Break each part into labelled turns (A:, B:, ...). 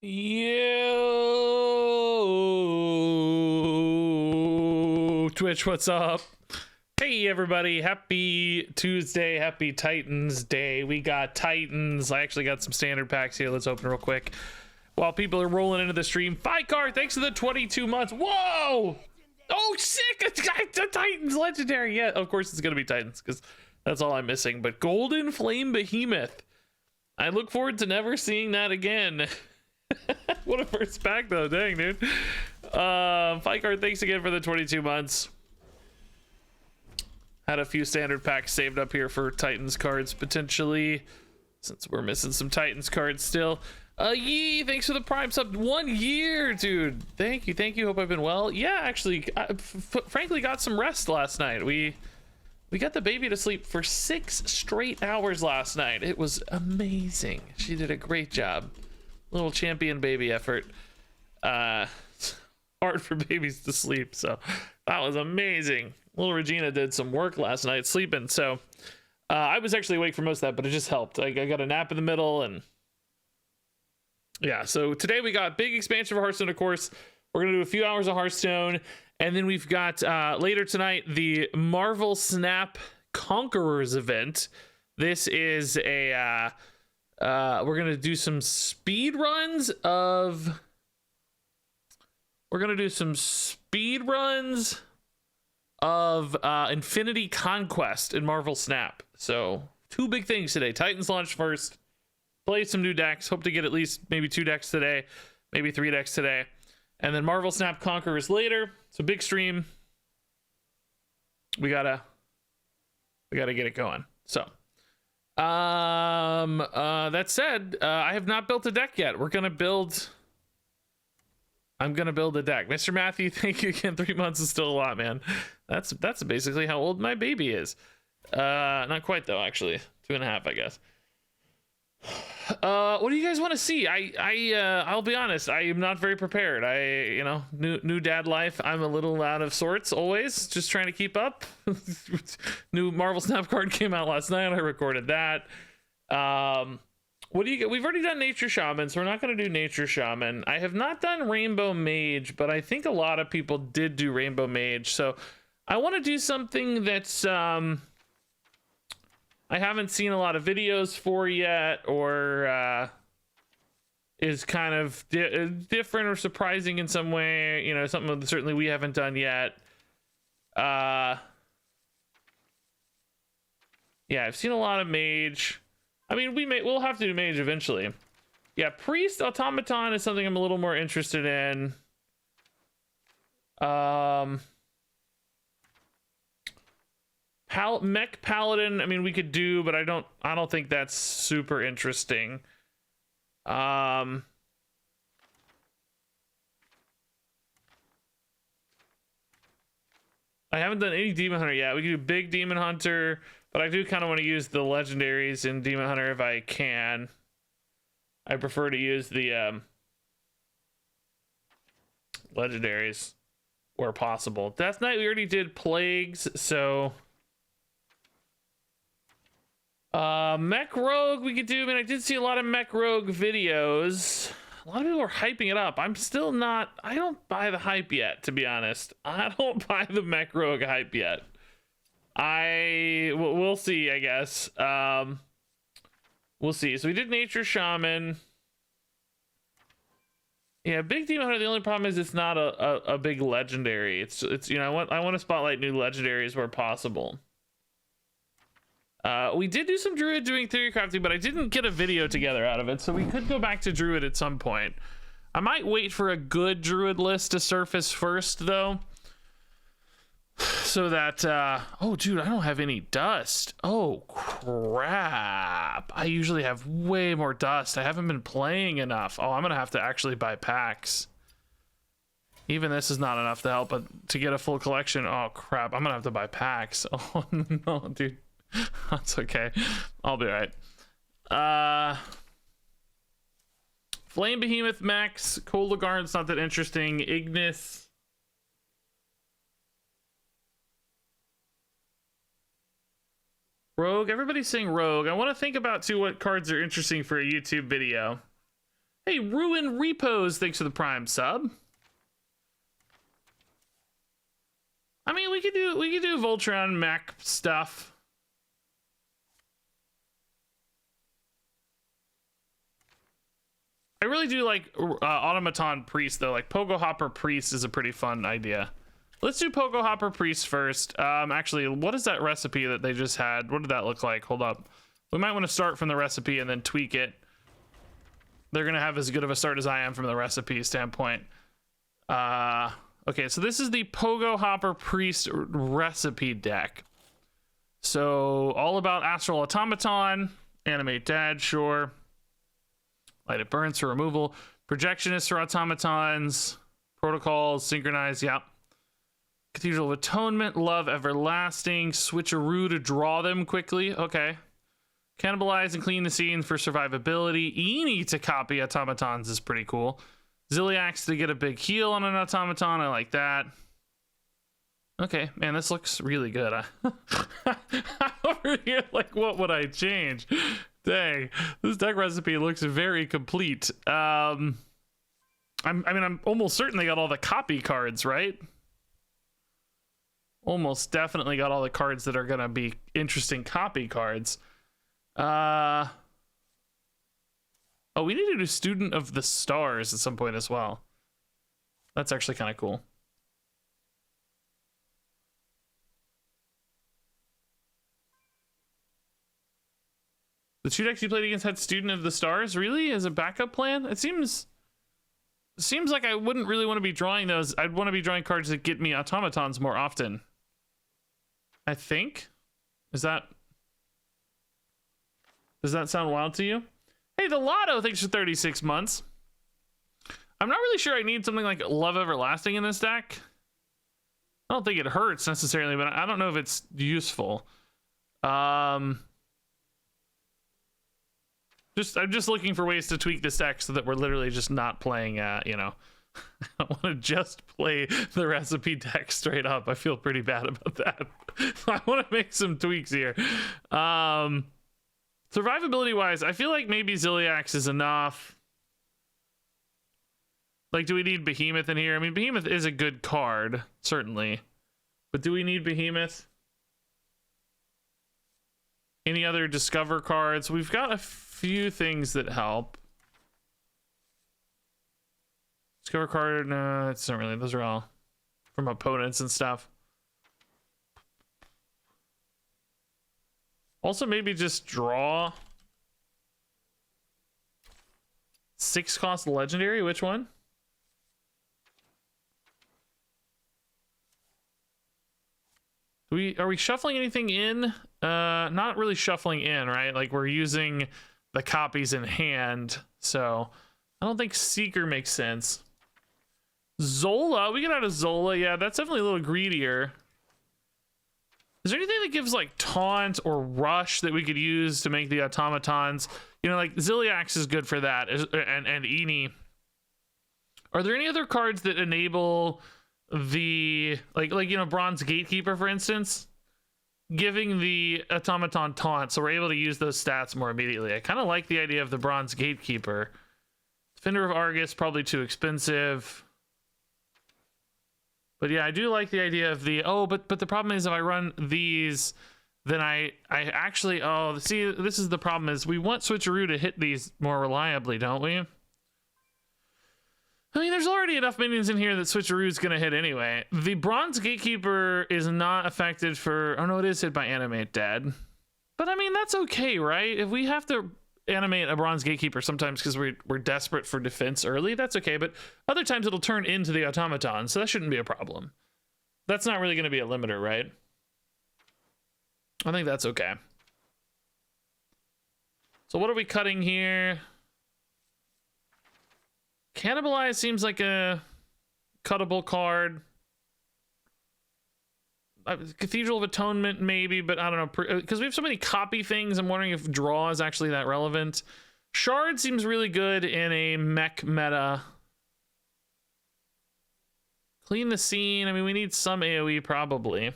A: Yo, Twitch, what's up? Hey everybody, happy Tuesday, happy Titans Day. We got Titans. I actually got some standard packs here. Let's open real quick while people are rolling into the stream. Ficar, thanks for the 22 months. Whoa! Oh, sick! The Titans legendary. Yeah, of course it's gonna be Titans because that's all I'm missing. But Golden Flame Behemoth. I look forward to never seeing that again. What a first pack though, dang dude. Ficar, thanks again for the 22 months. Had a few standard packs saved up here for Titans cards potentially, since we're missing some Titans cards still. Yee, thanks for the prime sub. 1 year, dude. Thank you. Hope I've been well. Yeah, actually, I frankly got some rest last night. We got the baby to sleep for 6 straight hours last night. It was amazing. She did a great job. Little champion baby effort. Hard for babies to sleep, so that was amazing. Little Regina did some work last night sleeping, so I was actually awake for most of that, but it just helped. I got a nap in the middle, and yeah. So today we got big expansion of Hearthstone, of course. We're gonna do a few hours of Hearthstone, and then we've got later tonight the Marvel Snap Conquerors event. This is a we're gonna do some speed runs of Infinity Conquest in Marvel Snap. So 2 big things today. Titans launch first, play some new decks, hope to get at least maybe 2 decks today, maybe 3 decks today, and then Marvel Snap Conquerors later. So big stream. We gotta get it going. So that said, I have not built a deck yet. I'm gonna build a deck. Mr. Matthew, thank you again. 3 months is still a lot, man. That's basically how old my baby is. Not quite though, actually. 2.5, I guess. What do you guys want to see? I'll be honest, I am not very prepared. New dad life, I'm a little out of sorts always, just trying to keep up. New Marvel Snap card came out last night. I recorded that. What do you get? We've already done Nature Shaman, so we're not going to do Nature Shaman. I have not done Rainbow Mage, but I think a lot of people did do Rainbow Mage, so I want to do something that's I haven't seen a lot of videos for yet, or is kind of different or surprising in some way. You know, something that certainly we haven't done yet. Yeah, I've seen a lot of Mage. I mean, we'll have to do Mage eventually. Yeah, Priest Automaton is something I'm a little more interested in. Mech Paladin, I mean, we could do, but I don't think that's super interesting. I haven't done any Demon Hunter yet. We could do big Demon Hunter, but I do kind of want to use the legendaries in Demon Hunter if I can. I prefer to use the legendaries where possible. Death Knight, we already did Plagues, so Mech Rogue we could do. I mean, I did see a lot of Mech Rogue videos. A lot of people are hyping it up. I'm still not, I don't buy the hype yet, to be honest. I don't buy the Mech Rogue hype yet. We'll see, I guess. We'll see. So we did Nature Shaman. Yeah, big Demon Hunter, the only problem is it's not a big legendary. It's you know, I want to spotlight new legendaries where possible. We did do some Druid doing theory crafting, but I didn't get a video together out of it, so we could go back to Druid at some point. I might wait for a good Druid list to surface first, though, so that oh dude, I don't have any dust. Oh crap, I usually have way more dust. I haven't been playing enough. Oh, I'm gonna have to actually buy packs. Even this is not enough to help, but to get a full collection, oh crap, I'm gonna have to buy packs. Oh no, dude. That's okay, I'll be right. Flame Behemoth Max, Kolaghar's not that interesting. Ignis, Rogue, everybody's saying Rogue. I want to think about too what cards are interesting for a YouTube video. Hey, Ruin Repos, thanks for the Prime sub. I mean, we could do Voltron Mech stuff. I really do like Automaton Priest though. Like Pogo Hopper Priest is a pretty fun idea. Let's do Pogo Hopper Priest first. Actually, what is that recipe that they just had? What did that look like? Hold up. We might want to start from the recipe and then tweak it. They're gonna have as good of a start as I am from the recipe standpoint. Okay, so this is the Pogo Hopper Priest recipe deck. So all about Astral Automaton, Animate Dead, sure. Light It Burns for removal, Projectionist for automatons, Protocols, Synchronize, yep. Cathedral of Atonement, Love Everlasting, Switcheroo to draw them quickly, okay. Cannibalize and Clean the Scene for survivability, Eenie to copy automatons is pretty cool. Ziliax to get a big heal on an automaton, I like that. Okay, man, this looks really good. Over here, like, what would I change? Dang, this deck recipe looks very complete. I mean, I'm almost certain they got all the copy cards, right? Almost definitely got all the cards that are gonna be interesting copy cards. Oh, we need to do Student of the Stars at some point as well. That's actually kind of cool. The two decks you played against had Student of the Stars, really, as a backup plan? It seems like I wouldn't really want to be drawing those. I'd want to be drawing cards that get me automatons more often. I think. Does that sound wild to you? Hey, the Lotto, thanks for 36 months. I'm not really sure I need something like Love Everlasting in this deck. I don't think it hurts necessarily, but I don't know if it's useful. I'm just looking for ways to tweak this deck so that we're literally just not playing, you know, I don't want to just play the recipe deck straight up. I feel pretty bad about that. I want to make some tweaks here. Survivability wise, I feel like maybe Ziliax is enough. Like, do we need Behemoth in here? I mean, Behemoth is a good card, certainly. But do we need Behemoth? Any other Discover cards? We've got a few things that help. Discover card, no, it's not really. Those are all from opponents and stuff. Also, maybe just draw 6-cost legendary. Which one? Are we shuffling anything in? Not really shuffling in, right? Like, we're using the copies in hand, so I don't think Seeker makes sense. Zola, we get out of Zola. Yeah, that's definitely a little greedier. Is there anything that gives like taunt or rush that we could use to make the automatons? You know, like Ziliax is good for that, and Eenie. Are there any other cards that enable the like you know, Bronze Gatekeeper, for instance, giving the automaton taunt, so we're able to use those stats more immediately? I kind of like the idea of the Bronze Gatekeeper. Defender of Argus, probably too expensive. But yeah, I do like the idea of the, oh, but the problem is if I run these, then I actually, oh, see, this is the problem, is we want Switcheroo to hit these more reliably, don't we? I mean, there's already enough minions in here that Switcheroo's gonna hit anyway. The Bronze Gatekeeper is not affected for, oh no, it is hit by Animate Dead. But I mean, that's okay, right? If we have to animate a Bronze Gatekeeper sometimes because we're desperate for defense early, that's okay, but other times it'll turn into the automaton, so that shouldn't be a problem. That's not really going to be a limiter, right? I think that's okay. So what are we cutting here? Cannibalize seems like a cuttable card. Cathedral of Atonement maybe, but I don't know, because we have so many copy things. I'm wondering if draw is actually that relevant. Shard seems really good in a mech meta. Clean the Scene, I mean, we need some AoE probably.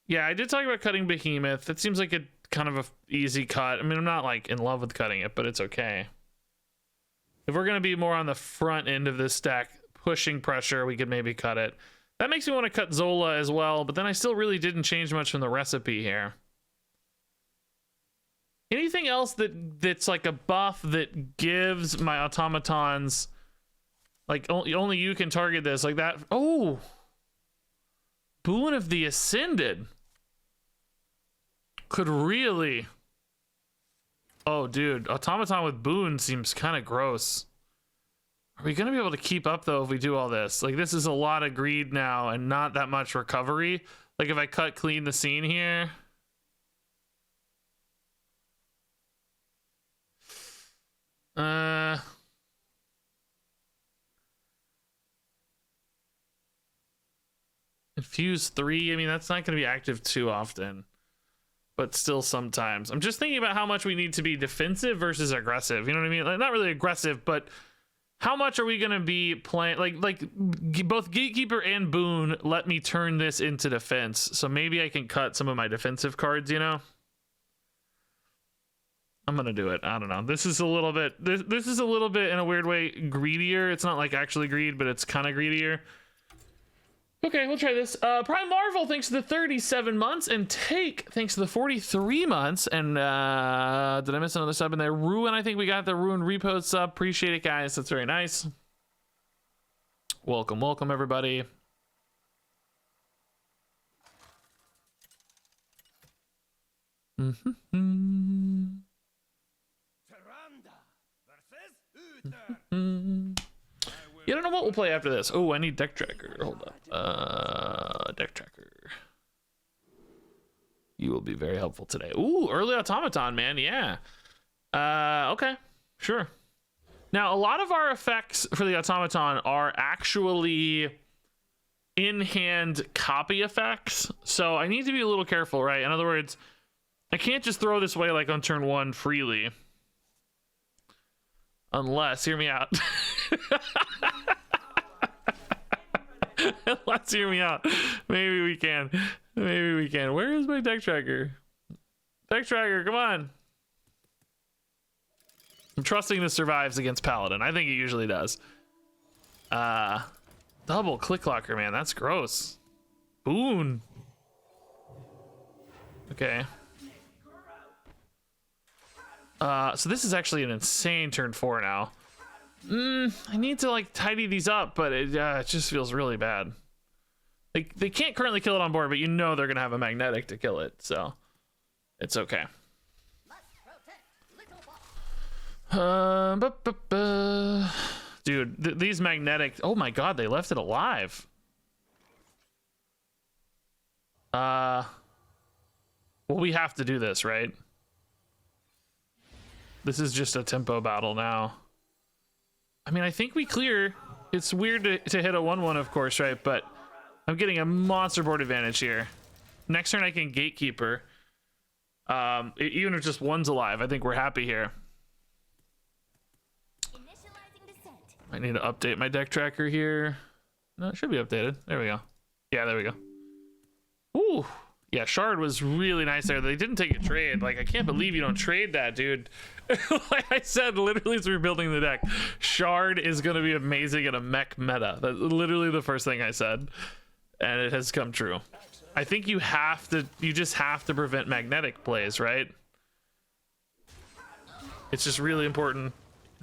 A: Yeah, I did talk about cutting Behemoth. That seems like a kind of a easy cut. I mean, I'm not like in love with cutting it, but it's okay. If we're going to be more on the front end of this stack, pushing pressure, we could maybe cut it. That makes me want to cut Zola as well, but then I still really didn't change much from the recipe here. Anything else that's like a buff that gives my automatons, like only you can target this, like that? Oh, Boon of the Ascended could really... Oh, dude, Automaton with Boon seems kind of gross. Are we going to be able to keep up, though, if we do all this? Like, this is a lot of greed now and not that much recovery. Like, if I cut clean the scene here... Infuse 3, I mean, that's not going to be active too often. But still sometimes. I'm just thinking about how much we need to be defensive versus aggressive. You know what I mean? Like, not really aggressive, but how much are we going to be playing? Like both Gatekeeper and Boon let me turn this into defense. So maybe I can cut some of my defensive cards, you know? I'm going to do it. I don't know. This is a little bit... This is a little bit, in a weird way, greedier. It's not like actually greed, but it's kind of greedier. Okay, we'll try this. Prime Marvel, thanks to the 37 months. And Take, thanks to the 43 months. And did I miss another sub in there? Ruin, I think we got the Ruin repost sub. Appreciate it, guys. That's very nice. Welcome, welcome, everybody. You don't know what we'll play after this. Oh, I need deck tracker. Hold up. Deck tracker. You will be very helpful today. Ooh, early automaton, man. Yeah. Okay. Sure. Now, a lot of our effects for the automaton are actually in-hand copy effects. So I need to be a little careful, right? In other words, I can't just throw this away like on turn 1 freely. Unless, hear me out. Let's hear me out. Maybe we can. Maybe we can. Where is my deck tracker? Deck tracker, come on. I'm trusting this survives against Paladin. I think it usually does. Double click locker, man. That's gross. Boon. Okay. So this is actually an insane turn 4 now. I need to like tidy these up, but it just feels really bad. Like they can't currently kill it on board, but you know they're gonna have a magnetic to kill it, so it's okay. Dude, these magnetic. Oh my god, they left it alive. Well, we have to do this, right? This is just a tempo battle now. I mean, I think we clear. It's weird to hit a 1/1, of course, right? But I'm getting a monster board advantage here. Next turn I can Gatekeeper. Even if just one's alive, I think we're happy here. I need to update my deck tracker here. No, it should be updated. There we go. Yeah, there we go. Ooh. Yeah, Shard was really nice there. They didn't take a trade. Like, I can't believe you don't trade that, dude. Like I said, literally as we were building the deck, Shard is going to be amazing in a mech meta. That's literally the first thing I said. And it has come true. I think you just have to prevent magnetic plays, right? It's just really important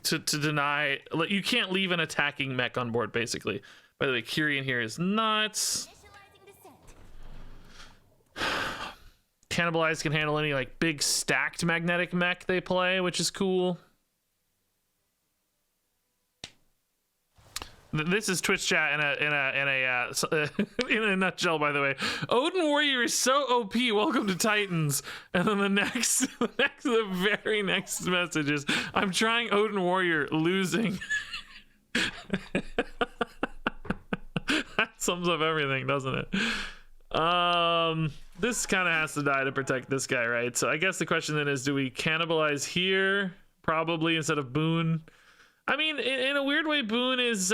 A: to deny. Like, you can't leave an attacking mech on board, basically. By the way, Kyrian here is nuts. Cannibalize can handle any like big stacked magnetic mech they play, which is cool. This is Twitch chat in a nutshell, by the way. Odin Warrior is so OP. Welcome to Titans. And then the very next message is, I'm trying Odin Warrior, losing. That sums up everything, doesn't it? This kind of has to die to protect this guy, right? So I guess the question then is, do we cannibalize here probably instead of Boon? I mean, in a weird way, Boon is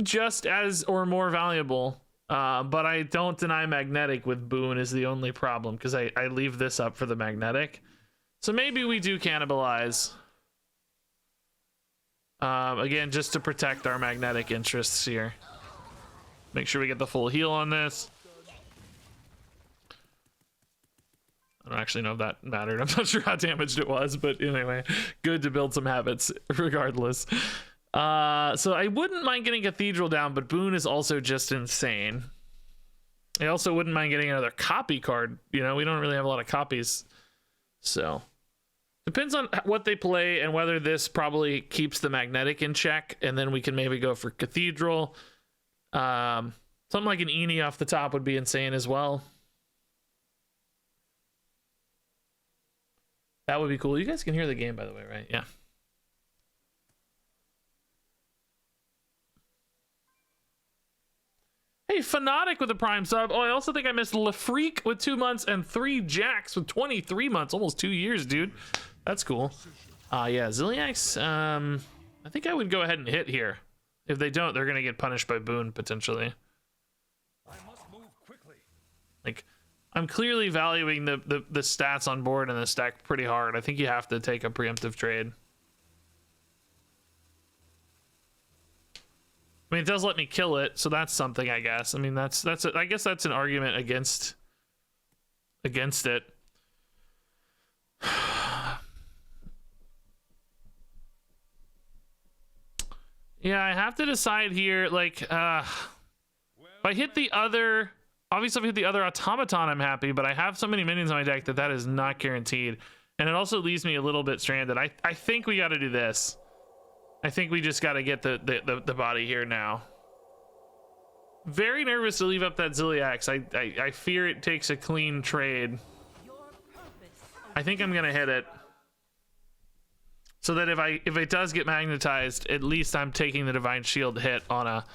A: just as or more valuable, but I don't deny magnetic with Boon is the only problem, because I leave this up for the magnetic. So maybe we do cannibalize. Again, just to protect our magnetic interests here. Make sure we get the full heal on this. I don't actually know if that mattered. I'm not sure how damaged it was, but anyway, good to build some habits regardless. So I wouldn't mind getting Cathedral down, but Boon is also just insane. I also wouldn't mind getting another copy card. You know, we don't really have a lot of copies. So depends on what they play and whether this probably keeps the magnetic in check, and then we can maybe go for Cathedral. Something like an Eni off the top would be insane as well. That would be cool. You guys can hear the game, by the way, right? Yeah. Hey, Fanatic with a Prime sub. Oh, I also think I missed LaFreak with 2 months and 3 Jacks with 23 months. Almost 2 years, dude. That's cool. Yeah, Ziliax. I think I would go ahead and hit here. If they don't, they're going to get punished by Boon, potentially. I must move quickly. Like, I'm clearly valuing the stats on board and the stack pretty hard. I think you have to take a preemptive trade. I mean, it does let me kill it, so that's something, I guess. I mean, I guess that's an argument against it. Yeah, I have to decide here, like, if I hit the other, obviously if I hit the other Automaton, I'm happy, but I have so many minions on my deck that is not guaranteed. And it also leaves me a little bit stranded. I think we got to do this. I think we just got to get the body here now. Very nervous to leave up that Ziliax. I fear it takes a clean trade. I think I'm gonna hit it, so that if it does get magnetized, at least I'm taking the Divine Shield hit on a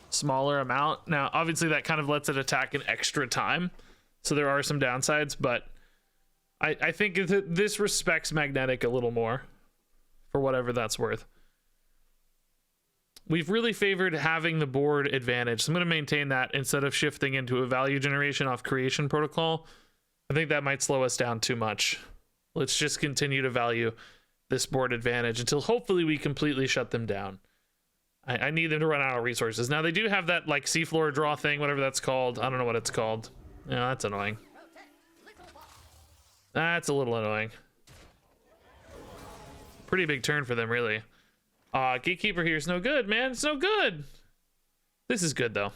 A: smaller amount. Now, obviously, that kind of lets it attack an extra time, so there are some downsides. But I think this respects Magnetic a little more, for whatever that's worth. We've really favored having the board advantage, so I'm going to maintain that instead of shifting into a value generation off Creation Protocol. I think that might slow us down too much. Let's just continue to value this board advantage until hopefully we completely shut them down. I need them to run out of resources. Now, they do have that, like, seafloor draw thing, whatever that's called. I don't know what it's called. Yeah, that's annoying. That's a little annoying. Pretty big turn for them, really. Gatekeeper here is no good, man. It's no good. This is good, though.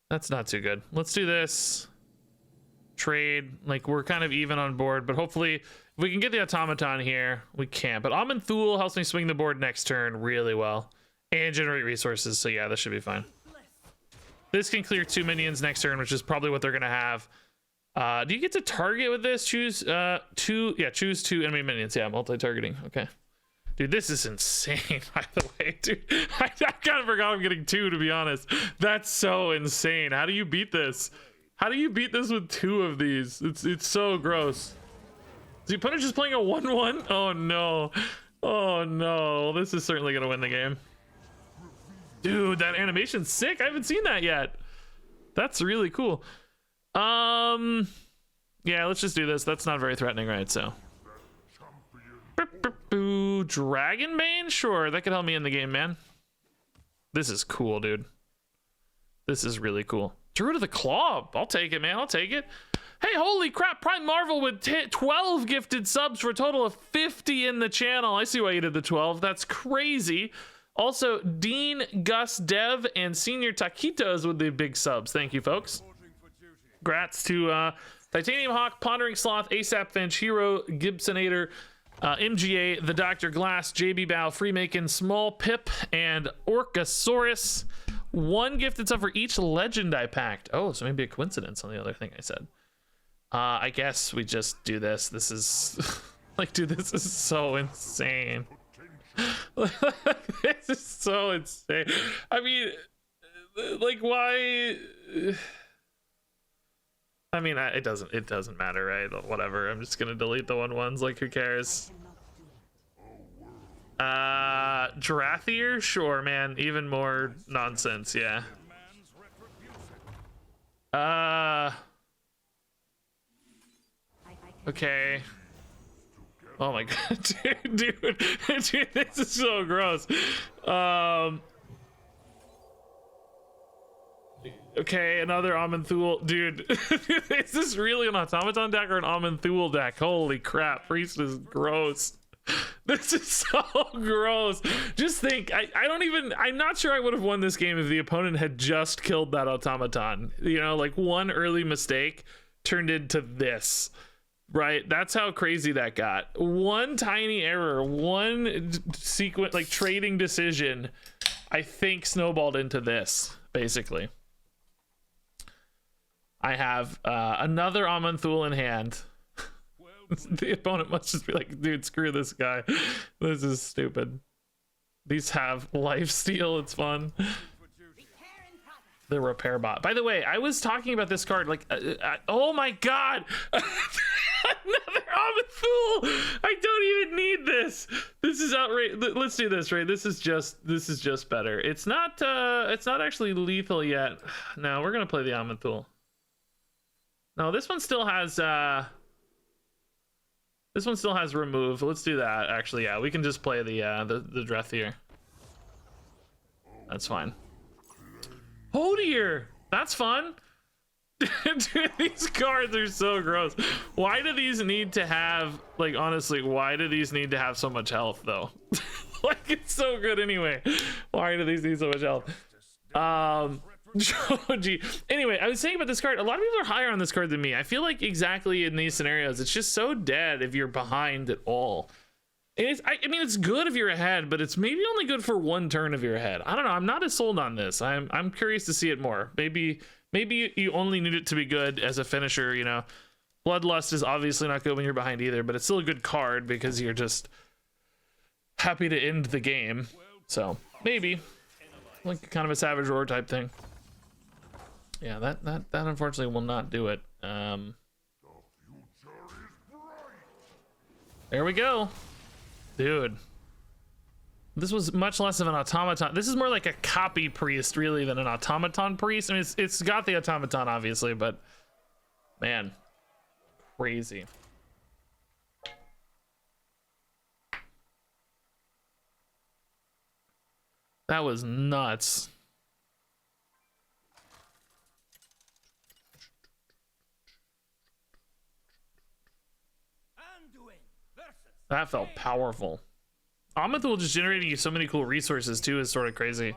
A: That's not too good. Let's do this. Trade. Like, we're kind of even on board, but hopefully, if we can get the Automaton here, we can. But Amin Thule helps me swing the board next turn really well. And generate resources, so yeah, this should be fine. This can clear 2 minions next turn, which is probably what they're going to have. Do you get to target with this? Choose 2 enemy minions. Yeah, multi-targeting. Okay. Dude, this is insane, by the way, dude. I kind of forgot I'm getting 2, to be honest. That's so insane. How do you beat this? How do you beat this with 2 of these? It's so gross. The opponent just playing a 1-1? Oh no. Oh no. This is certainly gonna win the game. Dude, that animation's sick. I haven't seen that yet. That's really cool. Yeah, let's just do this. That's not very threatening, right? So Dragonbane? Sure, that could help me in the game, man. This is cool, dude. This is really cool. Druid of the Claw. I'll take it, man. I'll take it. Hey, holy crap. Prime Marvel with 12 gifted subs for a total of 50 in the channel. I see why you did the 12. That's crazy. Also, Dean, Gus, Dev, and Senior Taquitos with the big subs. Thank you, folks. Congrats to Titanium Hawk, Pondering Sloth, ASAP Finch, Hero, Gibsonator, MGA, The Dr. Glass, JB Bow, Freemakin, Small Pip, and Orcasaurus. 1 gifted sub for each legend I packed. Oh, so maybe a coincidence on the other thing I said. I guess we just do this. This is like, dude, this is so insane. This is so insane. I mean, like, why? I mean, it doesn't matter, right? Whatever. I'm just gonna delete the 1-1s. Like, who cares? Drathier? Sure, man. Even more nonsense, yeah. Okay. Oh my god, dude, this is so gross. Okay, another Amanthul. Dude, is this really an Automaton deck or an Amanthul deck? Holy crap, Priest is gross. This is so gross. Just think, I'm not sure I would have won this game if the opponent had just killed that Automaton. You know, like one early mistake turned into this. Right, that's how crazy that got. One tiny error, one sequence, like trading decision, I think snowballed into this, basically. I have another Amanthul in hand. The opponent must just be like, dude, screw this guy. This is stupid. These have lifesteal, it's fun. The repair bot. By the way, I was talking about this card, like, oh my god! Another Amanthul! I don't even need this. This is outrageous. Let's do this, right? This is just better. It's not actually lethal yet. No, we're gonna play the Amanthul. No, this one still has remove. Let's do that. Actually, yeah, we can just play the Dreth here. That's fine. Oh dear, that's fun. Dude, these cards are so gross. Why do these need to have, like, honestly, why do these need to have so much health though? Like, it's so good anyway. Why do these need so much health? Joji. Anyway, I was saying about this card, a lot of people are higher on this card than me. I feel like exactly in these scenarios, it's just so dead if you're behind at all. And I mean, it's good if you're ahead, but it's maybe only good for one turn if you're ahead. I don't know. I'm not as sold on this. I'm curious to see it more. Maybe you only need it to be good as a finisher, you know. Bloodlust is obviously not good when you're behind either, but it's still a good card because you're just happy to end the game. So maybe like kind of a Savage Roar type thing. Yeah, that unfortunately will not do it. There we go. Dude, this was much less of an Automaton. This is more like a copy priest really than an Automaton priest. I mean, it's got the Automaton obviously, but man, crazy. That was nuts. That felt powerful. Amanthul just generating you so many cool resources too is sort of crazy.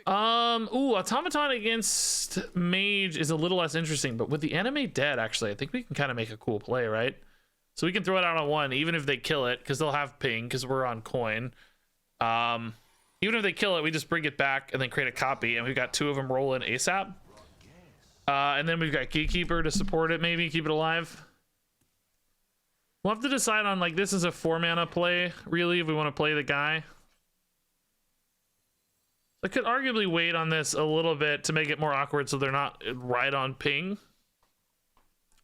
A: Ooh, Automaton against Mage is a little less interesting, but with the Animate dead, actually, I think we can kind of make a cool play, right? So we can throw it out on one, even if they kill it, because they'll have ping, because we're on coin. Even if they kill it, we just bring it back and then create a copy, and we've got two of them rolling ASAP. And then we've got Gatekeeper to support it, maybe keep it alive. We'll have to decide on, like, this is a 4-mana play, really, if we want to play the guy. I could arguably wait on this a little bit to make it more awkward so they're not right on ping.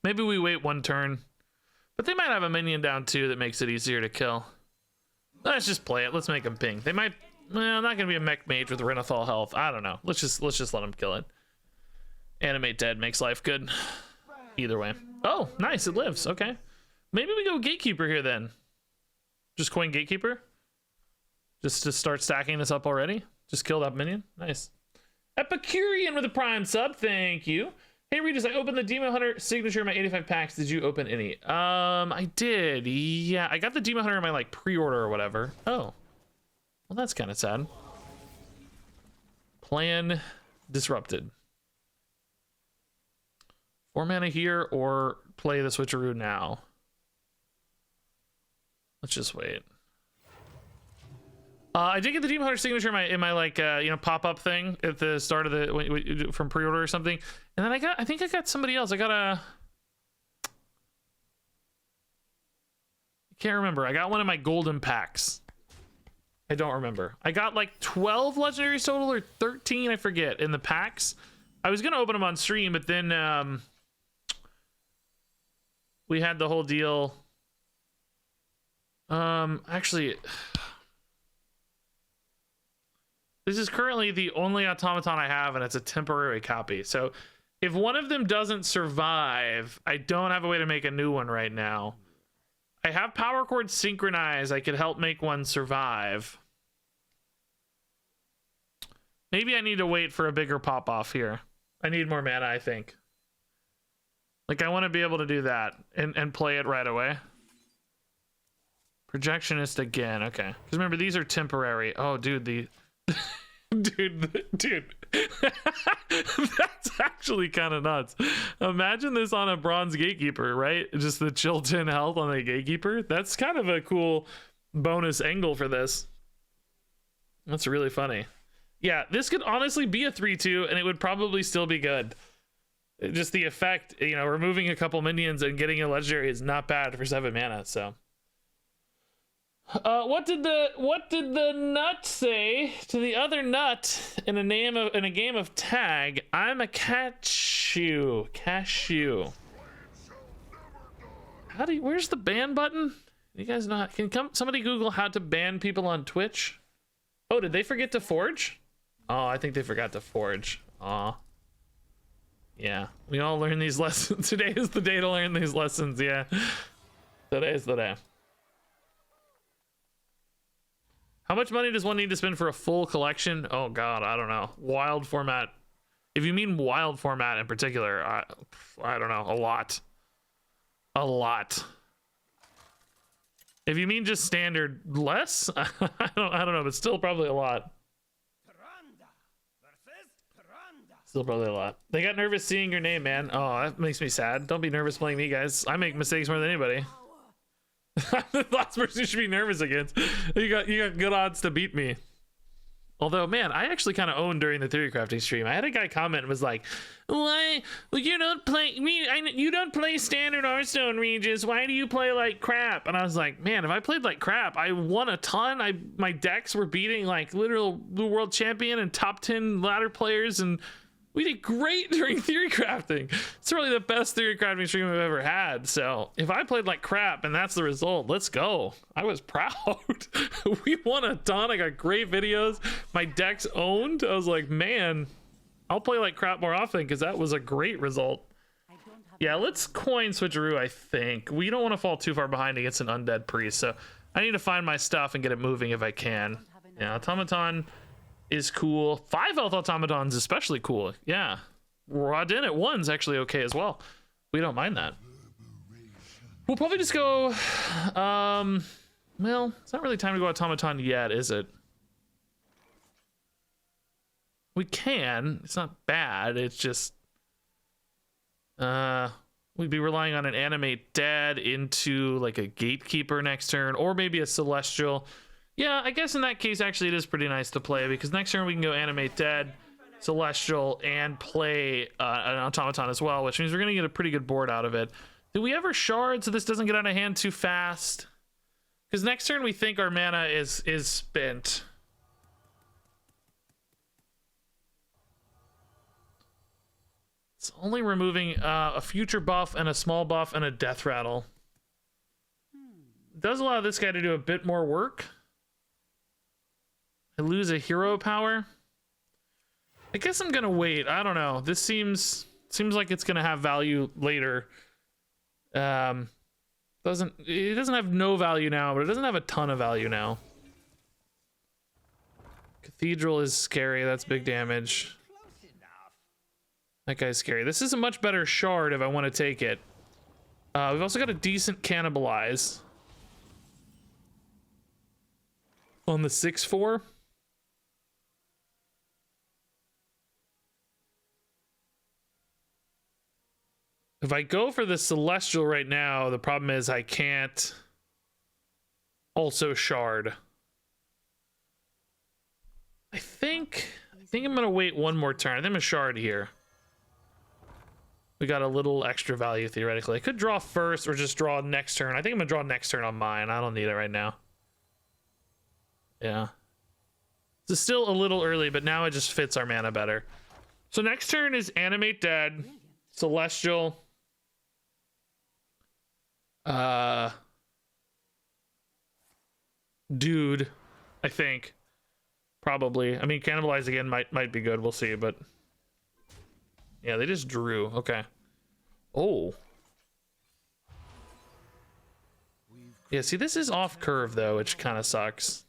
A: Maybe we wait one turn. But they might have a minion down too that makes it easier to kill. Let's just play it. Let's make them ping. They might... Well, not going to be a Mech Mage with Renathal health. I don't know. Let's just let them kill it. Animate dead makes life good. Either way. Oh, nice. It lives. Okay. Maybe we go Gatekeeper here then. Just coin Gatekeeper. Just to start stacking this up already. Just kill that minion. Nice. Epicurean with a Prime sub. Thank you. Hey Regis, I opened the Demon Hunter signature in my 85 packs. Did you open any? I did. Yeah, I got the Demon Hunter in my like pre-order or whatever. Oh. Well, that's kind of sad. Plan disrupted. 4 mana here or play the switcheroo now. Let's just wait. I did get the Demon Hunter signature in my like you know, pop-up thing at the start of the from pre-order or something, and then I think I got somebody else. I can't remember. I got one of my golden packs. I don't remember. I got like 12 legendaries total or 13, I forget, in the packs. I was gonna open them on stream, but then we had the whole deal. Actually, this is currently the only Automaton I have, and it's a temporary copy. So If one of them doesn't survive, I don't have a way to make a new one right now. I have power chord synchronized. I could help make one survive. Maybe I need to wait for a bigger pop off here. I need more mana, I think. Like, I want to be able to do that and play it right away. Projectionist again. Okay. Because remember, these are temporary. Oh, dude, the... dude. That's actually kind of nuts. Imagine this on a bronze gatekeeper, right? Just the chill 10 health on the gatekeeper. That's kind of a cool bonus angle for this. That's really funny. Yeah, this could honestly be a 3-2 and it would probably still be good. Just the effect, you know, removing a couple minions and getting a legendary is not bad for 7 mana, so. What did the nut say to the other nut in a game of tag? I'm a cashew. Where's the ban button? You guys know somebody Google how to ban people on Twitch? Oh, did they forget to forge? Oh, I think they forgot to forge. Aw. Yeah, we all learn these lessons. Today is the day to learn these lessons, yeah. Today is the day. How much money does one need to spend for a full collection? Oh god, I don't know. Wild format. If you mean wild format in particular, I don't know. A lot. A lot. If you mean just standard, less? I don't know, but still probably a lot. Still probably a lot. They got nervous seeing your name, man. Oh, that makes me sad. Don't be nervous playing me, guys. I make mistakes more than anybody. The last person you should be nervous against. You got good odds to beat me. Although, man, I actually kind of owned during the theory crafting stream. I had a guy comment and was like, "Why? Well, you don't play standard Hearthstone, Regis. Why do you play like crap?" And I was like, "Man, if I played like crap, I won a ton. My decks were beating like literal world champion and top 10 ladder players, and we did great during theory crafting. It's really the best theory crafting stream I've ever had. So if I played like crap and that's the result, let's go. I was proud. We won a ton. I got great videos. My deck's owned. I was like, man, I'll play like crap more often because that was a great result. Yeah, let's coin switcheroo, I think. We don't want to fall too far behind against an undead priest. So I need to find my stuff and get it moving if I can. Yeah, Automaton is cool. 5 health automatons especially cool. Yeah, Rod in at 1's actually okay as well. We don't mind that. We'll probably just go well, it's not really time to go automaton yet, is it? We can. It's not bad. It's just we'd be relying on an animate dead into like a gatekeeper next turn, or maybe a celestial. Yeah, I guess in that case, actually, it is pretty nice to play because next turn we can go animate dead, celestial, and play an automaton as well, which means we're going to get a pretty good board out of it. Do we ever shard so this doesn't get out of hand too fast? Because next turn we think our mana is spent. It's only removing a future buff and a small buff and a death rattle. It does allow this guy to do a bit more work. I lose a hero power. I guess I'm gonna wait. I don't know. This seems like it's gonna have value later. It doesn't have no value now, but it doesn't have a ton of value now. Cathedral is scary. That's big damage. That guy's scary. This is a much better shard if I want to take it. We've also got a decent cannibalize on the 6/4. If I go for the celestial right now, the problem is I can't also shard. I think I'm gonna wait one more turn. I think I'm gonna shard here. We got a little extra value theoretically. I could draw first or just draw next turn. I think I'm gonna draw next turn on mine. I don't need it right now. Yeah. It's still a little early, but now it just fits our mana better. So next turn is animate dead, celestial. Dude, I think. Probably. I mean, cannibalize again might be good. We'll see, but Yeah, they just drew. Okay. Oh. Yeah, see, this is off curve, though, which kind of sucks.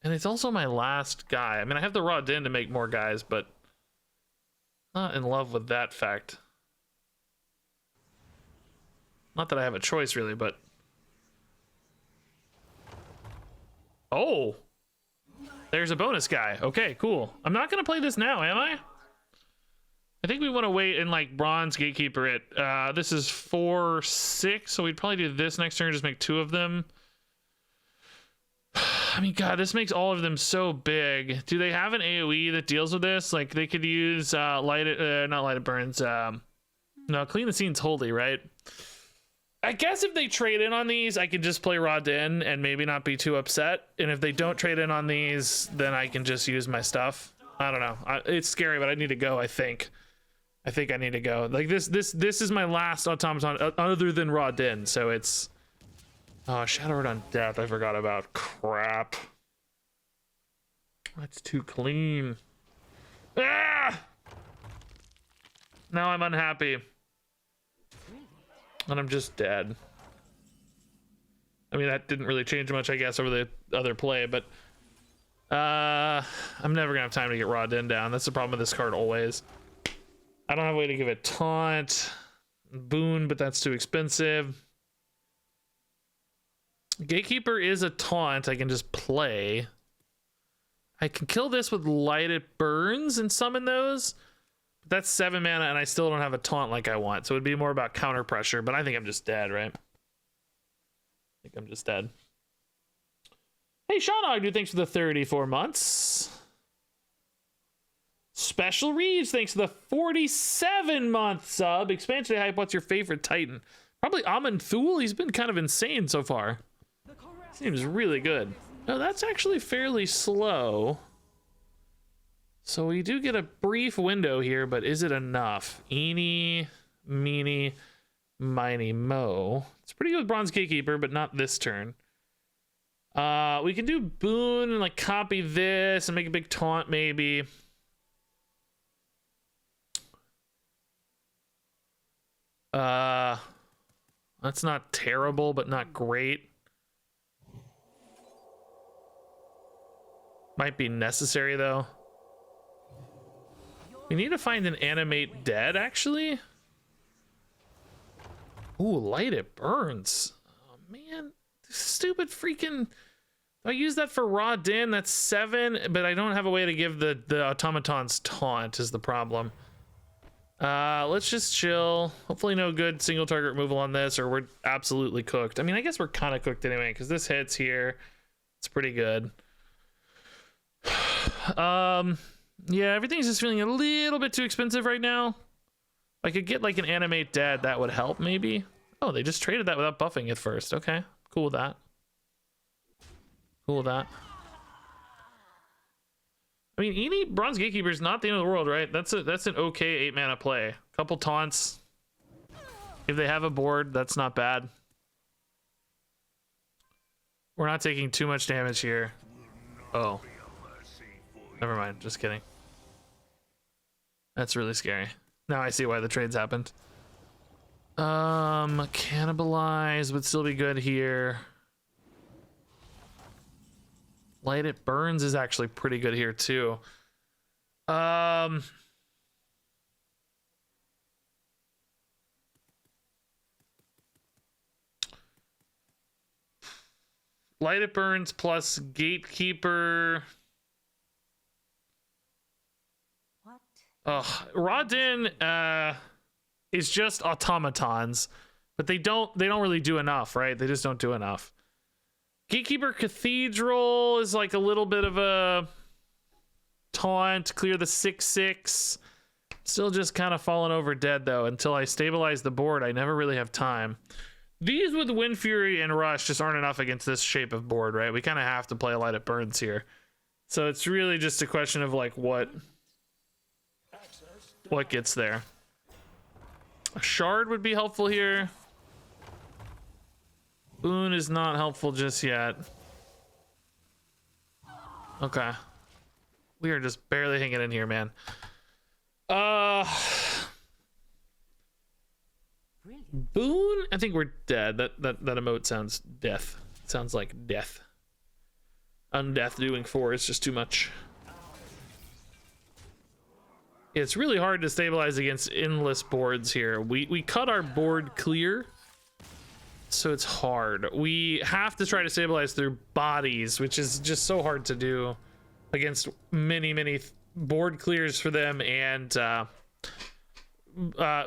A: And it's also my last guy. I mean, I have the raw din to make more guys, but not in love with that fact. Not that I have a choice, really, but... Oh! There's a bonus guy. Okay, cool. I'm not going to play this now, am I? I think we want to wait and, like, bronze gatekeeper it. This is 4-6, so we'd probably do this next turn, just make 2 of them. I mean, God, this makes all of them so big. Do they have an AoE that deals with this? Like, they could use not light it burns. No, clean the scene's holy, right? I guess if they trade in on these, I can just play raw din and maybe not be too upset. And if they don't trade in on these, then I can just use my stuff. I don't know. It's scary, but I need to go, I think. I think I need to go. Like, this is my last automaton other than raw din, so it's... Oh, Shadowword on Death, I forgot about. Crap. That's too clean. Ah! Now I'm unhappy. And I'm just dead. I mean, that didn't really change much, I guess, over the other play, but... I'm never gonna have time to get raw din down. That's the problem with this card always. I don't have a way to give it taunt. Boon, but that's too expensive. Gatekeeper is a taunt I can just play. I can kill this with Light It Burns and summon those. But that's 7 mana and I still don't have a taunt like I want. So it'd be more about counter pressure, but I think I'm just dead, right? I think I'm just dead. Hey, Sean Ogdu, thanks for the 34 months. Special Reeves, thanks for the 47-month sub. Expansion Hype, what's your favorite Titan? Probably Amon Thule. He's been kind of insane so far. Seems really good. No, that's actually fairly slow. So we do get a brief window here, but is it enough? Eeny, meeny, miny, mo. It's pretty good with Bronze Gatekeeper, but not this turn. We can do Boon and like copy this and make a big taunt maybe. That's not terrible, but not great. Might be necessary though. We need to find an animate dead actually. Ooh, Light It Burns. Oh man, stupid freaking. If I use that for raw din, that's 7, but I don't have a way to give the automatons taunt is the problem. Let's just chill. Hopefully no good single target removal on this, or we're absolutely cooked. I mean, I guess we're kind of cooked anyway, because this hits here. It's pretty good. Yeah, everything's just feeling a little bit too expensive right now. If I could get like an animate dead, that would help maybe. Oh, they just traded that without buffing it first. Okay, cool with that. Cool with that. I mean, Eeny Bronze Gatekeeper is not the end of the world, right? That's an okay 8 mana play. Couple taunts. If they have a board, that's not bad. We're not taking too much damage here. Oh. Never mind, just kidding. That's really scary. Now I see why the trades happened. Cannibalize would still be good here. Light It Burns is actually pretty good here too. Light It Burns plus Gatekeeper. Raw din is just automatons, but they don't really do enough, right? They just don't do enough. Gatekeeper Cathedral is like a little bit of a taunt, clear the 6/6. Still just kind of falling over dead though. Until I stabilize the board, I never really have time. These with Wind Fury and Rush just aren't enough against this shape of board, right? We kind of have to play a Light It Burns here. So it's really just a question of like what gets there. A shard would be helpful here. Boon is not helpful just yet. Okay. We are just barely hanging in here, man. Uh, Boone? I think we're dead. That emote sounds death. Sounds like death. Undeath doing 4 is just too much. It's really hard to stabilize against endless boards here. We cut our board clear, so it's hard. We have to try to stabilize through bodies, which is just so hard to do against many board clears for them and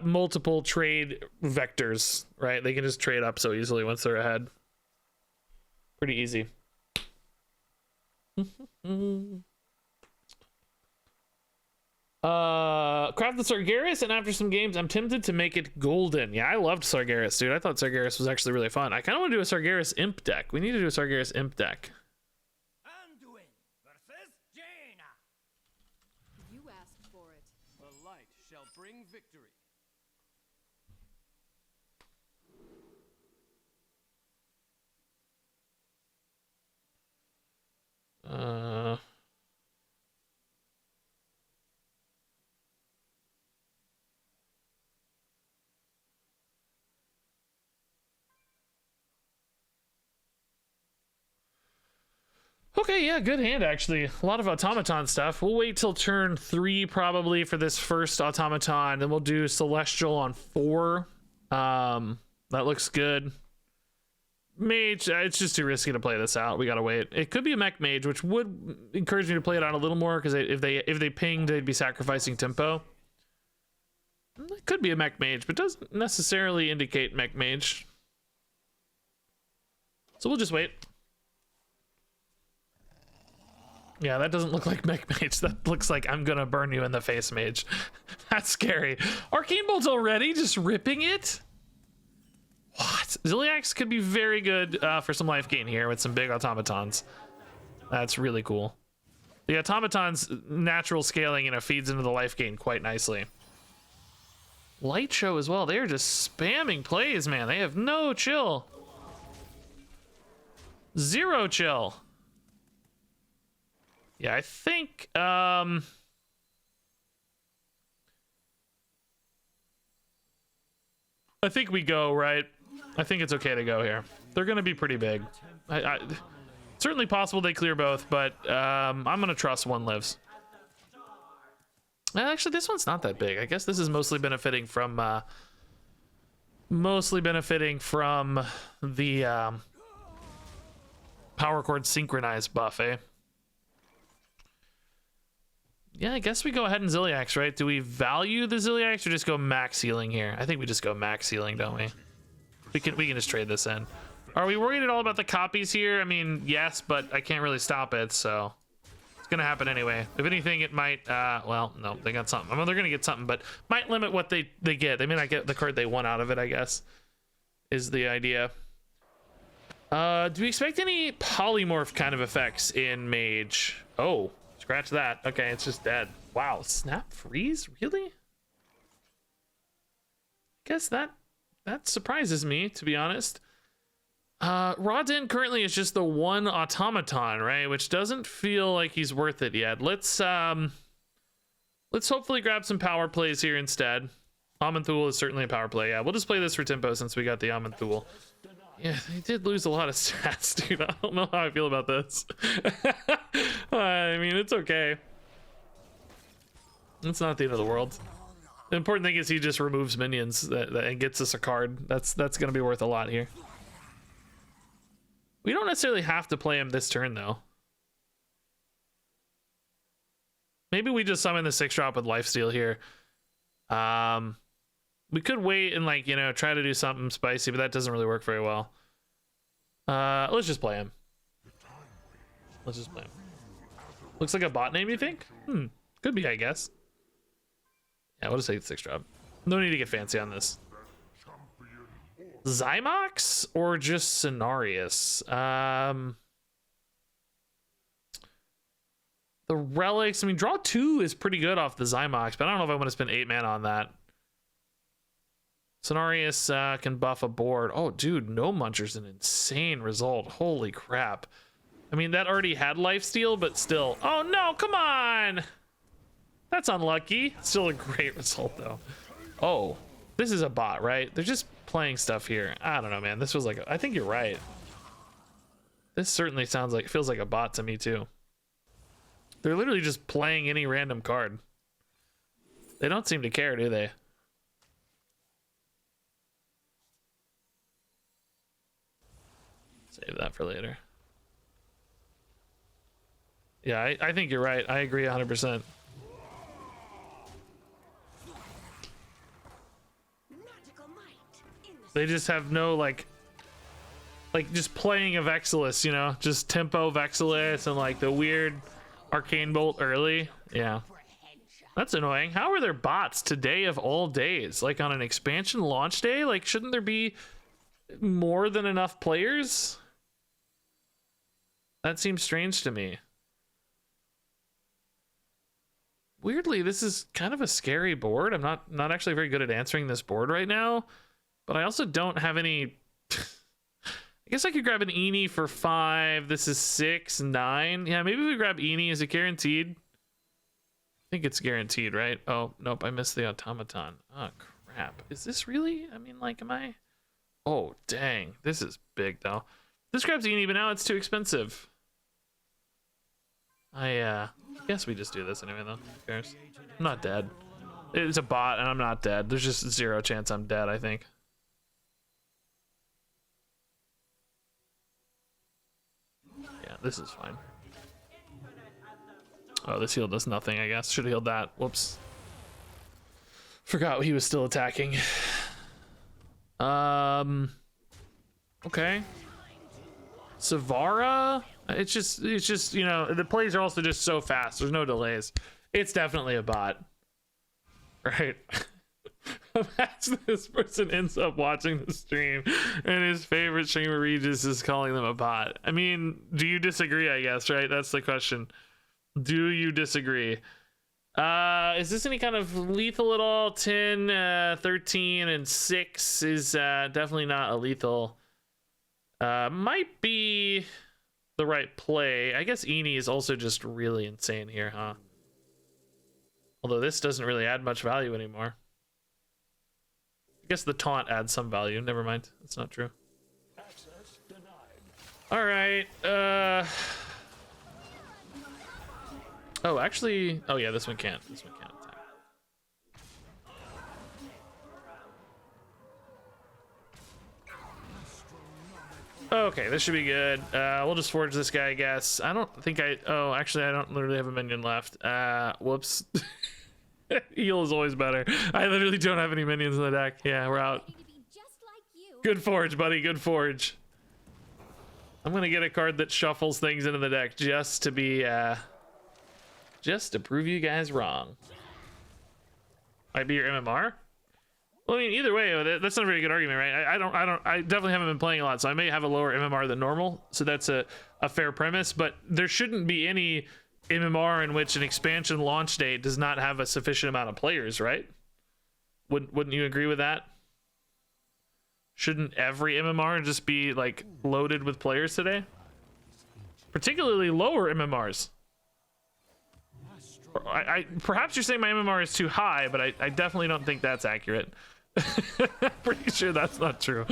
A: multiple trade vectors, right? They can just trade up so easily once they're ahead. Pretty easy. Craft the Sargeras, and after some games I'm tempted to make it golden. Yeah, I loved Sargeras, dude. I thought Sargeras was actually really fun. I kind of want to do a Sargeras imp deck. We need to do a Sargeras imp deck.
B: Anduin versus Jaina.
C: You asked for it.
B: The light shall bring victory.
A: Okay, yeah, good hand actually. A lot of Automaton stuff. We'll wait till turn 3 probably for this first Automaton, then we'll do Celestial on 4. That looks good. Mage, it's just too risky to play this out. We gotta wait. It could be a Mech Mage, which would encourage me to play it out a little more, because if they pinged, they'd be sacrificing tempo. It could be a Mech Mage, but doesn't necessarily indicate Mech Mage. So we'll just wait. Yeah, that doesn't look like Mech Mage. That looks like I'm gonna burn you in the face, Mage. That's scary. Arcane Bolt already? Just ripping it? What? Ziliax could be very good for some life gain here with some big Automatons. That's really cool. The Automaton's natural scaling, feeds into the life gain quite nicely. Light Show as well. They're just spamming plays, man. They have no chill. Zero chill. Yeah, I think I think we go, right? I think it's okay to go here. They're gonna be pretty big. Certainly possible they clear both, but I'm gonna trust one lives. Actually, this one's not that big. I guess this is mostly benefiting from the power chord synchronized buff, eh? Yeah, I guess we go ahead and Ziliax, right? Do we value the Ziliax or just go max healing here? I think we just go max healing, don't we? We can just trade this in. Are we worried at all about the copies here? I mean, yes, but I can't really stop it, so it's gonna happen anyway. If anything, it might well, no, they got something. I mean, they're gonna get something, but might limit what they get. They may not get the card they want out of it, I guess, is the idea. Do we expect any polymorph kind of effects in Mage? Oh, scratch that. Okay, it's just dead. Wow, snap freeze? Really? Guess that surprises me, to be honest. Rodin currently is just the one Automaton, right? Which doesn't feel like he's worth it yet. Let's hopefully grab some power plays here instead. Amanthul is certainly a power play. Yeah, we'll just play this for tempo since we got the Amanthul. Yeah, they did lose a lot of stats, dude. I don't know how I feel about this. I mean, it's okay. It's not the end of the world. The important thing is he just removes minions and gets us a card. That's gonna be worth a lot here. We don't necessarily have to play him this turn though. Maybe we just summon the 6-drop with lifesteal here. We could wait and try to do something spicy, but that doesn't really work very well. Let's just play him. Let's just play him. Looks like a bot name, you think? Could be, I guess. Yeah, we'll just take the 6-drop. No need to get fancy on this. Zymox or just Cenarius? The relics, I mean, draw 2 is pretty good off the Zymox, but I don't know if I want to spend 8 mana on that. Cenarius can buff a board. Oh, dude, no muncher's an insane result. Holy crap. I mean, that already had lifesteal, but still. Oh, no, come on. That's unlucky. Still a great result though. Oh, this is a bot, right? They're just playing stuff here. I don't know, man. This was like, I think you're right. This certainly feels like a bot to me too. They're literally just playing any random card. They don't seem to care, do they? Save that for later. Yeah, I think you're right. I agree 100%. They just have no like just playing a Vexilus, you know, just tempo Vexilus and like the weird Arcane Bolt early. Yeah, that's annoying. How are there bots today of all days? Like on an expansion launch day? Like, shouldn't there be more than enough players? That seems strange to me. Weirdly, this is kind of a scary board. I'm not actually very good at answering this board right now, but I also don't have any. I guess I could grab an Eenie for 5. This is 6, 9. Yeah, maybe we grab Eenie. Is it guaranteed? I think it's guaranteed, right? Oh, nope, I missed the Automaton. Oh, crap. Is this really? I mean, like, am I? Oh, dang. This is big, though. This grabs Eenie, but now it's too expensive. I guess we just do this anyway, though. Who cares? I'm not dead. It's a bot, and I'm not dead. There's just 0 chance I'm dead, I think. Yeah, this is fine. Oh, this heal does nothing, I guess. Should have healed that. Whoops. Forgot he was still attacking. Okay. Savara? It's just, you know, the plays are also just so fast. There's no delays. It's definitely a bot. Right? Imagine this person ends up watching the stream and his favorite streamer Regis is calling them a bot. I mean, do you disagree, I guess, right? That's the question. Do you disagree? Is this any kind of lethal at all? 10, 13, and 6 is definitely not a lethal. Might be the right play. I guess Eenie is also just really insane here, huh? Although this doesn't really add much value anymore. I guess the taunt adds some value. Never mind. That's not true. All right. Oh, actually. Oh, yeah. This one can't. This one can't attack. Okay, this should be good. We'll just forge this guy, I guess. I don't think I. Oh, actually, I don't literally have a minion left. Whoops. Heal is always better. I literally don't have any minions in the deck. Yeah, we're out. Good forge, buddy. Good forge. I'm gonna get a card that shuffles things into the deck just to be, just to prove you guys wrong. Might be your MMR. Well, I mean, either way, that's not a very good argument, right? I definitely haven't been playing a lot, so I may have a lower MMR than normal. So that's a fair premise, but there shouldn't be any MMR in which an expansion launch date does not have a sufficient amount of players, right? Wouldn't you agree with that? Shouldn't every MMR just be like loaded with players today? Particularly lower MMRs. Perhaps you're saying my MMR is too high, but I definitely don't think that's accurate. Pretty sure that's not true.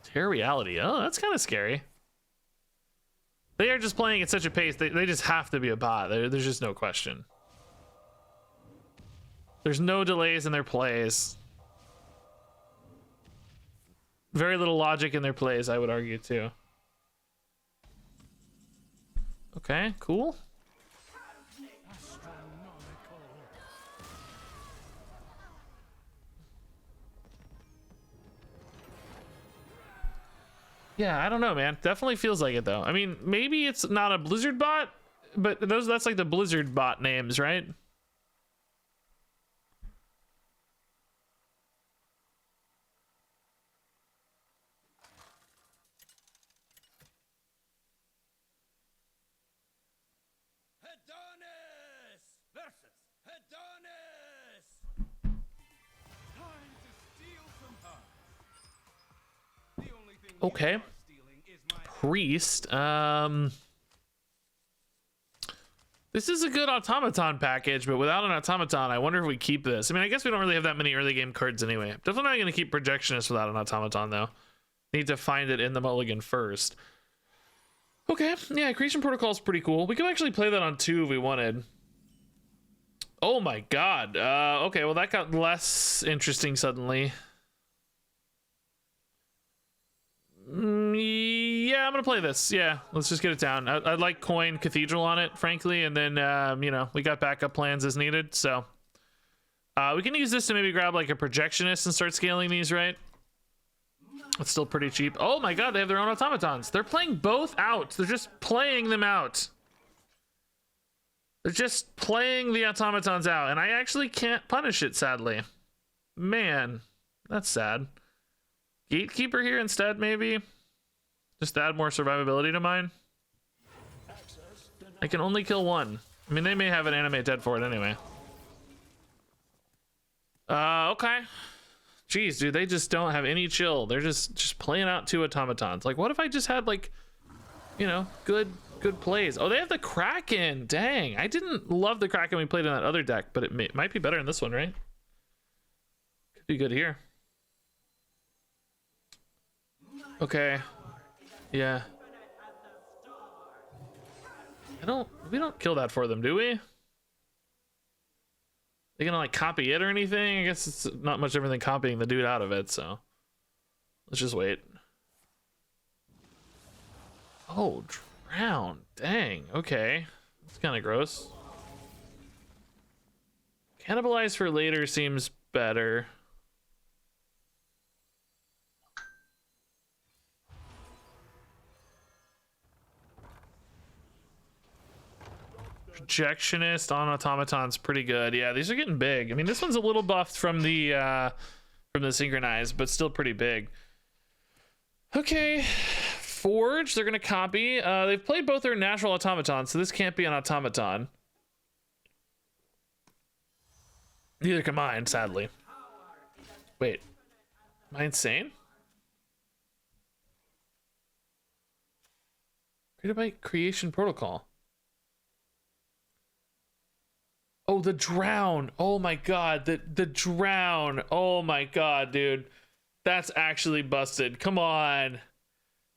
A: Terror Reality. Oh, that's kind of scary. They are just playing at such a pace. They just have to be a bot. There's just no question. There's no delays in their plays. Very little logic in their plays, I would argue, too. Okay, cool. Yeah, I don't know, man. Definitely feels like it, though. I mean, maybe it's not a Blizzard bot, but that's like the Blizzard bot names, right? Okay. Priest. This is a good automaton package, but without an automaton, I wonder if we keep this. I mean, I guess we don't really have that many early game cards anyway. Definitely not going to keep projectionist without an automaton, though. Need to find it in the mulligan first. Okay, yeah, creation protocol is pretty cool. We could actually play that on 2 if we wanted. Oh my god. Okay, well that got less interesting suddenly. Yeah, I'm gonna play this. Yeah, let's just get it down. I'd like coin cathedral on it, frankly, and then you know, we got backup plans as needed. So we can use this to maybe grab like a projectionist and start scaling these, right? It's still pretty cheap. Oh my god, they have their own automatons. They're playing both out. They're just playing them out. They're just playing the automatons out, and I actually can't punish it, sadly. Man, that's sad. Gatekeeper here instead, maybe? Just add more survivability to mine. I can only kill 1. I mean, they may have an animate dead for it anyway. Okay. Jeez, dude, they just don't have any chill. They're just playing out 2 automatons. Like, what if I just had, like, you know, good plays? Oh, they have the Kraken. Dang, I didn't love the Kraken we played in that other deck, but it might be better in this one, right? Could be good here. Okay. Yeah. We don't kill that for them, do we? They gonna like copy it or anything? I guess it's not much different than copying the dude out of it, so let's just wait. Oh, drown. Dang, okay. That's kind of gross. Cannibalize for later seems better. Projectionist on automaton's pretty good. Yeah, these are getting big. I mean, this one's a little buffed from the synchronized, but still pretty big. Okay, Forge, they're gonna copy. They've played both their natural automatons, so this can't be an automaton. Neither can mine, sadly. Wait, am I insane? Created by Creation Protocol. Oh, the drown. Oh my god, the drown. Oh my god, dude. That's actually busted. Come on.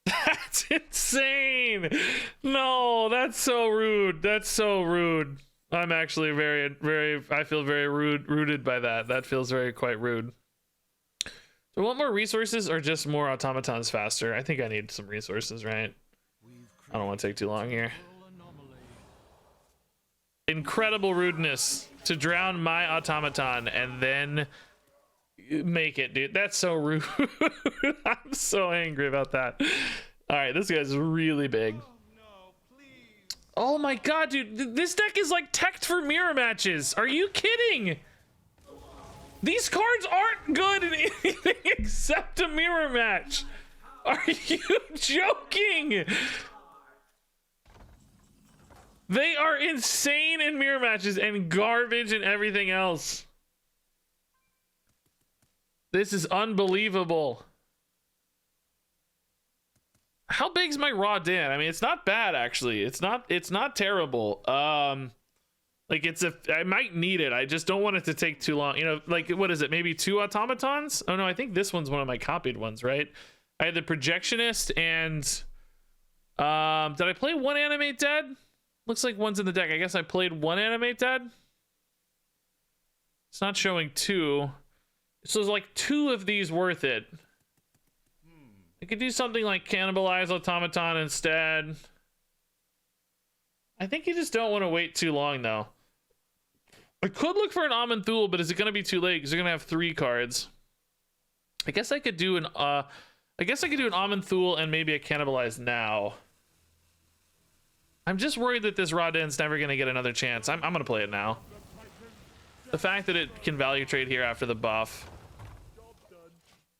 A: That's insane. No, that's so rude. That's so rude. I'm actually I feel very rooted by that. That feels quite rude. Do I want more resources or just more automatons faster? I think I need some resources, right? I don't want to take too long here. Incredible rudeness to drown my automaton and then make it, dude. That's so rude. I'm so angry about that. All right, this guy's really big. Oh my god, dude, this deck is like teched for mirror matches. Are you kidding? These cards aren't good in anything except a mirror match. Are you joking? They are insane in mirror matches and garbage and everything else. This is unbelievable. How big's my raw den? I mean, it's not bad actually. It's not terrible. Like I might need it. I just don't want it to take too long. You know, like what is it? Maybe 2 automatons? Oh no, I think this one's one of my copied ones, right? I had the projectionist and did I play 1 animate dead? Looks like one's in the deck. I guess I played 1 animate dead. It's not showing 2. So there's like 2 of these worth it. I could do something like cannibalize automaton instead. I think you just don't want to wait too long though. I could look for an Amanthul, but is it going to be too late? Because they're going to have 3 cards. I guess I could do an Amanthul and maybe a cannibalize now. I'm just worried that this raw den's never going to get another chance. I'm going to play it now. The fact that it can value trade here after the buff.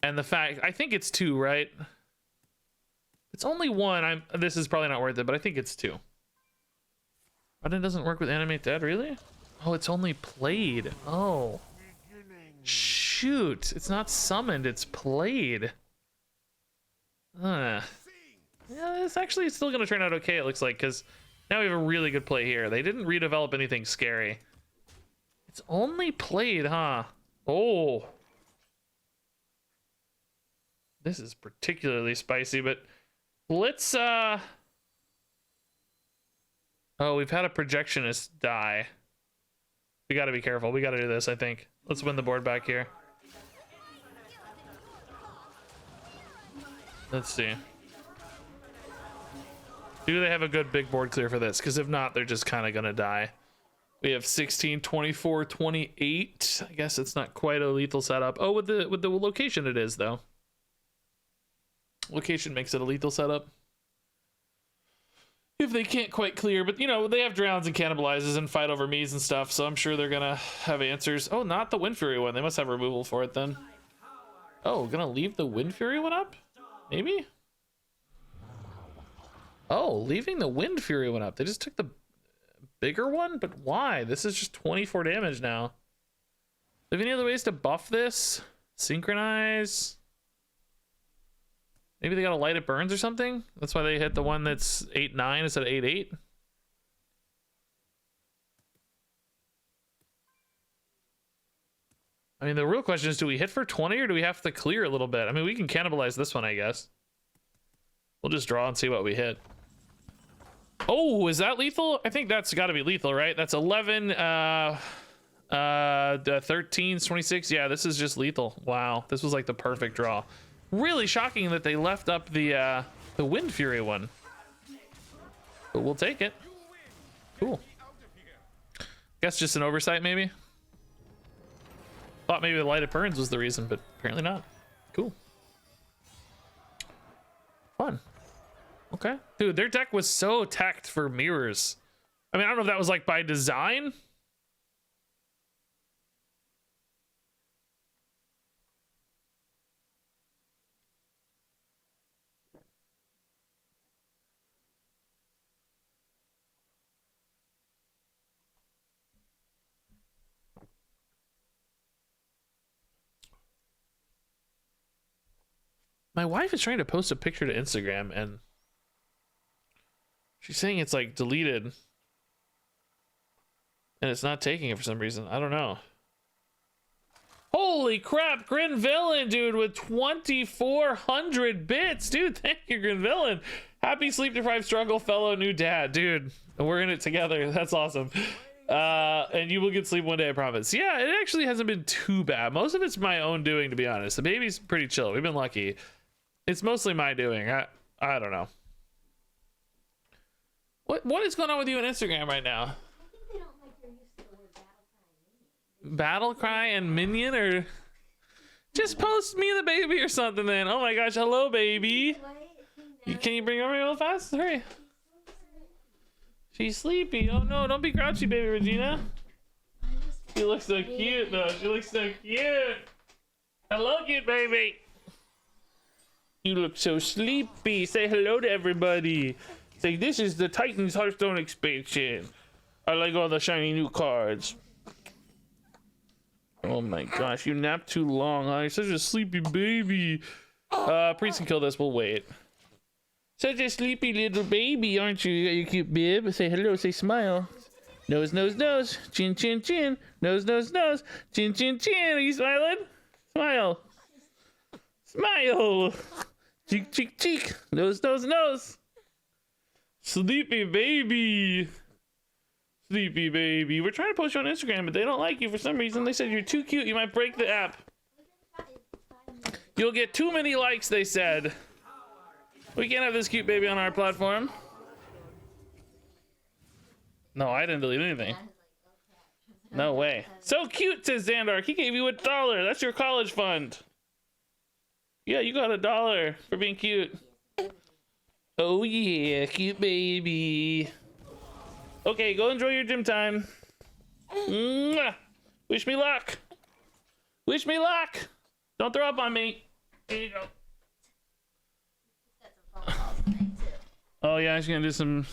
A: And the fact, I think it's 2, right? It's only 1. This is probably not worth it, but I think it's 2. Raw den doesn't work with animate dead, really? Oh, it's only played. Oh. Shoot. It's not summoned, it's played. Yeah, it's actually still going to turn out okay, it looks like, because Now we have a really good play here. They didn't redevelop anything scary. It's only played, huh? Oh. This is particularly spicy, but let's, oh, we've had a projectionist die. We gotta be careful. We gotta do this, I think. Let's win the board back here. Let's see. Do they have a good big board clear for this? Because if not, they're just kind of gonna die. We have 16, 24, 28. I guess it's not quite a lethal setup. Oh, with the location it is, though. Location makes it a lethal setup. If they can't quite clear, but you know, they have drowns and cannibalizes and fight over me's and stuff, so I'm sure they're gonna have answers. Oh, not the Wind Fury one. They must have removal for it then. Oh, gonna leave the Wind Fury one up? Maybe? Oh, leaving the Wind Fury one up. They just took the bigger one? But why? This is just 24 damage now. Do you have any other ways to buff this? Synchronize? Maybe they got a light it burns or something? That's why they hit the one that's 8-9 instead of 8-8? I mean, the real question is, do we hit for 20 or do we have to clear a little bit? I mean, we can cannibalize this one, I guess. We'll just draw and see what we hit. Oh, is that lethal? I think that's got to be lethal, right? That's 11, 13, 26. Yeah, this is just lethal. Wow, this was like the perfect draw. Really shocking that they left up the Wind Fury one. But we'll take it. Cool. Guess just an oversight, maybe? Thought maybe the light it burns was the reason, but apparently not. Cool. Fun. Okay. Dude, their deck was so teched for mirrors. I mean, I don't know if that was like by design. My wife is trying to post a picture to Instagram and she's saying it's like deleted and it's not taking it for some reason. I don't know. Holy crap, Grin Villain, dude, with 2,400 bits. Dude, thank you, Grin Villain. Happy sleep deprived struggle fellow new dad, dude. We're in it together. That's awesome. And you will get sleep one day, I promise. Yeah, it actually hasn't been too bad. Most of it's my own doing, to be honest. The baby's pretty chill. We've been lucky. It's mostly my doing. I don't know. What is going on with you on Instagram right now?
D: I think they don't like your use of the word
A: Battle cry and minion, or just post me and the baby or something then. Oh my gosh, hello baby. Can you bring her real fast? Hurry. She's sleepy. Oh no, don't be grouchy, baby Regina. She looks so cute though. She looks so cute. Hello, cute baby. You look so sleepy. Say hello to everybody. Say, this is the Titans Hearthstone expansion. I like all the shiny new cards. Oh my gosh, you napped too long, huh? You're such a sleepy baby. Priest can kill this, we'll wait. Such a sleepy little baby, aren't you? You got your cute bib. Say hello, say smile. Nose, nose, nose. Chin, chin, chin. Nose, nose, nose. Chin, chin, chin. Are you smiling? Smile. Smile. Cheek, cheek, cheek. Nose, nose, nose. Sleepy baby. Sleepy baby. We're trying to post you on Instagram, but they don't like you for some reason. They said you're too cute. You might break the app. You'll get too many likes, they said. We can't have this cute baby on our platform. No, I didn't delete anything. No way. So cute, says Xandark. He gave you $1. That's your college fund. Yeah, you got $1 for being cute. Oh yeah, cute baby. Okay, go enjoy your gym time. Mwah. Wish me luck. Wish me luck. Don't throw up on me. Here you go. Oh yeah, I'm just gonna do some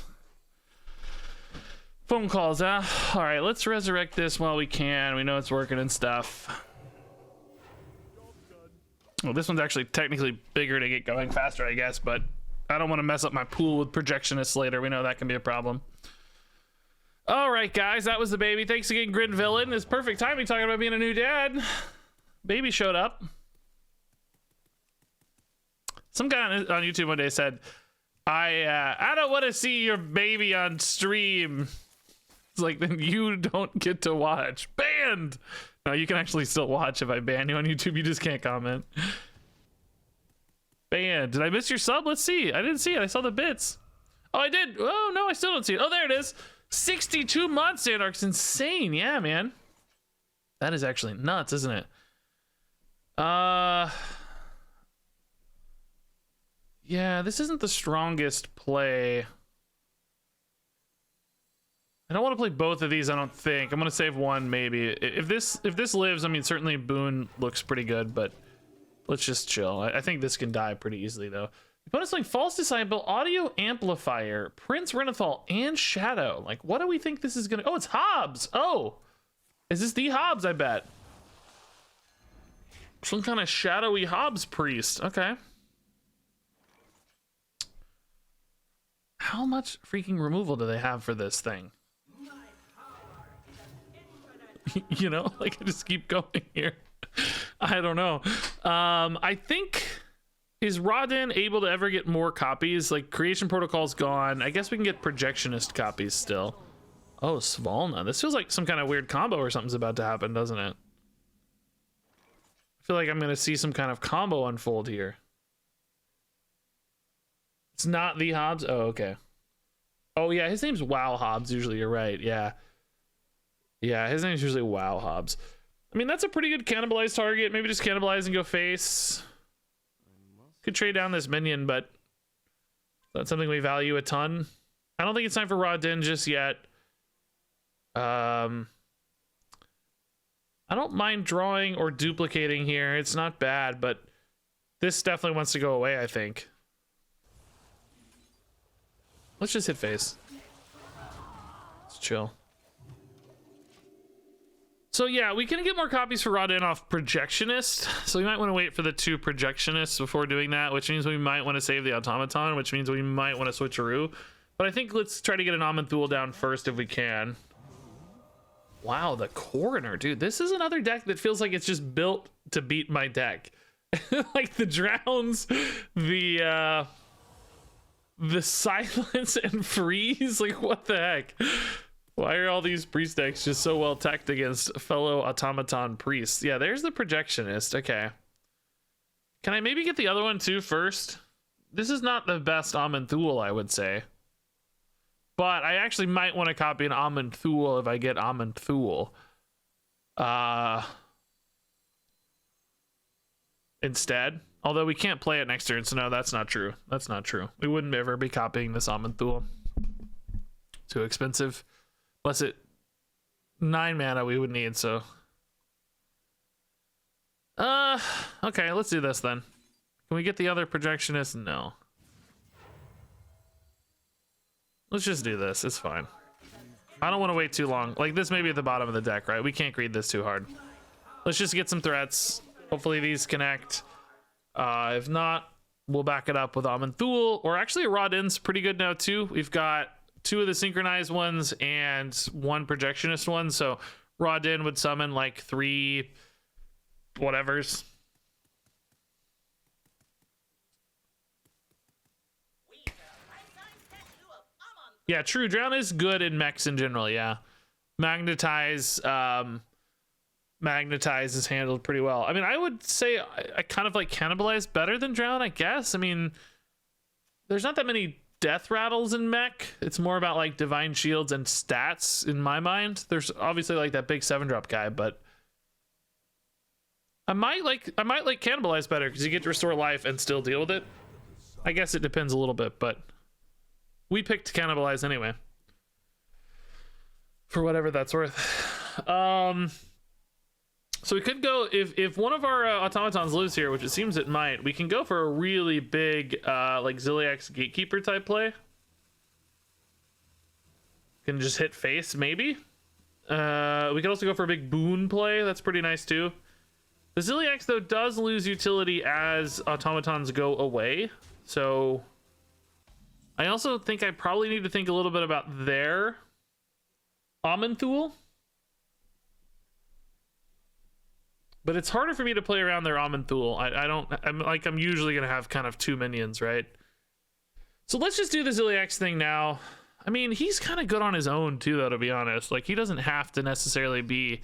A: phone calls, huh? All right, let's resurrect this while we can. We know it's working and stuff. Well, this one's actually technically bigger to get going faster, I guess, but I don't want to mess up my pool with projectionists later. We know that can be a problem. All right, guys, that was the baby. Thanks again, Grid Villain. It's perfect timing talking about being a new dad. Baby showed up. Some guy on YouTube one day said, I don't want to see your baby on stream. It's like, then you don't get to watch. Banned. No, you can actually still watch if I ban you on YouTube. You just can't comment. Banned. Did I miss your sub? Let's see. I didn't see it. I saw the bits. Oh, I did. Oh, no, I still don't see it. Oh, there it is. 62 months, Anarch's insane. Yeah, man. That is actually nuts, isn't it? Yeah, this isn't the strongest play. I don't want to play both of these, I don't think. I'm going to save one, maybe. If this lives, I mean, certainly Boone looks pretty good, but let's just chill. I think this can die pretty easily, though. The opponent's playing False Disciple, Audio Amplifier, Prince Renathal, and Shadow. Like, what do we think this is going to... Oh, it's Hobbs! Oh! Is this the Hobbs, I bet? Some kind of shadowy Hobbs priest. Okay. How much freaking removal do they have for this thing? You know, like, I just keep going here. I don't know. I think, is Rodin able to ever get more copies? Like, Creation Protocol's gone. I guess we can get Projectionist copies still. Oh, Svalna. This feels like some kind of weird combo or something's about to happen, doesn't it? I feel like I'm going to see some kind of combo unfold here. It's not the Hobbs? Oh, okay. Oh, yeah, his name's WoW Hobbs, usually. You're right, yeah. Yeah, his name's usually WoW Hobbs. I mean, that's a pretty good cannibalized target. Maybe just cannibalize and go face. Could trade down this minion, but that's something we value a ton. I don't think it's time for Raw Din just yet. I don't mind drawing or duplicating here. It's not bad, but this definitely wants to go away, I think. Let's just hit face. Let's chill. So yeah, we can get more copies for Rodin off Projectionist. So we might want to wait for the 2 Projectionists before doing that, which means we might want to save the Automaton, which means we might want to switcheroo. But I think let's try to get an Amanthul down first if we can. Wow, the Coroner, dude. This is another deck that feels like it's just built to beat my deck. Like the Drowns, the Silence and Freeze. Like, what the heck? Why are all these priest decks just so well teched against fellow Automaton priests? Yeah, there's the Projectionist. Okay. Can I maybe get the other one too first? This is not the best Amanthul, I would say. But I actually might want to copy an Amanthul if I get Amanthul. Instead. Although we can't play it next turn, so no, that's not true. That's not true. We wouldn't ever be copying this Amanthul. Too expensive. Plus it 9 mana we would need, so. Okay, let's do this then. Can we get the other Projectionist? No. Let's just do this. It's fine. I don't want to wait too long. Like, this may be at the bottom of the deck, right? We can't greed this too hard. Let's just get some threats. Hopefully these connect. If not, we'll back it up with Amanthul. Or actually, Rodin's pretty good now, too. We've got 2 of the synchronized ones and 1 Projectionist one. So Rodin would summon like 3 whatevers. Yeah, true. Drown is good in mechs in general, yeah. Magnetize is handled pretty well. I mean, I would say I kind of like Cannibalize better than Drown, I guess. I mean, there's not that many death rattles in mech. It's more about like divine shields and stats in my mind. There's obviously like that big 7-drop guy, but I might like Cannibalize better because you get to restore life and still deal with it. I guess it depends a little bit, but we picked Cannibalize anyway. For whatever that's worth. So we could go, if one of our Automatons lives here, which it seems it might, we can go for a really big, like Ziliax Gatekeeper type play. Can just hit face, maybe. We could also go for a big Boon play. That's pretty nice too. The Ziliax, though, does lose utility as Automatons go away. So I also think I probably need to think a little bit about there. Amanthul. But it's harder for me to play around their Amanthul. I'm usually going to have kind of 2 minions, right? So let's just do the Ziliax thing now. I mean, he's kind of good on his own too, though, to be honest. Like, he doesn't have to necessarily be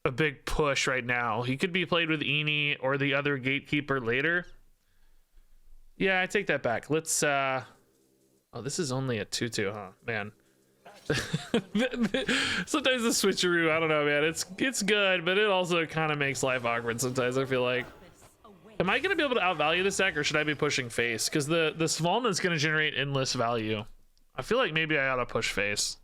A: a big push right now. He could be played with Eni or the other Gatekeeper later. Yeah, I take that back. Let's, oh, this is only a 2/2, huh? Man. Sometimes the switcheroo, I don't know, man. It's good, but it also kind of makes life awkward sometimes, I feel like. Am I going to be able to outvalue this deck, or should I be pushing face? Because the Svalna is going to generate endless value. I feel like maybe I ought to push face.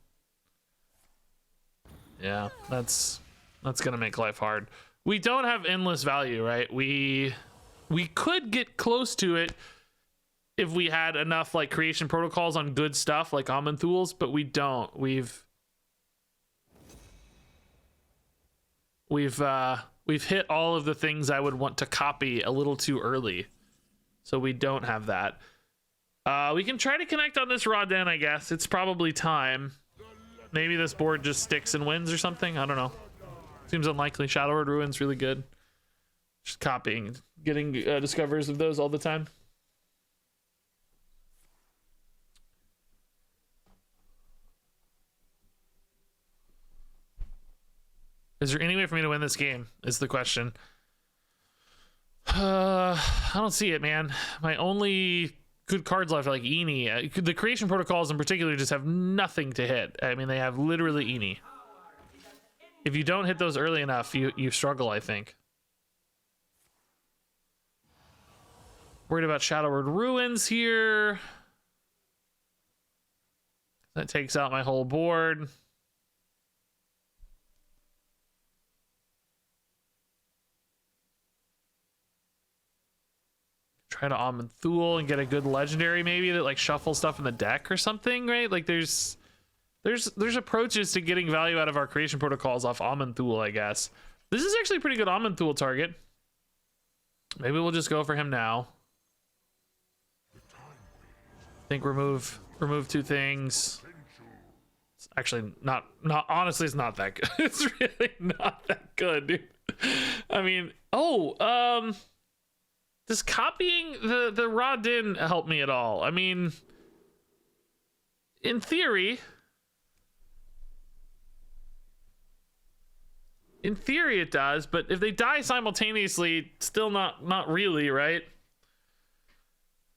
A: Yeah, that's going to make life hard. We don't have endless value, right? We could get close to it if we had enough like creation protocols on good stuff like Amanthul's, but we don't. We've hit all of the things I would want to copy a little too early, so we don't have that. We can try to connect on this Raden, I guess. It's probably time. Maybe this board just sticks and wins or something. I don't know. Seems unlikely. Shadowward Ruin's really good. Just copying, getting discovers of those all the time. Is there any way for me to win this game? Is the question. I don't see it, man. My only good cards left are like Eni. The creation protocols in particular just have nothing to hit. I mean, they have literally Eni. If you don't hit those early enough, you struggle, I think. Worried about Shadowward Ruins here. That takes out my whole board. Try to Amanthul and get a good legendary maybe that like shuffles stuff in the deck or something, right? Like there's approaches to getting value out of our creation protocols off Amanthul, I guess. This is actually a pretty good Amanthul target. Maybe we'll just go for him now. I think remove 2 things. It's actually not honestly, it's not that good. It's really not that good, dude. I mean, does copying the Raden help me at all? I mean, in theory it does, but if they die simultaneously, still not really, right?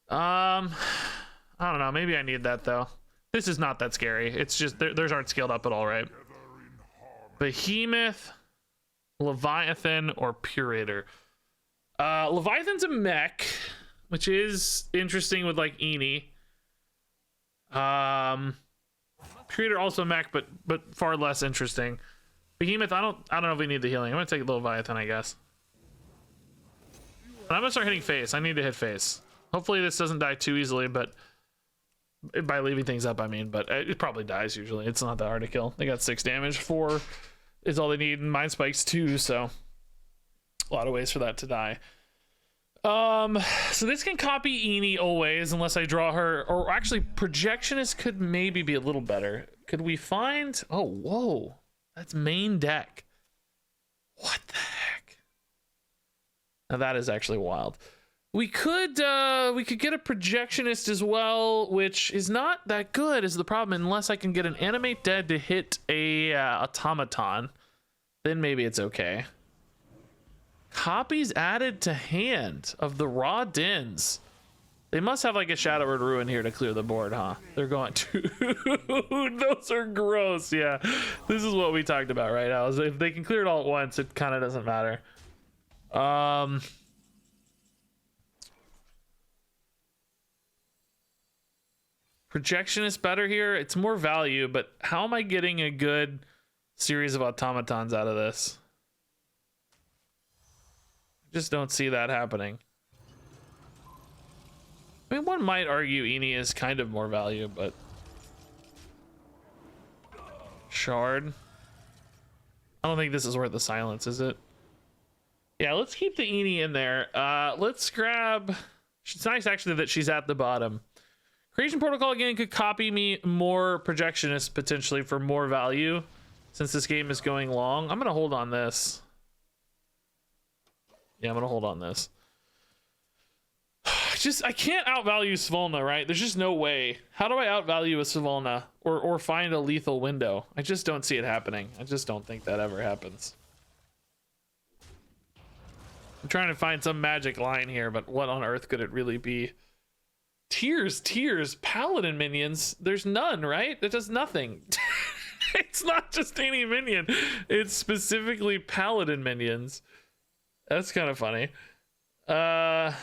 A: I don't know. Maybe I need that though. This is not that scary. It's just theirs aren't scaled up at all, right? Behemoth, Leviathan, or Purator. Leviathan's a mech, which is interesting with like Eni. Treant also mech, but far less interesting. Behemoth, I don't know if we need the healing. I'm gonna take Leviathan, I guess. And I'm gonna start hitting face. I need to hit face. Hopefully this doesn't die too easily, but by leaving things up, I mean, but it probably dies usually. It's not that hard to kill. They got 6 damage. 4 is all they need, and Mind Spike's 2, so a lot of ways for that to die. So this can copy Eni always, unless I draw her, or actually Projectionist could maybe be a little better. Could we find, oh, whoa, that's main deck. What the heck? Now that is actually wild. We could get a Projectionist as well, which is not that good is the problem, unless I can get an Animate Dead to hit a Automaton. Then maybe it's okay. Copies added to hand of the raw dens. They must have like a Shadowward Ruin here to clear the board, huh? They're going to. Those are gross. Yeah, this is what we talked about, right? If they can clear it all at once, it kind of doesn't matter. Projection is better here. It's more value, but how am I getting a good series of automatons out of this? Just don't see that happening. I mean, one might argue Eni is kind of more value, but Shard. I don't think this is worth the silence, is it? Yeah, let's keep the Eni in there. Let's grab. It's nice actually that she's at the bottom. Creation Protocol again could copy me more projectionists potentially for more value since this game is going long. I'm gonna hold on this. Yeah, I'm gonna hold on this. I can't outvalue Svolna, right? There's just no way. How do I outvalue a Svolna or find a lethal window? I just don't see it happening. I just don't think that ever happens. I'm trying to find some magic line here, but what on earth could it really be? Tears, paladin minions. There's none, right? That does nothing. It's not just any minion. It's specifically paladin minions. That's kind of funny. I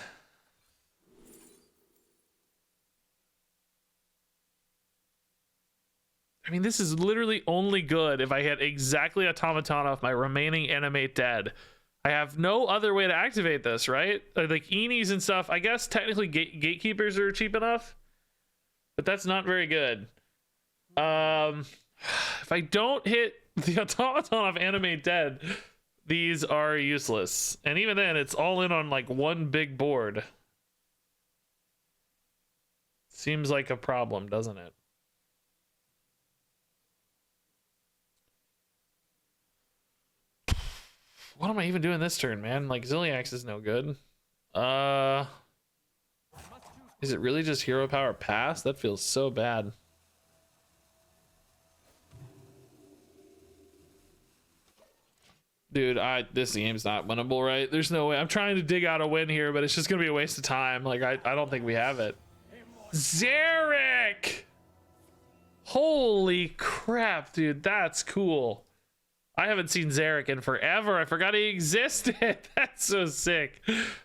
A: mean, this is literally only good if I hit exactly Automaton off my remaining animate dead. I have no other way to activate this, right? Like Eenies and stuff. I guess technically gatekeepers are cheap enough, but that's not very good. If I don't hit the Automaton off animate dead, these are useless. And even then, it's all in on like one big board. Seems like a problem, doesn't it? What am I even doing this turn, man? Like, Ziliax is no good. Is it really just hero power pass? That feels so bad. Dude, this game's not winnable, right? There's no way. I'm trying to dig out a win here, but it's just gonna be a waste of time. Like, I don't think we have it. Zarek! Holy crap, dude. That's cool. I haven't seen Zarek in forever. I forgot he existed. That's so sick.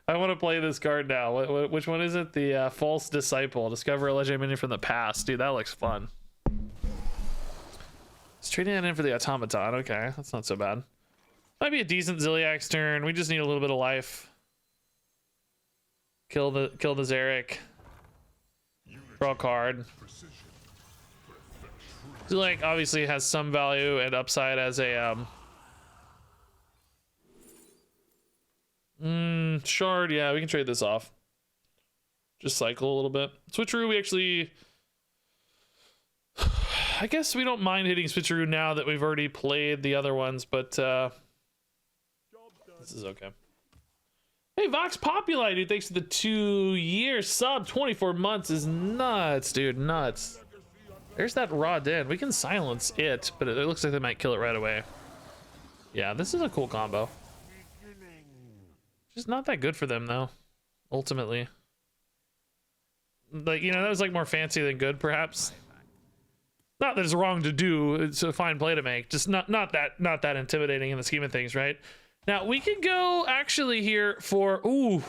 A: I want to play this card now. Which one is it? The False Disciple. Discover a legendary minion from the past. Dude, that looks fun. Let's trade it in for the Automaton. Okay, that's not so bad. Might be a decent Ziliax turn. We just need a little bit of life. Kill the Zarek. Draw a card. Ziliax obviously has some value and upside as a shard. Yeah, we can trade this off. Just cycle a little bit. Switcheroo, we actually, I guess we don't mind hitting Switcheroo now that we've already played the other ones, but this is okay. Hey, Vox Populi, dude, thanks for the 2-year sub. 24 months is nuts, dude, nuts. There's that raw den. We can silence it, but it looks like they might kill it right away. Yeah, this is a cool combo. Just not that good for them, though, ultimately. Like, you know, that was like more fancy than good, perhaps. Not that it's wrong to do. It's a fine play to make. Just not that intimidating in the scheme of things, right? Now, we can go actually here for... Ooh.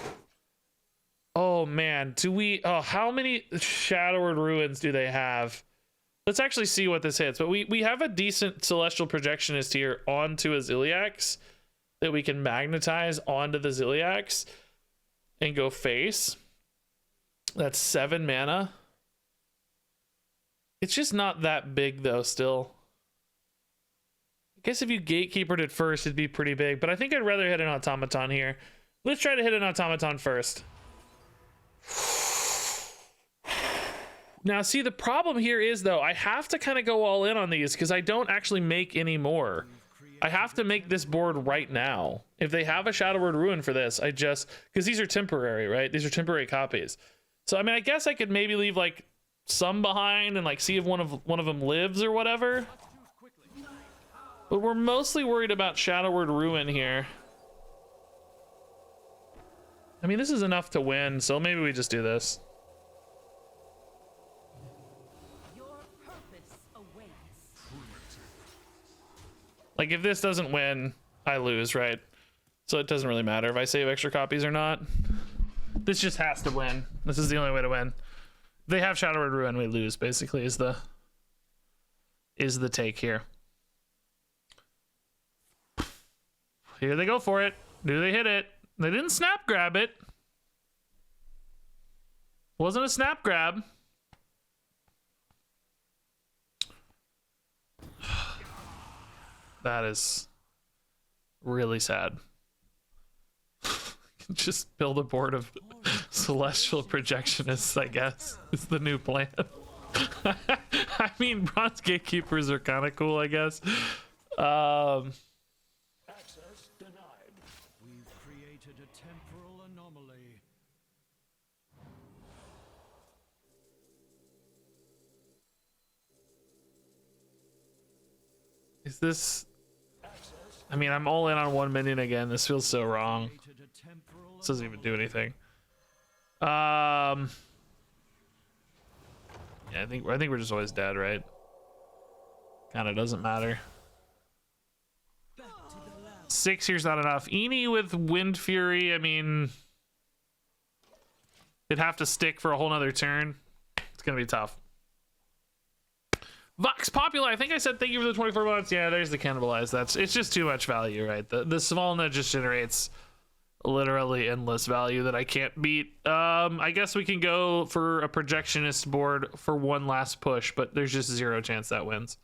A: Oh, man. Do we... Oh, how many Shadowward Ruins do they have? Let's actually see what this hits. But we have a decent Celestial Projectionist here onto a Ziliax that we can magnetize onto the Ziliax and go face. That's 7 mana. It's just not that big, though, still. I guess if you gatekeepered it first, it'd be pretty big. But I think I'd rather hit an Automaton here. Let's try to hit an Automaton first. Now, see, the problem here is, though, I have to kind of go all in on these because I don't actually make any more. I have to make this board right now. If they have a Shadowward Ruin for this, because these are temporary, right? These are temporary copies. So, I mean, I guess I could maybe leave, like, some behind and, like, see if one of them lives or whatever. But we're mostly worried about Shadowward Ruin here. I mean, this is enough to win, so maybe we just do this. Like, if this doesn't win, I lose, right? So it doesn't really matter if I save extra copies or not. This just has to win. This is the only way to win. If they have Shadowward Ruin, we lose, basically, is the take here. Here they go for it. Do they hit it? They didn't snap grab it. Wasn't a snap grab. That is really sad. Just build a board of celestial projectionists, I guess, is the new plan. I mean, bronze gatekeepers are kind of cool, I guess.
B: Access denied. We've created a temporal anomaly.
A: Is this... I mean, I'm all in on 1 minion again. This feels so wrong. This doesn't even do anything. Yeah, I think we're just always dead, right? Kind of doesn't matter. 6 here's not enough. Eenie with Wind Fury, I mean, it'd have to stick for a whole nother turn. It's gonna be tough. Vox Populi, I think I said thank you for the 24 months. Yeah, there's the cannibalize. It's just too much value, right? The Svalna just generates literally endless value that I can't beat. I guess we can go for a projectionist board for one last push, but there's just 0 chance that wins.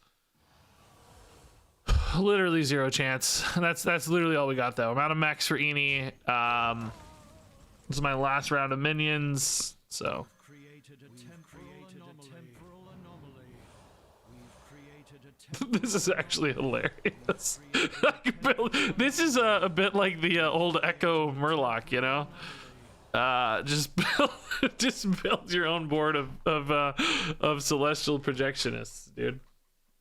A: Literally 0 chance. That's literally all we got though. I'm out of mechs for Eenie. This is my last round of minions, so. This is actually hilarious. This is a bit like the old Echo Murloc, you know? Just build your own board of celestial projectionists, dude.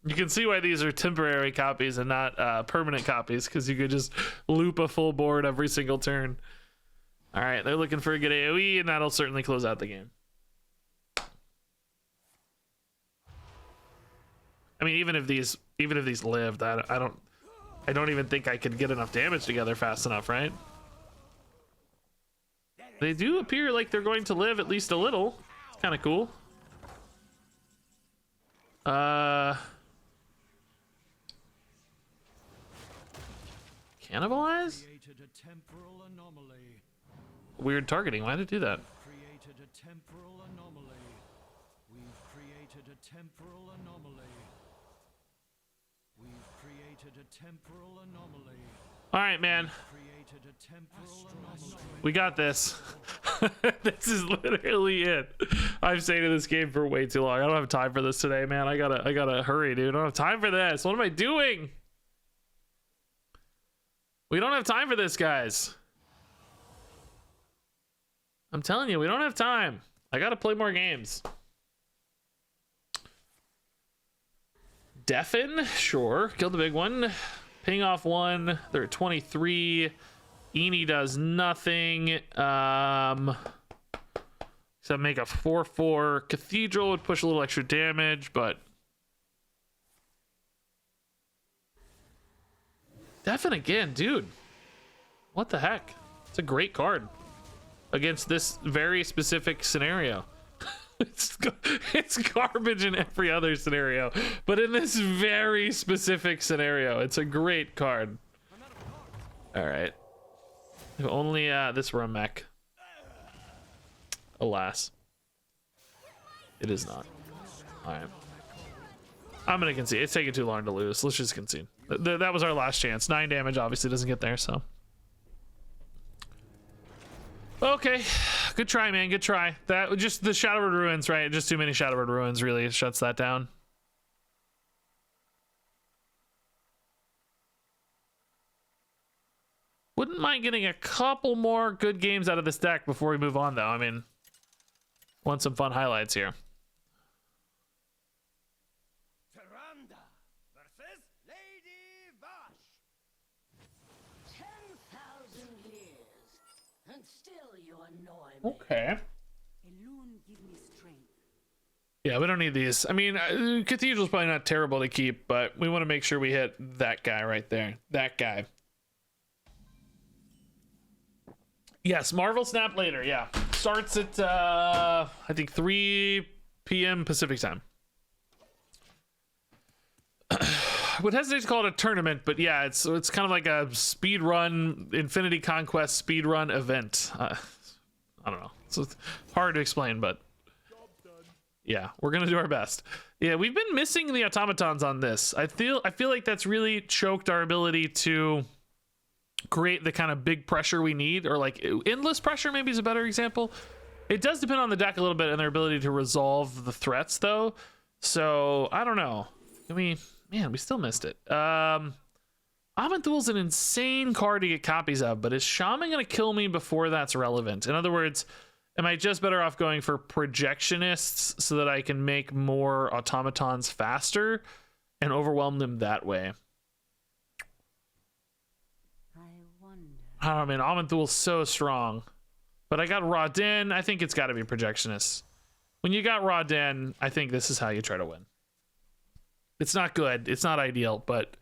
A: You can see why these are temporary copies and not permanent copies, because you could just loop a full board every single turn. All right, they're looking for a good AoE, and that'll certainly close out the game. I mean, even if these lived, I don't even think I could get enough damage together fast enough, right? They do appear like they're going to live at least a little. It's kind of cool. Cannibalize? Weird targeting. Why did it do that?
B: Created a temporal anomaly. We've created a temporal anomaly. We've created a temporal anomaly.
A: All right, man.
B: Created a temporal anomaly.
A: We got this. This is literally it. I've stayed in this game for way too long. I don't have time for this today, man. I gotta hurry, dude. I don't have time for this. What am I doing? We don't have time for this, guys. I'm telling you, we don't have time. I gotta play more games. Deafen, sure. Killed the big one. Ping off 1. They're at 23. Eenie does nothing. Except make a 4/4. Cathedral would push a little extra damage, but Deafen again, dude. What the heck? It's a great card against this very specific scenario. It's garbage in every other scenario, but in this very specific scenario, it's a great card. All right. If only this were a mech. Alas. It is not. All right. I'm going to concede. It's taking too long to lose. Let's just concede. That was our last chance. 9 damage obviously doesn't get there, so. Okay. Good try, man. Good try. That just the Shadowward Ruins, right? Just too many Shadowward Ruins really shuts that down. Wouldn't mind getting a couple more good games out of this deck before we move on, though. I mean, want some fun highlights here.
B: Tyrande versus Lady Vash.
D: 10,000 years, and still you annoy me.
A: Okay.
C: Elune give me strength.
A: Yeah, we don't need these. I mean, Cathedral's probably not terrible to keep, but we want to make sure we hit that guy right there. That guy. Yes, Marvel Snap later, yeah. Starts at, I think 3 p.m. Pacific time. Would hesitate to call it a tournament, but yeah, it's kind of like a speed run, Infinity Conquest speed run event. I don't know. So it's hard to explain, but yeah, we're gonna do our best. Yeah, we've been missing the automatons on this. I feel like that's really choked our ability to create the kind of big pressure we need, or like endless pressure maybe is a better example. It does depend on the deck a little bit and their ability to resolve the threats though. So I don't know. Man, we still missed it. Amanthul's an insane card to get copies of, but is Shaman gonna kill me before that's relevant? In other words, am I just better off going for projectionists so that I can make more automatons faster and overwhelm them that way? I don't know, man. Amanthul's so strong. But I got Raw Den. I think it's got to be Projectionist. When you got Raw Den, I think this is how you try to win. It's not good. It's not ideal, but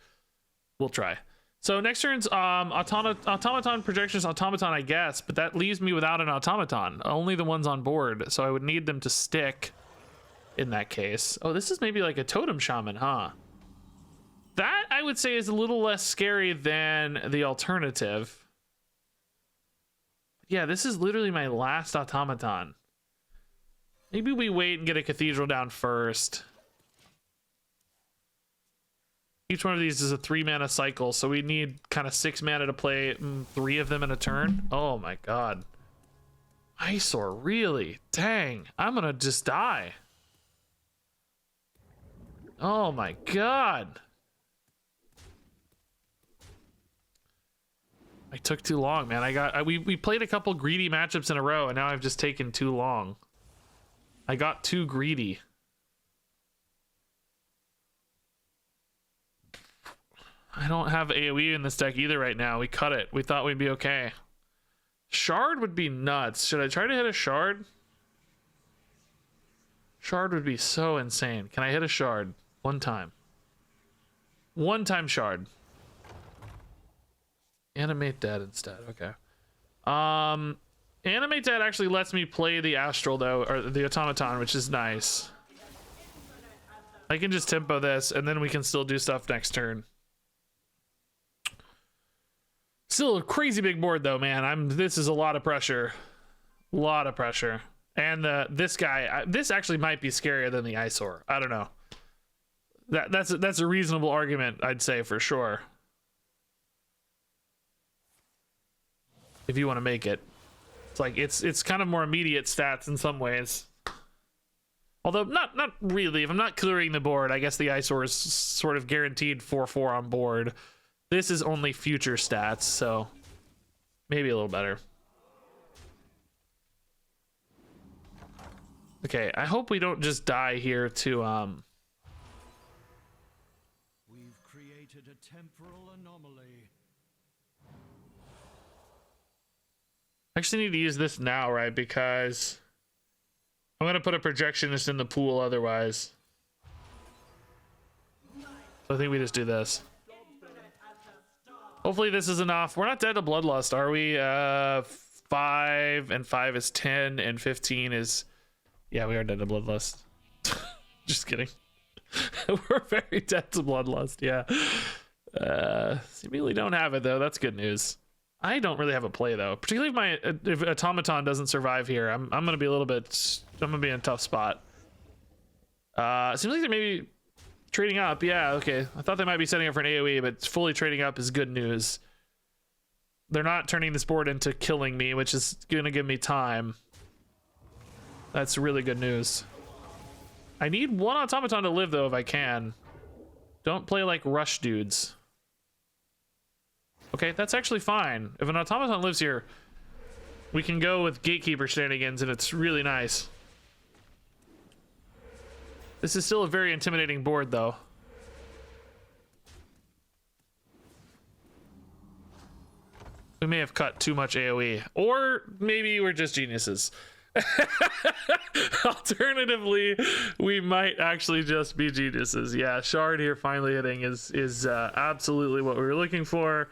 A: we'll try. So next turn's Automaton, Projectionist, Automaton, I guess. But that leaves me without an Automaton. Only the ones on board. So I would need them to stick in that case. Oh, this is maybe like a Totem Shaman, huh? That, I would say, is a little less scary than the alternative. Yeah, this is literally my last Automaton. Maybe we wait and get a Cathedral down first. Each one of these is a 3-mana cycle, so we need kind of 6 mana to play 3 of them in a turn. Oh my god. Eyesore, really? Dang, I'm gonna just die. Oh my god. I took too long, man. We played a couple greedy matchups in a row, and now I've just taken too long. I got too greedy. I don't have AoE in this deck either right now. We cut it. We thought we'd be okay. Shard would be nuts. Should I try to hit a Shard? Shard would be so insane. Can I hit a Shard? One time. One time Shard. Animate Dead instead. Okay. Animate Dead actually lets me play the Astral though, or the Automaton, which is nice. I can just tempo this and then we can still do stuff next turn. Still a crazy big board though, man. This is a lot of pressure. A lot of pressure. And this guy, this actually might be scarier than the Eyesore. I don't know. That's a reasonable argument, I'd say, for sure. If you want to make it. It's like it's kind of more immediate stats in some ways. Although not really. If I'm not clearing the board, I guess the Eyesore is sort of guaranteed 4/4 on board. This is only future stats, so maybe a little better. Okay, I hope we don't just die here to
B: We've created a temporal anomaly.
A: I actually need to use this now, right? Because I'm gonna put a Projectionist in the pool otherwise. So I think we just do this. Hopefully this is enough. We're not dead to Bloodlust, are we? 5 and 5 is 10 and 15 is... Yeah, we are dead to Bloodlust. Just kidding. We're very dead to Bloodlust, yeah. Seemingly don't have it though. That's good news. I don't really have a play though, particularly if Automaton doesn't survive here. I'm gonna be I'm gonna be in a tough spot. Seems like they're maybe trading up. Yeah, okay. I thought they might be setting up for an AoE, but fully trading up is good news. They're not turning this board into killing me, which is gonna give me time. That's really good news. I need one Automaton to live though if I can. Don't play like rush dudes. Okay, that's actually fine. If an Automaton lives here, we can go with Gatekeeper shenanigans and it's really nice. This is still a very intimidating board though. We may have cut too much AoE, or maybe we're just geniuses. Alternatively, we might actually just be geniuses. Yeah, Shard here finally hitting is absolutely what we were looking for.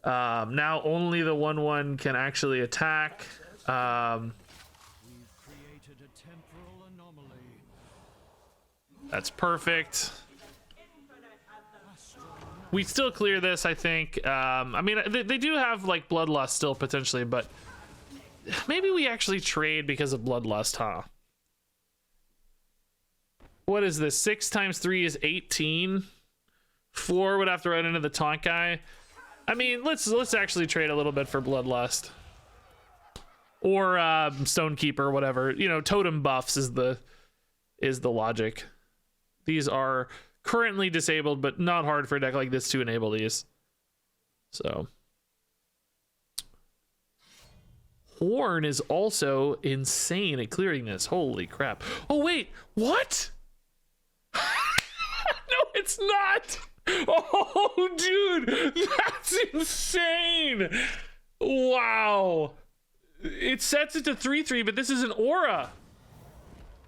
A: Now only the 1/1 can actually attack.
B: We've created a temporal anomaly.
A: That's perfect. We still clear this, I think. I mean, they do have like Bloodlust still potentially, but maybe we actually trade because of Bloodlust, huh? What is this? 6 times 3 is 18. 4 would have to run into the taunt guy. I mean, let's actually trade a little bit for Bloodlust. Or Stonekeeper, whatever. You know, totem buffs is the logic. These are currently disabled, but not hard for a deck like this to enable these. So Horn is also insane at clearing this. Holy crap. Oh wait, what? No, it's not. Oh dude, that's insane. Wow. It sets it to 3/3, but this is an aura.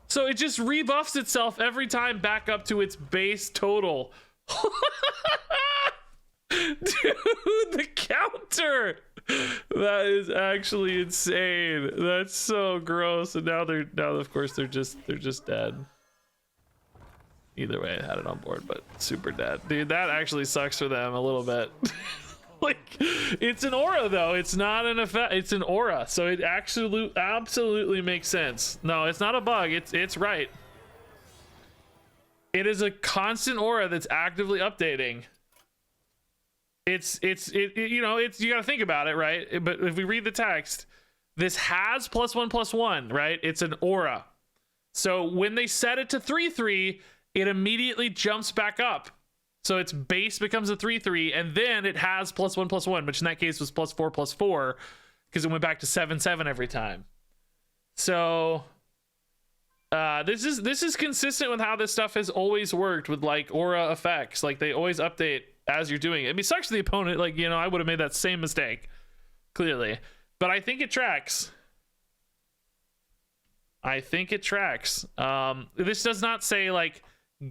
A: So it just rebuffs itself every time back up to its base total. Dude, the counter. That is actually insane. That's so gross. And now of course they're just dead. Either way, I had it on board, but super dead. Dude, that actually sucks for them a little bit. Like, it's an aura though. It's not an effect. It's an aura, so it actually absolutely makes sense. No, it's not a bug. It's right. It is a constant aura that's actively updating. It's you know, you got to think about it, right? But if we read the text, this has +1/+1, right? It's an aura. So when they set it to 3/3, it immediately jumps back up. So its base becomes a 3/3, and then it has +1/+1, which in that case was +4/+4, because it went back to 7/7 every time. So this is consistent with how this stuff has always worked with like aura effects. Like they always update as you're doing it. I mean, it sucks to the opponent. Like, you know, I would have made that same mistake, clearly, but I think it tracks. I think it tracks. This does not say like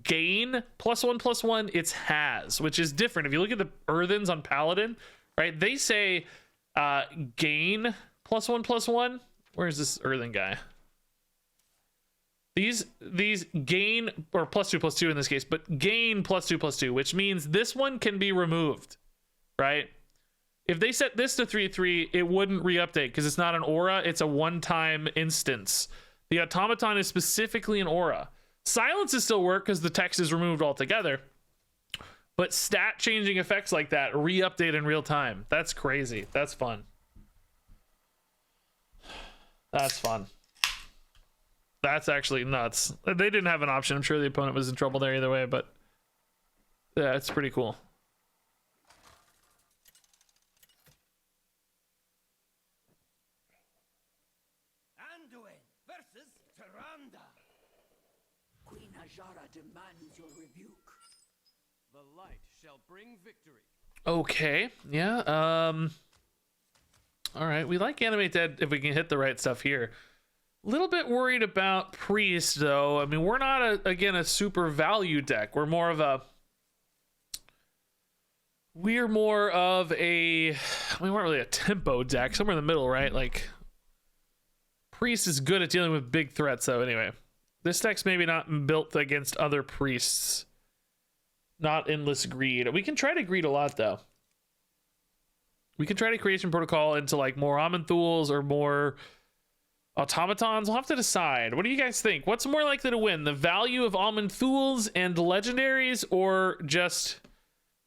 A: gain +1/+1, it's has, which is different. If you look at the earthens on Paladin, right, they say gain +1/+1. Where's this earthen guy? These gain, or +2/+2 in this case, but gain +2/+2, which means this one can be removed, right? If they set this to 3/3, it wouldn't re-update because it's not an aura, it's a one-time instance. The Automaton is specifically an aura. Silences still work because the text is removed altogether, but stat changing effects like that re-update in real time. That's crazy. That's fun. That's fun. That's actually nuts. They didn't have an option. I'm sure the opponent was in trouble there either way, but yeah, it's pretty cool.
D: Anduin versus Tyrande. Queen Ajara demands your rebuke.
B: The light shall bring victory.
A: Okay, yeah. All right, we like Animate Dead if we can hit the right stuff here. A little bit worried about Priest, though. I mean, we're not, again, a super value deck. We're more of a... We're more of a... I mean, we're not really a tempo deck. Somewhere in the middle, right? Like, Priest is good at dealing with big threats, though. Anyway, this deck's maybe not built against other Priests. Not Endless Greed. We can try to greed a lot, though. We can try to Creation Protocol into, like, more Aman'Thuls or more... Automatons. We'll have to decide. What do you guys think? What's more likely to win? The value of Aman'Thuls and legendaries, or just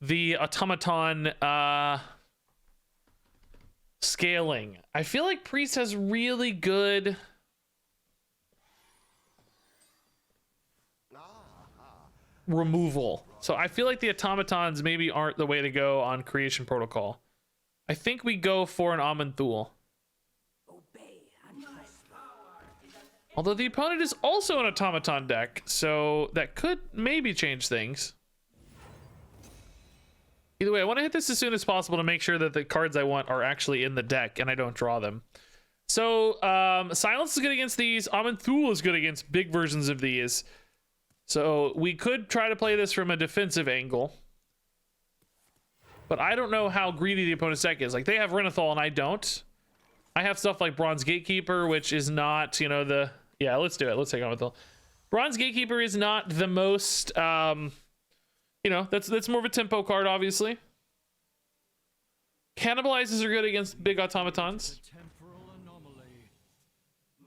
A: the Automaton scaling? I feel like Priest has really good removal. So I feel like the Automatons maybe aren't the way to go on Creation Protocol. I think we go for an Aman'Thul. Although the opponent is also an Automaton deck, so that could maybe change things. Either way, I want to hit this as soon as possible to make sure that the cards I want are actually in the deck and I don't draw them. So, Silence is good against these. Aman'Thul is good against big versions of these. So, we could try to play this from a defensive angle. But I don't know how greedy the opponent's deck is. Like, they have Renathal and I don't. I have stuff like Bronze Gatekeeper, which is not, you know, the... Yeah, let's do it. Let's take on with the Bronze Gatekeeper is not the most, you know, that's more of a tempo card, obviously. Cannibalizes are good against big automatons.
B: Temporal anomaly.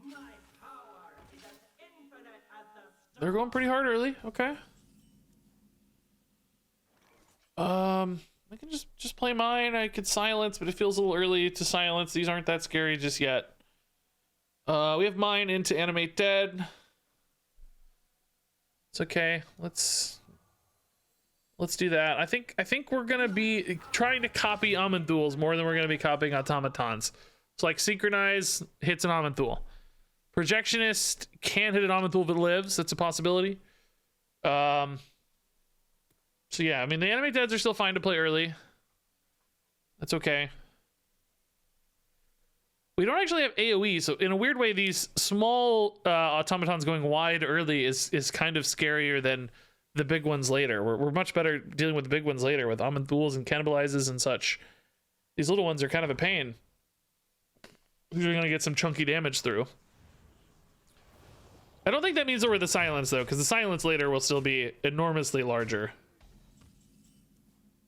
D: My power is as infinite as the
A: They're going pretty hard early. Okay. I can just play mine. I could silence, but it feels a little early to silence. These aren't that scary just yet. We have mine into animate dead. It's okay. Let's do that. I think we're gonna be trying to copy Aman'Thuls more than we're gonna be copying automatons. So like synchronize hits an Aman'Thul. Projectionist can hit an Aman'Thul if it lives. That's a possibility. So yeah, I mean the animate deads are still fine to play early. That's okay. We don't actually have AoE, so in a weird way, these small automatons going wide early is kind of scarier than the big ones later. We're much better dealing with the big ones later with Aman'Thuls and cannibalizes and such. These little ones are kind of a pain. You're gonna get some chunky damage through. I don't think that means over the silence though, because the silence later will still be enormously larger.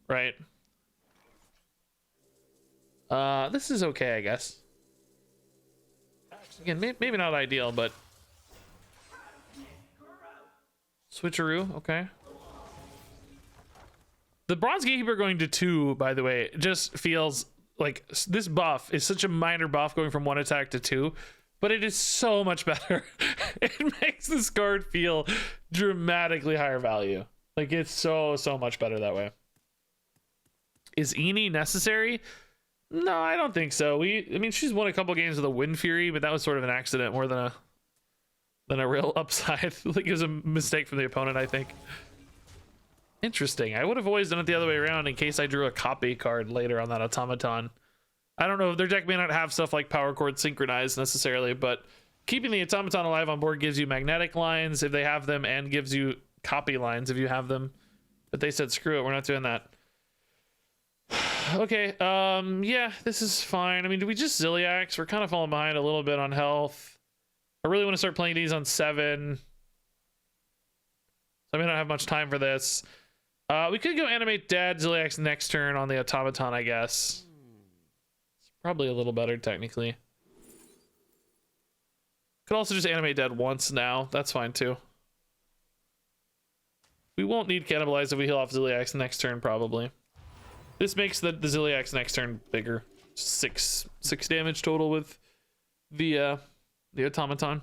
A: Right? This is okay, I guess. Again, maybe not ideal, but switcheroo, okay. The Bronze Gatekeeper going to 2, by the way, just feels like this buff is such a minor buff going from 1 attack to 2, but it is so much better. It makes this card feel dramatically higher value. Like it's so much better that way. Is Eni necessary? No, I don't think so. I mean, she's won a couple games with a Wind Fury, but that was sort of an accident more than a real upside. Like it was a mistake from the opponent, I think. Interesting. I would have always done it the other way around in case I drew a copy card later on that automaton. I don't know if their deck may not have stuff like Power Chord synchronized necessarily, but keeping the automaton alive on board gives you magnetic lines if they have them, and gives you copy lines if you have them. But they said screw it, we're not doing that. Okay, yeah, this is fine. I mean, do we just Ziliax? We're kind of falling behind a little bit on health. I really want to start playing these on 7. So I may not have much time for this. We could go animate dead Ziliax next turn on the automaton, I guess. It's probably a little better technically. Could also just animate dead once now. That's fine too. We won't need cannibalize if we heal off Ziliax next turn probably. This makes the Ziliax next turn bigger. 6 damage total with the automaton.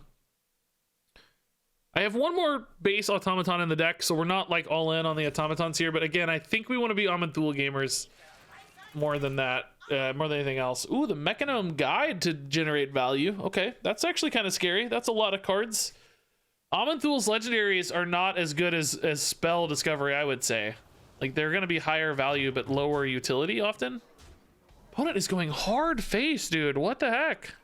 A: I have one more base automaton in the deck, so we're not like all in on the automatons here. But again, I think we want to be Aman'Thul gamers more than that, more than anything else. Ooh, the Mechanome Guide to generate value. Okay, that's actually kind of scary. That's a lot of cards. Aman'Thul's legendaries are not as good as spell discovery, I would say. Like they're going to be higher value but lower utility often. Opponent is going hard face, dude. What the heck?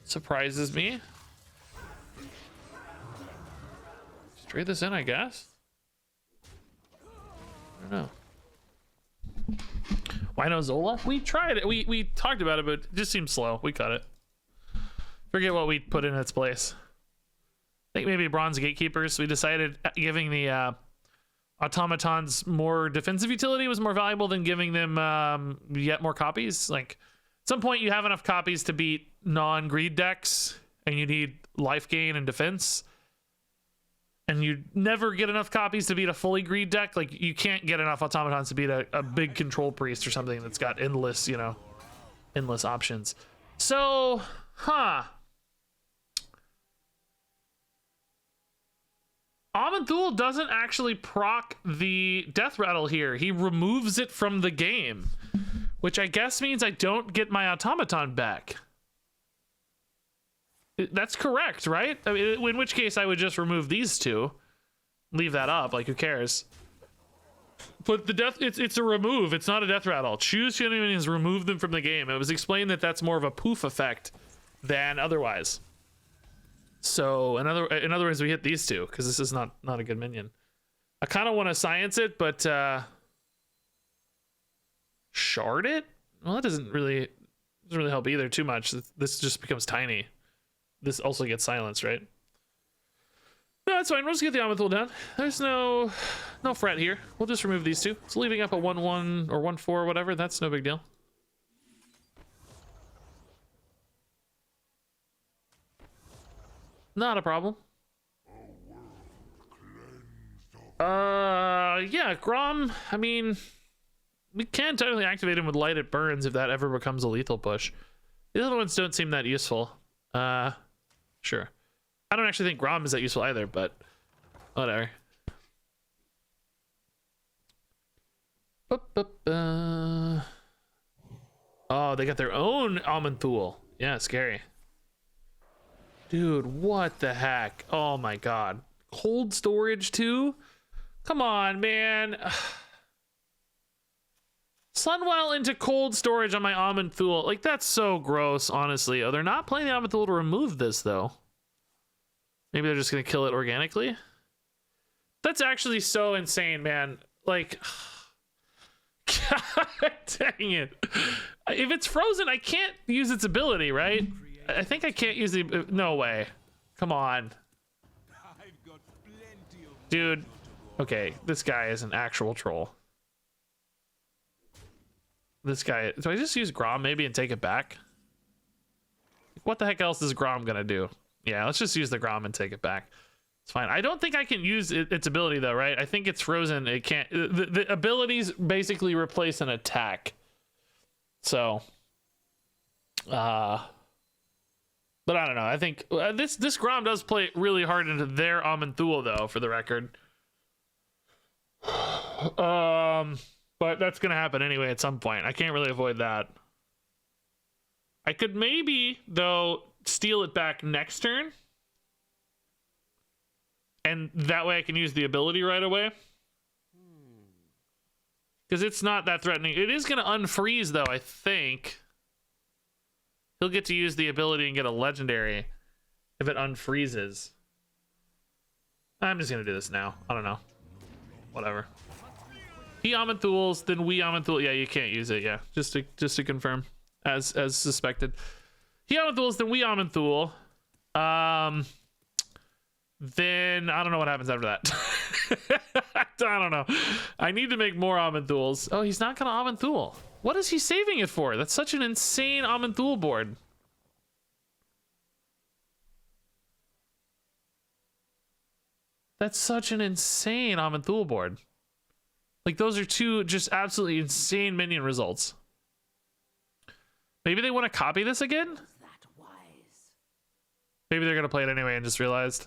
A: Surprises me. Just trade this in, I guess. I don't know. Why no Zola? We tried it. We talked about it, but it just seemed slow. We cut it. Forget what we put in its place. I think maybe Bronze Gatekeepers. We decided giving the automatons more defensive utility was more valuable than giving them yet more copies. Like at some point you have enough copies to beat non-greed decks and you need life gain and defense, and you never get enough copies to beat a fully greed deck. Like you can't get enough automatons to beat a big control priest or something that's got endless, you know, endless options. So Aman'Thul doesn't actually proc the death rattle here. He removes it from the game, which I guess means I don't get my automaton back. That's correct, right? I mean, in which case I would just remove these two, leave that up. Like who cares? But the death, it's a remove. It's not a death rattle. Choose two enemies, remove them from the game. It was explained that that's more of a poof effect than otherwise. So in other words, we hit these two because this is not a good minion. I kind of want to science it, but shard it? Well, that doesn't really help either too much. This just becomes tiny. This also gets silenced, right? No, that's fine. We'll just get the Aman'Thul down. There's no fret here. We'll just remove these two. So leaving up a 1/1 or 1/4 or whatever, that's no big deal. Not a problem. Yeah, Grom, I mean, we can totally activate him with Light It Burns if that ever becomes a lethal push. The other ones don't seem that useful. Sure. I don't actually think Grom is that useful either, but whatever. Oh, they got their own Amanthul. Yeah, scary. Dude, what the heck? Oh my god. Cold storage too? Come on, man. Sunwell into cold storage on my Amanthul. Like, that's so gross, honestly. Oh, they're not playing the Amanthul to remove this, though. Maybe they're just going to kill it organically? That's actually so insane, man. Like, god dang it. If it's frozen, I can't use its ability, right? I think I can't use the... No way. Come on. Dude. Okay, this guy is an actual troll. This guy... Do I just use Grom maybe and take it back? What the heck else is Grom gonna do? Yeah, let's just use the Grom and take it back. It's fine. I don't think I can use its ability though, right? I think it's frozen. It can't... The abilities basically replace an attack. So... But I don't know. I think this Grom does play really hard into their Amanthul though, for the record. But that's gonna happen anyway at some point. I can't really avoid that. I could maybe though steal it back next turn, and that way I can use the ability right away. Because it's not that threatening. It is gonna unfreeze though, I think. He'll get to use the ability and get a legendary if it unfreezes. I'm just gonna do this now. I don't know. Whatever. He Amanthuls, then we Amanthul. Yeah, you can't use it. Yeah, just to confirm, as suspected. He Amanthuls, then we Amanthul. Then I don't know what happens after that. I don't know. I need to make more Amanthuls. Oh, he's not gonna Amanthul. What is he saving it for? That's such an insane Amanthul board. That's such an insane Amanthul board. Like, those are two just absolutely insane minion results. Maybe they want to copy this again?
C: That wise.
A: Maybe they're going to play it anyway and just realized.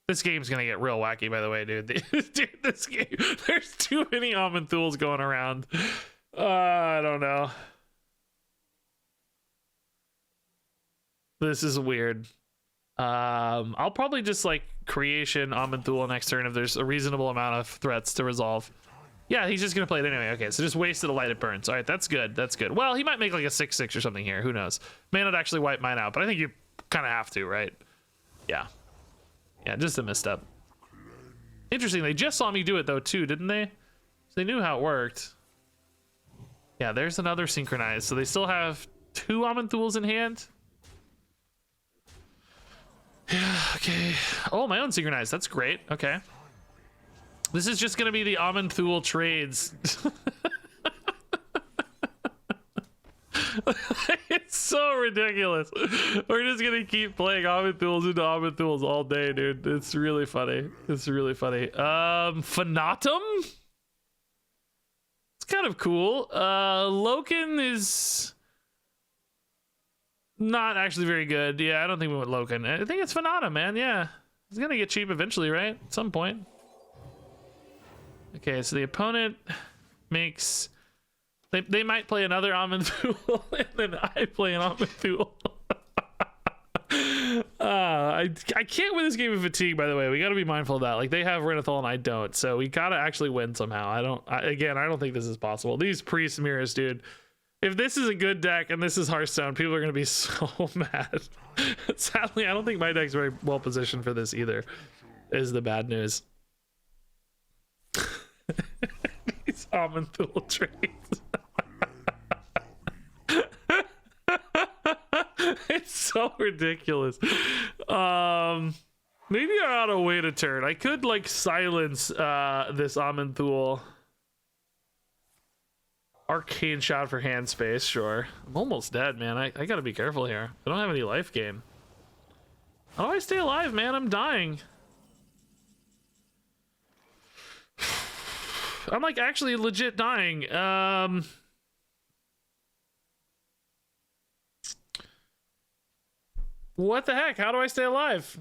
A: This game's going to get real wacky, by the way, dude. Dude, this game, there's too many Amanthuls going around. I don't know. This is weird. I'll probably just like creation Amanthul next turn if there's a reasonable amount of threats to resolve. Yeah, he's just gonna play it anyway. Okay, so just wasted a Light It Burns. All right, that's good. That's good. Well, he might make like a 6/6 or something here. Who knows? May not actually wipe mine out, but I think you kind of have to, right? Yeah. Yeah, just a misstep. Interesting. They just saw me do it though too, didn't they? So they knew how it worked. Yeah, there's another synchronized. So they still have 2 Amanthuls in hand. Yeah, okay. Oh, my own synchronized. That's great. Okay. This is just going to be the Amanthul trades. It's so ridiculous. We're just going to keep playing Amanthuls into Amanthuls all day, dude. It's really funny. It's really funny. Fanatum? It's kind of cool. Loken is... not actually very good. Yeah, I don't think we went Loken. I think it's Fanatum, man. Yeah. It's gonna get cheap eventually, right? At some point. Okay, so the opponent makes... They might play another Amanthul, and then I play an Amanthul. I can't win this game of fatigue, by the way. We gotta be mindful of that. Like, they have Renathal and I don't, so we gotta actually win somehow. I don't think this is possible. These Priest Mirrors, dude. If this is a good deck and this is Hearthstone, people are going to be so mad. Sadly, I don't think my deck's very well positioned for this either, is the bad news. These Amanthul trades. It's so ridiculous. Maybe I ought to wait a turn. I could, like, silence this Amanthul. Arcane Shot for hand space, sure. I'm almost dead, man. I gotta be careful here. I don't have any life gain. How do I stay alive, man? I'm dying. I'm like actually legit dying. What the heck? How do I stay alive?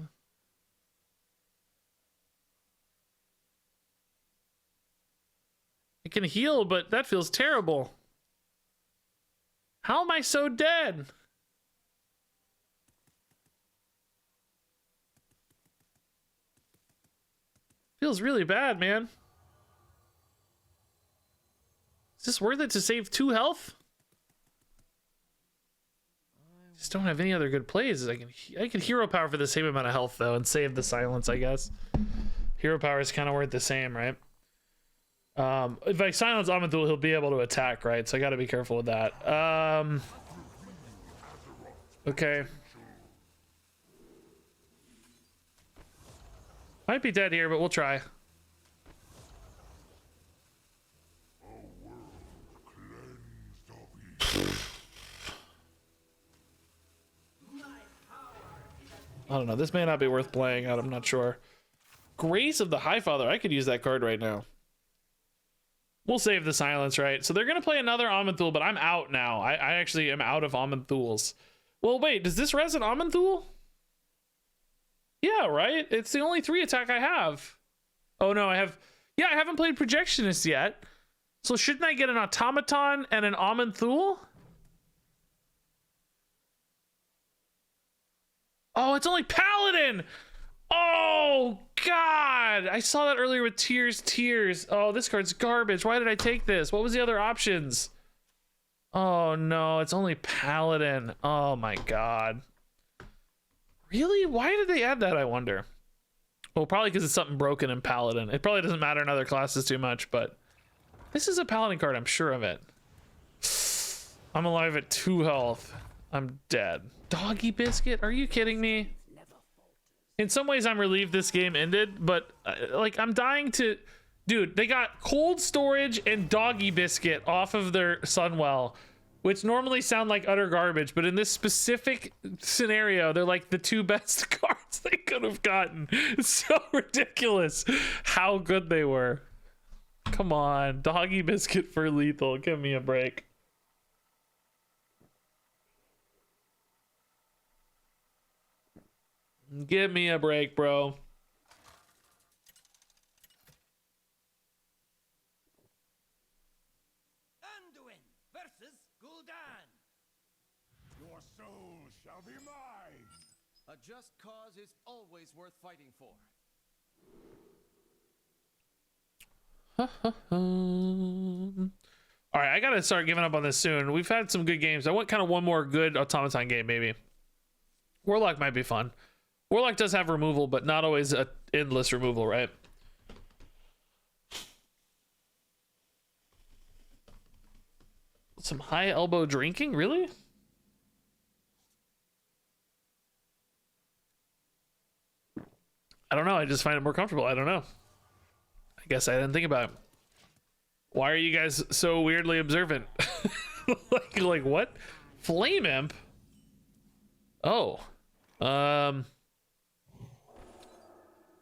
A: I can heal, but that feels terrible. How am I so dead? Feels really bad, man. Is this worth it to save 2 health? Just don't have any other good plays. I can hero power for the same amount of health though and save the silence, I guess. Hero power is kind of worth the same, right? If I silence Automaton, he'll be able to attack, right? So I got to be careful with that. Okay. Might be dead here, but we'll try. I don't know. This may not be worth playing out. I'm not sure. Grace of the Highfather. I could use that card right now. We'll save the silence, right? So they're going to play another Amanthul, but I'm out now. I actually am out of Amanthuls. Well, wait. Does this res an Amanthul? Yeah, right? It's the only 3 attack I have. Oh, no. I haven't played Projectionist yet. So shouldn't I get an Automaton and an Amanthul? Oh, it's only Paladin! Oh, God! I saw that earlier with Tears. Oh, this card's garbage. Why did I take this? What was the other options? Oh, no. It's only Paladin. Oh, my God. Really? Why did they add that, I wonder? Well, probably because it's something broken in Paladin. It probably doesn't matter in other classes too much, but... This is a Paladin card, I'm sure of it. I'm alive at 2 health. I'm dead. Doggy Biscuit? Are you kidding me? In some ways, I'm relieved this game ended, but like I'm dying to... Dude, they got Cold Storage and Doggy Biscuit off of their Sunwell, which normally sound like utter garbage, but in this specific scenario, they're like the 2 best cards they could have gotten. It's so ridiculous how good they were. Come on, Doggy Biscuit for lethal. Give me a break. Give me a break, bro.
B: Anduin versus Gul'dan.
E: Your soul shall be mine.
B: A just cause is always worth fighting for.
A: All right, I gotta start giving up on this soon. We've had some good games. I want kind of one more good Automaton game, maybe. Warlock might be fun. Warlock does have removal, but not always an endless removal, right? Some high elbow drinking? Really? I don't know. I just find it more comfortable. I don't know. I guess I didn't think about it. Why are you guys so weirdly observant? like what? Flame Imp? Oh.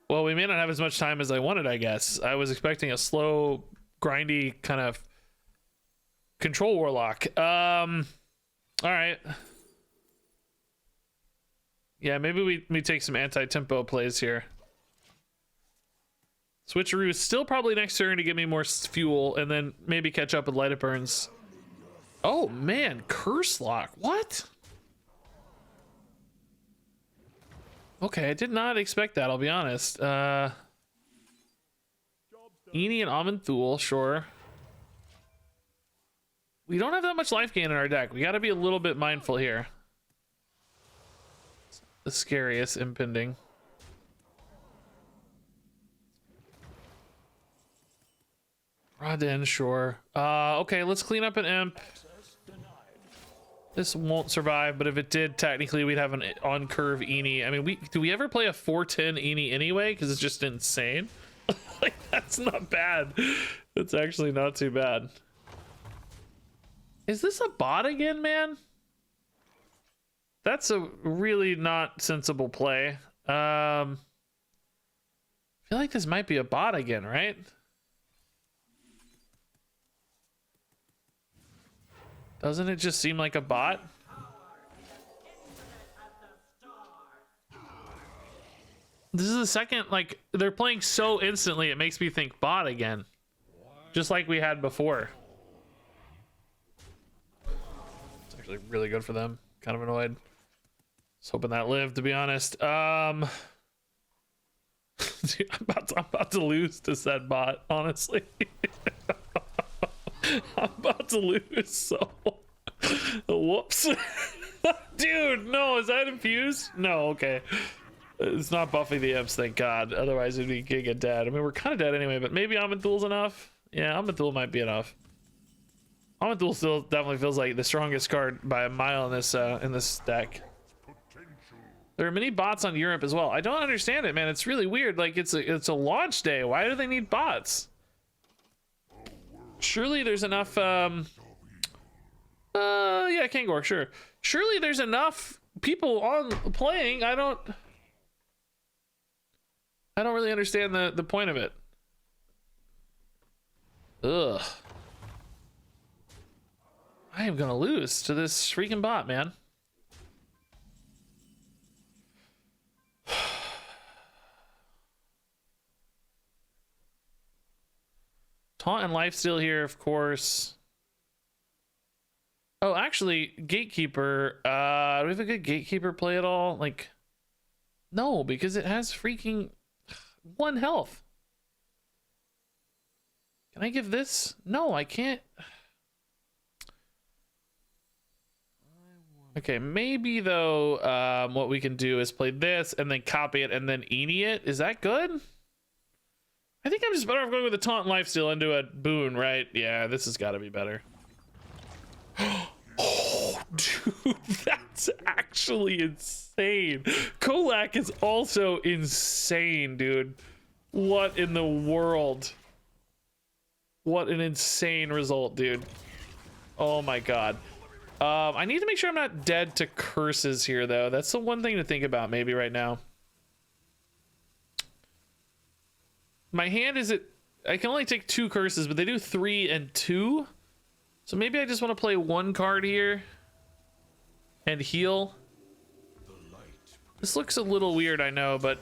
A: Well, we may not have as much time as I wanted, I guess. I was expecting a slow, grindy kind of control warlock. All right. Yeah, maybe we take some anti-tempo plays here. Switcheroo still probably next turn to give me more fuel, and then maybe catch up with Light Up Burns. Oh, man. Curse Lock. What? Okay, I did not expect that, I'll be honest. Eni and Amanthul, sure. We don't have that much life gain in our deck. We got to be a little bit mindful here. The scariest impending. Rodin, sure. Okay, let's clean up an imp. This won't survive, but if it did, technically we'd have an on-curve Eni. I mean, do we ever play a 410 Eni anyway? Because it's just insane. Like, that's not bad. That's actually not too bad. Is this a bot again, man? That's a really not sensible play. I feel like this might be a bot again, right? Doesn't it just seem like a bot? This is the second, like, they're playing so instantly, it makes me think bot again. Just like we had before. It's actually really good for them. Kind of annoyed. Was hoping that lived, to be honest. Dude, I'm about to lose to said bot, honestly. I'm about to lose, so whoops. Dude, no, is that infused? No, okay. It's not buffing the imps, thank God. Otherwise it'd be giga dead. I mean, we're kind of dead anyway, but maybe Aman'Thul's enough. Yeah, Aman'Thul might be enough. Aman'Thul still definitely feels like the strongest card by a mile in this deck. There are many bots on Europe as well. I don't understand it, man. It's really weird. Like, it's a launch day. Why do they need bots? Surely there's enough yeah, Kangor, sure. Surely there's enough people on playing. I don't really understand the point of it. Ugh. I am gonna lose to this freaking bot, man. Taunt and lifesteal here, of course. Oh, actually, Gatekeeper. Do we have a good Gatekeeper play at all? Like, no, because it has freaking 1 health. Can I give this? No, I can't. Okay, maybe though, what we can do is play this and then copy it and then Eenie it. Is that good? I think I'm just better off going with a taunt and lifesteal into a boon, right? Yeah, this has got to be better. Oh, dude, that's actually insane. Kolak is also insane, dude. What in the world? What an insane result, dude. Oh my God. I need to make sure I'm not dead to curses here, though. That's the one thing to think about maybe right now. My hand is at... I can only take 2 curses, but they do 3 and 2. So maybe I just want to play 1 card here and heal. This looks a little weird, I know, but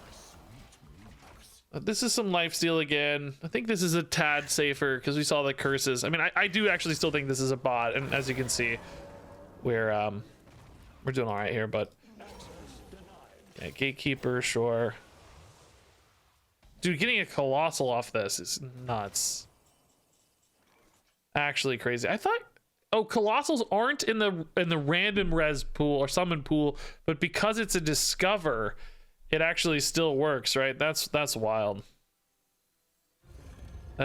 A: this is some lifesteal again. I think this is a tad safer because we saw the curses. I mean, I do actually still think this is a bot, and as you can see, we're doing all right here. But yeah, Gatekeeper, sure. Dude, getting a Colossal off this is nuts. Actually crazy. I thought, oh, Colossals aren't in the random res pool or summon pool, but because it's a discover, it actually still works, right? That's wild.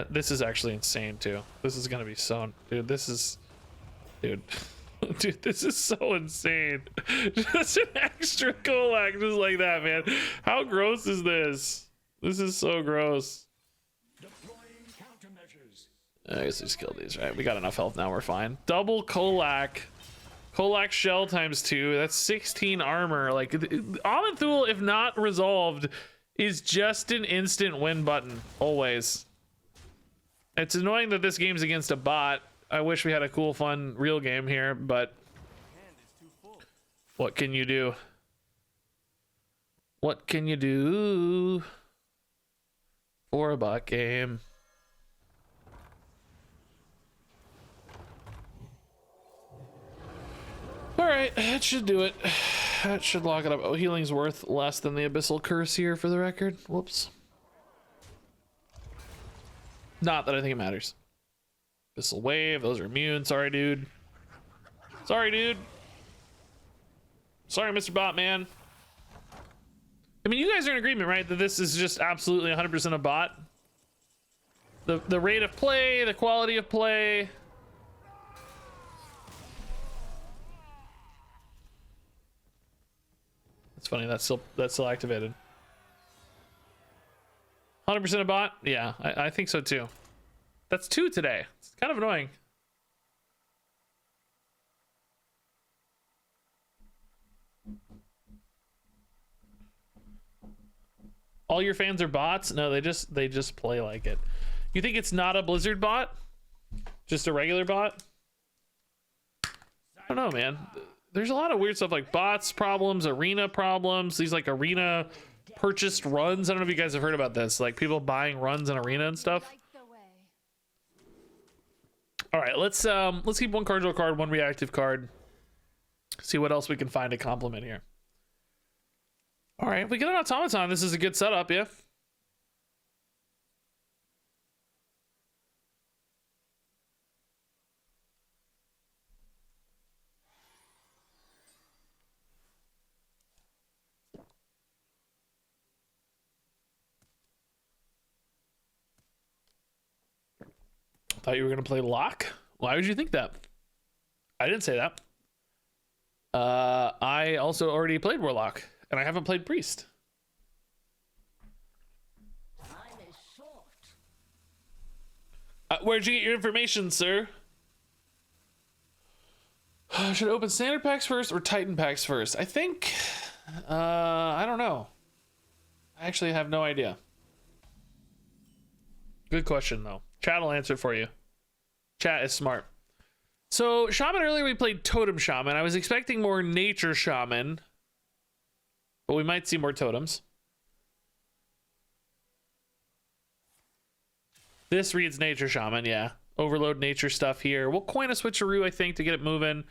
A: This is actually insane too. This is gonna be so, dude. This is, dude, dude. This is so insane. Just an extra Kolak, just like that, man. How gross is this? This is so gross. I guess we just killed these, right? We got enough health now. We're fine. Double Kolak. Kolak shell times 2. That's 16 armor. Like, Aman'Thul, if not resolved, is just an instant win button. Always. It's annoying that this game's against a bot. I wish we had a cool, fun, real game here, but what can you do? What can you do for a bot game? All right, that should do it. That should lock it up. Oh, healing's worth less than the Abyssal Curse here, for the record. Whoops. Not that I think it matters. Abyssal Wave, those are immune. Sorry, dude. Sorry, dude. Sorry, Mr. Botman. I mean, you guys are in agreement, right? That this is just absolutely 100% a bot? The rate of play, the quality of play... It's funny, that's still activated. 100% a bot? Yeah, I think so too. That's 2 today. It's kind of annoying. All your fans are bots? No, they just play like it. You think it's not a Blizzard bot? Just a regular bot? I don't know, man. There's a lot of weird stuff like bots problems, arena problems, these like arena purchased runs. I don't know if you guys have heard about this, like people buying runs in arena and stuff. All right, let's keep one card draw card, one reactive card. See what else we can find to complement here. All right, we get an automaton. This is a good setup, yeah. Thought you were gonna play lock. Why would you think that? I didn't say that. I also already played warlock, and I haven't played priest.
D: Time is short.
A: Where'd you get your information, sir? Should I open standard packs first or Titan packs first? I think, I don't know. I actually have no idea. Good question, though. Chat will answer for you. Chat is smart. So, Shaman earlier we played Totem Shaman. I was expecting more Nature Shaman, but we might see more Totems. This reads Nature Shaman, yeah. Overload Nature stuff here. We'll coin a Switcheroo, I think, to get it moving.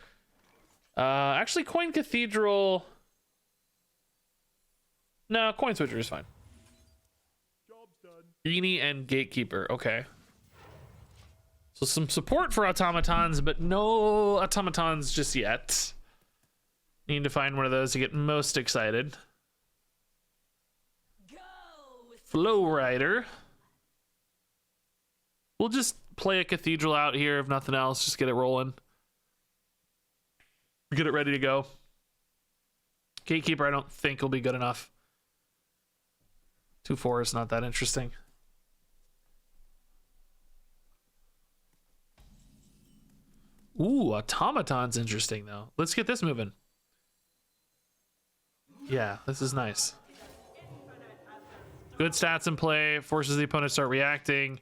A: Actually, coin Cathedral. No, coin Switcheroo is fine.
E: Job's done.
A: Genie and Gatekeeper, okay. So some support for automatons, but no automatons just yet. Need to find one of those to get most excited.
D: Go with
A: Flow Rider. We'll just play a Cathedral out here, if nothing else. Just get it rolling. Get it ready to go. Gatekeeper, I don't think will be good enough. 2/4 is not that interesting. Ooh, Automaton's interesting, though. Let's get this moving. Yeah, this is nice. Good stats in play. Forces the opponent to start reacting.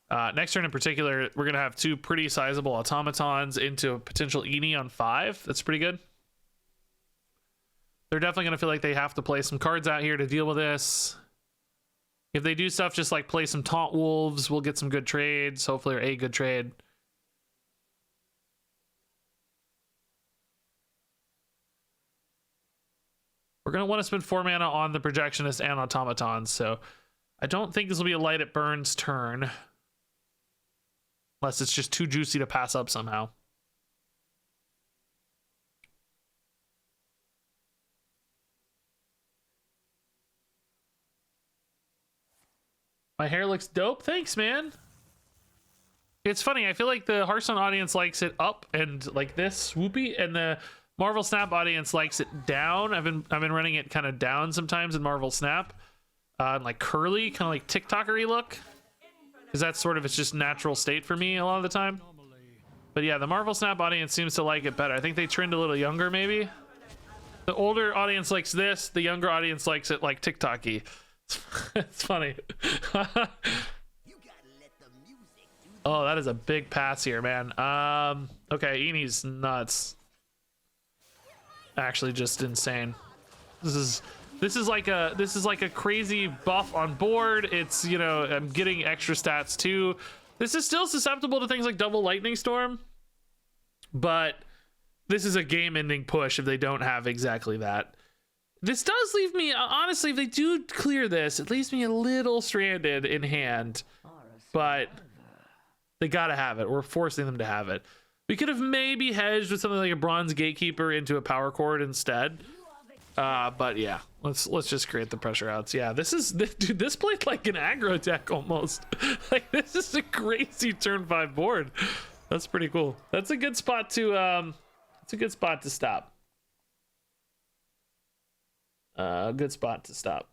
A: Next turn in particular, we're going to have two pretty sizable Automatons into a potential Eni on 5. That's pretty good. They're definitely going to feel like they have to play some cards out here to deal with this. If they do stuff just like play some Taunt Wolves, we'll get some good trades, hopefully, or a good trade. We're going to want to spend 4 mana on the Projectionist and Automatons, so I don't think this will be a Light It Burns turn. Unless it's just too juicy to pass up somehow. My hair looks dope. Thanks, man. It's funny. I feel like the Hearthstone audience likes it up and like this, swoopy, and the Marvel Snap audience likes it down. I've been running it kind of down sometimes in Marvel Snap, and like curly, kind of like TikTokery look, because that's sort of its just natural state for me a lot of the time. But yeah, the Marvel Snap audience seems to like it better. I think they trend a little younger, maybe. The older audience likes this. The younger audience likes it like TikTok-y. It's funny. Oh, that is a big pass here, man. Okay, Eni's nuts. Actually, just insane. This is like a crazy buff on board. It's, you know, I'm getting extra stats too. This is still susceptible to things like double lightning storm, but this is a game-ending push if they don't have exactly that. This does leave me, honestly, if they do clear this, it leaves me a little stranded in hand, but they gotta have it. We're forcing them to have it. We could have maybe hedged with something like a Bronze Gatekeeper into a power chord instead. But yeah, let's just create the pressure outs. Yeah, dude, this played like an aggro deck almost. Like, this is a crazy turn 5 board. That's pretty cool. That's a good spot to stop. Good spot to stop.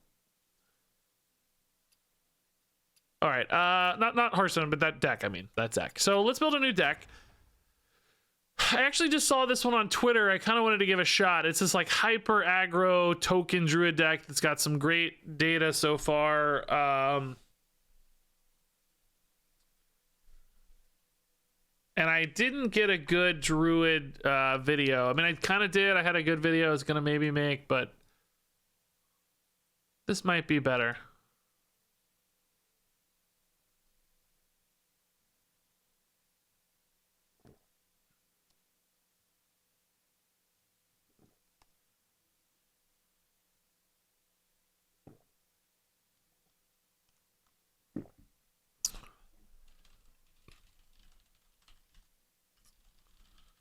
A: All right, not Hearthstone, but that deck. I mean, that deck. So let's build a new deck. I actually just saw this one on Twitter. I kind of wanted to give a shot. It's this like hyper aggro token druid deck that's got some great data so far. And I didn't get a good druid video. I mean, I kind of did. I had a good video I was going to maybe make, but this might be better.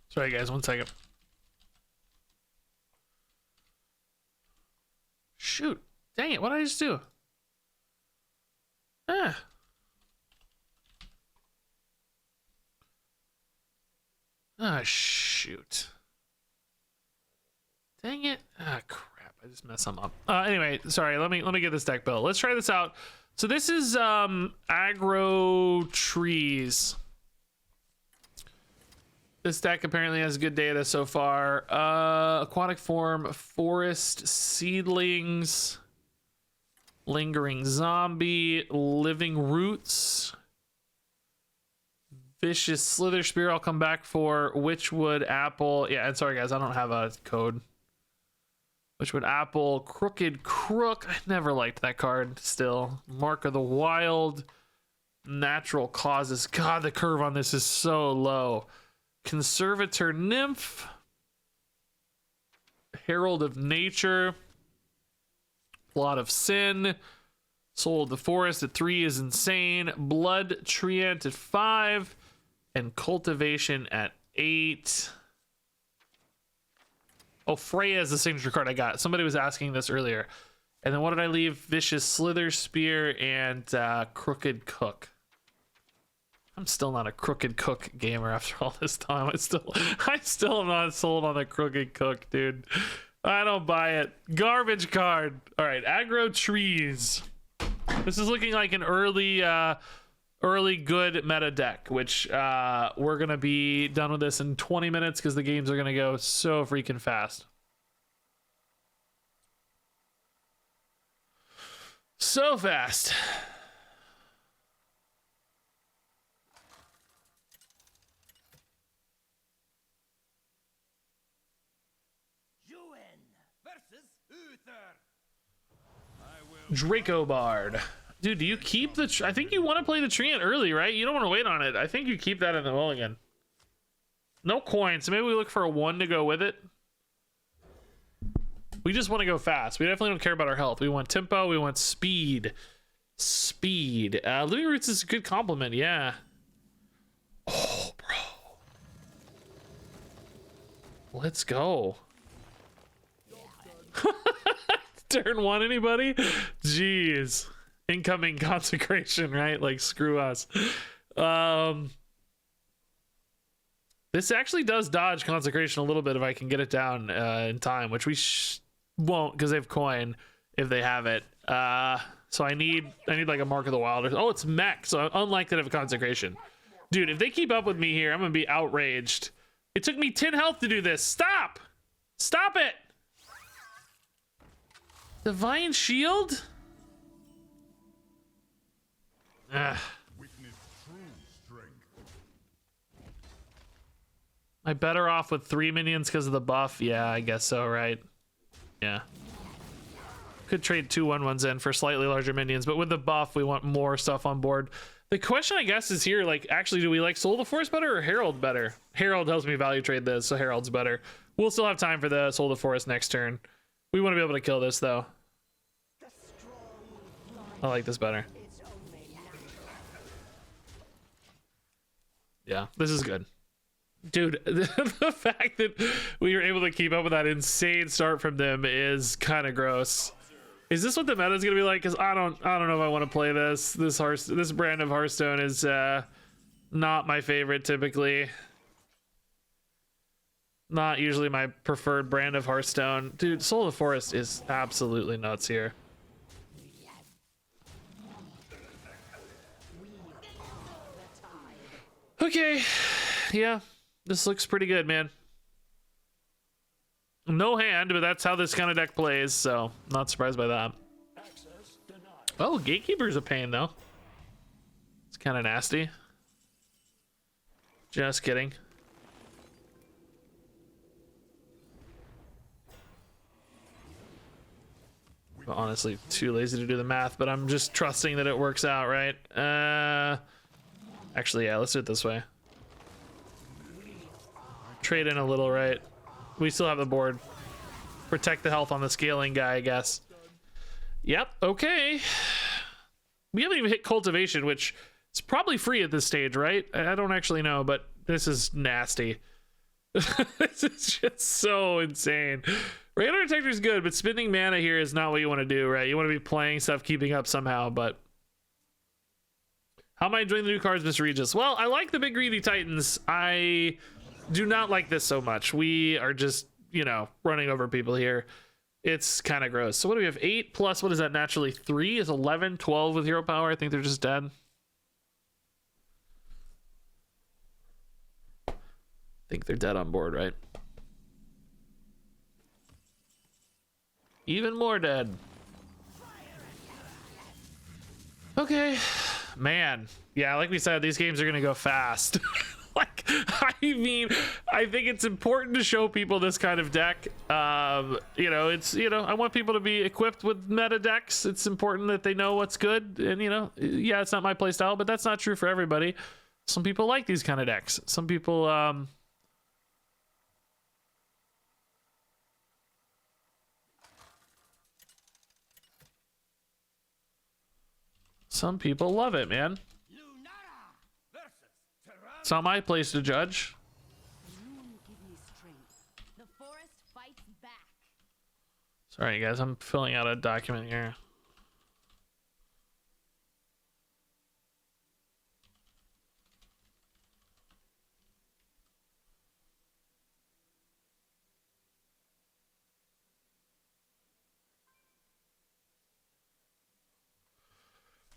A: Sorry, guys, 1 second. Shoot. Dang it, what did I just do? Shoot. Dang it. Crap. I just messed something up. Anyway, sorry, let me get this deck built. Let's try this out. So this is aggro trees. This deck apparently has good data so far. Aquatic form, forest, seedlings, lingering zombie, living roots, vicious slither spear. I'll come back for witchwood apple. Yeah, and sorry guys, I don't have a code. Witchwood apple, crooked crook. I never liked that card. Still, mark of the wild, natural causes. God, the curve on this is so low. Conservator Nymph, Herald of Nature, Plot of Sin, Soul of the Forest at 3 is insane, Blood Treant at 5, and Cultivation at 8. Oh, Freya is the signature card I got. Somebody was asking this earlier. And then what did I leave? Vicious Slither Spear and Crooked Cook. I'm still not a Crooked Cook gamer after all this time. I still am not sold on the Crooked Cook, dude. I don't buy it. Garbage card. All right, aggro trees. This is looking like an early good meta deck, which we're gonna be done with this in 20 minutes because the games are gonna go so freaking fast. So fast. Draco Bard. Dude, do you keep the... I think you want to play the Treant early, right? You don't want to wait on it. I think you keep that in the mulligan. No coins, so maybe we look for a 1 to go with it. We just want to go fast. We definitely don't care about our health. We want tempo, we want speed. Speed. Living Roots is a good compliment, yeah. Oh, bro. Let's go. Turn 1, anybody? Jeez. Incoming consecration, right? Like, screw us. This actually does dodge consecration a little bit if I can get it down in time, which we won't because they have coin if they have it. So I need like a Mark of the Wild. Oh, it's Mech, so unlikely to have a consecration. Dude, if they keep up with me here, I'm gonna be outraged. It took me 10 health to do this. Stop! Stop it! Divine Shield? Ugh. Am I better off with 3 minions because of the buff? Yeah, I guess so, right? Yeah. Could trade 2 1/1s in for slightly larger minions, but with the buff, we want more stuff on board. The question, I guess, is here, like, actually, do we like Soul of the Forest better or Herald better? Herald helps me value trade this, so Herald's better. We'll still have time for the Soul of the Forest next turn. We want to be able to kill this, though. I like this better. Yeah, this is good. Dude, the fact that we were able to keep up with that insane start from them is kind of gross. Is this what the meta is going to be like? Because I don't know if I want to play this. This brand of Hearthstone is not my favorite typically. Not usually my preferred brand of Hearthstone. Dude, Soul of the Forest is absolutely nuts here. Okay, yeah, This looks pretty good, man. No hand, but that's how this kind of deck plays, so not surprised by that. Oh, Gatekeeper's a pain, though. It's kind of nasty. Just kidding. Well, honestly, too lazy to do the math, but I'm just trusting that it works out, right? Actually, yeah, let's do it this way. Trade in a little, right? We still have the board. Protect the health on the scaling guy, I guess. Yep, okay. We haven't even hit cultivation, which is probably free at this stage, right? I don't actually know, but this is nasty. This is just so insane. Radar Detector is good, but spending mana here is not what you want to do, right? You want to be playing stuff, keeping up somehow, but... How am I enjoying the new cards, Mr. Regis? Well, I like the big greedy Titans. I do not like this so much. We are just, you know, running over people here. It's kind of gross. So what do we have? 8 plus, what is that naturally? 3 is 11, 12 with hero power. I think they're just dead. I think they're dead on board, right? Even more dead. Okay, man. Yeah, like we said, these games are gonna go fast. Like, I mean, I think it's important to show people this kind of deck. You know, it's, you know, I want people to be equipped with meta decks. It's important that they know what's good. And, you know, yeah, it's not my play style, but that's not true for everybody. Some people like these kind of decks. Some people, some people love it, man. It's not my place to judge.
C: The forest fights back.
A: Sorry, guys, I'm filling out a document here.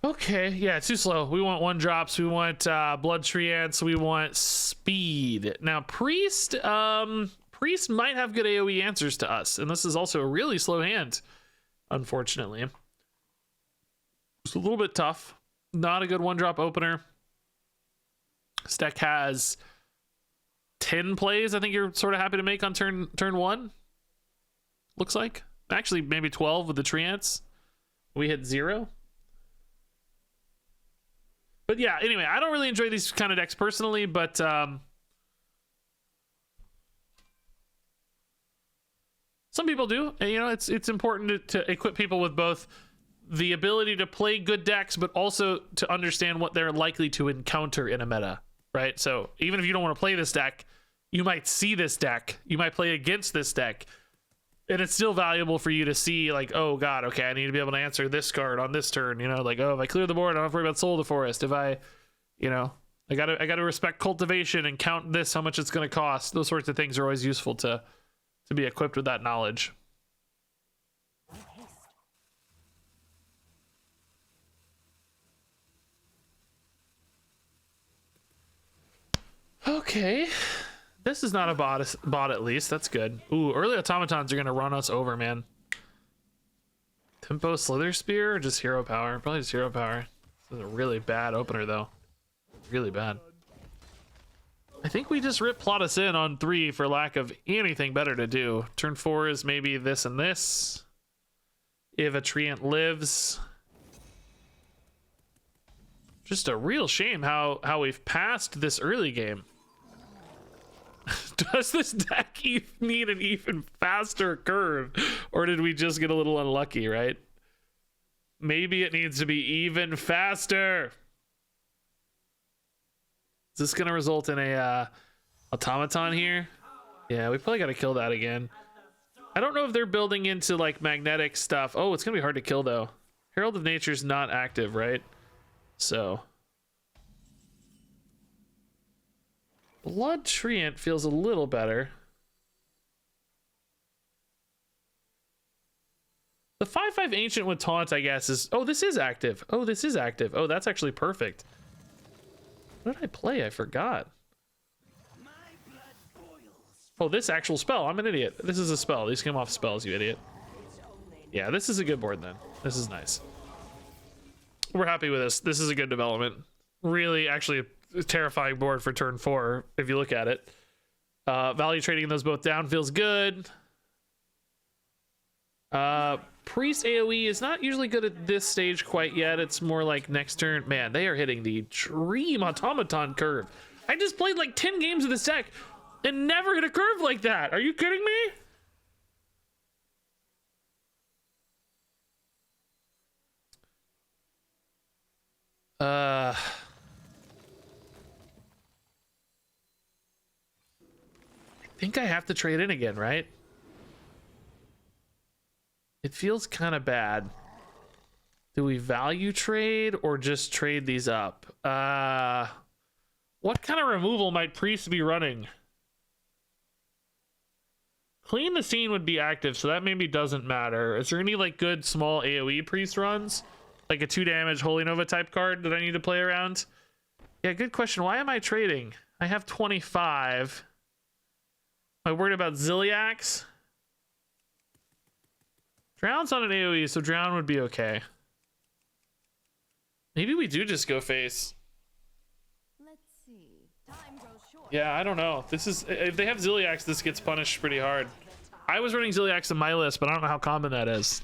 A: Okay, yeah, too slow. We want 1-drops. We want blood treants. We want speed. Now, priest might have good AoE answers to us, and this is also a really slow hand, unfortunately. It's a little bit tough. Not a good 1-drop opener. This deck has 10 plays. I think you're sort of happy to make on turn 1. Looks like actually maybe 12 with the treants. We hit 0. But yeah, anyway, I don't really enjoy these kind of decks personally, but some people do. And, you know, it's important to equip people with both the ability to play good decks, but also to understand what they're likely to encounter in a meta, right? So even if you don't want to play this deck, you might see this deck, you might play against this deck, and it's still valuable for you to see, like, oh god, okay, I need to be able to answer this card on this turn, you know, like, oh, if I clear the board, I don't have to worry about Soul of the Forest. If I, you know, I gotta respect cultivation and count this, how much it's gonna cost. Those sorts of things are always useful to be equipped with that knowledge. Okay. This is not a bot at least. That's good. Ooh, early automatons are going to run us over, man. Tempo Slither Spear or just hero power? Probably just hero power. This is a really bad opener, though. Really bad. I think we just plot us in on 3 for lack of anything better to do. Turn 4 is maybe this and this. If a Treant lives. Just a real shame how we've passed this early game. Does this deck need an even faster curve, or did we just get a little unlucky, right? Maybe it needs to be even faster. Is this gonna result in a automaton here? Yeah, we probably gotta kill that again. I don't know if they're building into like magnetic stuff. Oh, it's gonna be hard to kill though. Herald of Nature's not active, right? So Blood Treant feels a little better. The 5/5 Ancient with Taunt, I guess, is... Oh, this is active. Oh, this is active. Oh, that's actually perfect. What did I play? I forgot. Oh, this actual spell. I'm an idiot. This is a spell. These came off spells, you idiot. Yeah, this is a good board then. This is nice. We're happy with this. This is a good development. Really, actually, a terrifying board for turn 4, if you look at it. Value trading those both down feels good. Priest AoE is not usually good at this stage quite yet. It's more like next turn. Man, they are hitting the dream automaton curve. I just played like 10 games of this deck and never hit a curve like that. Are you kidding me? I think I have to trade in again, right? It feels kind of bad. Do we value trade or just trade these up? What kind of removal might Priest be running? Clean the Scene would be active, so that maybe doesn't matter. Is there any like good small AoE Priest runs? Like a 2 damage Holy Nova type card that I need to play around? Yeah, good question. Why am I trading? I have 25. Am I worried about Ziliax? Drown's on an AoE, so Drown would be okay. Maybe we do just go face.
C: Let's see. Time grows short.
A: Yeah, I don't know. This is, if they have Ziliax, this gets punished pretty hard. I was running Ziliax in my list, but I don't know how common that is.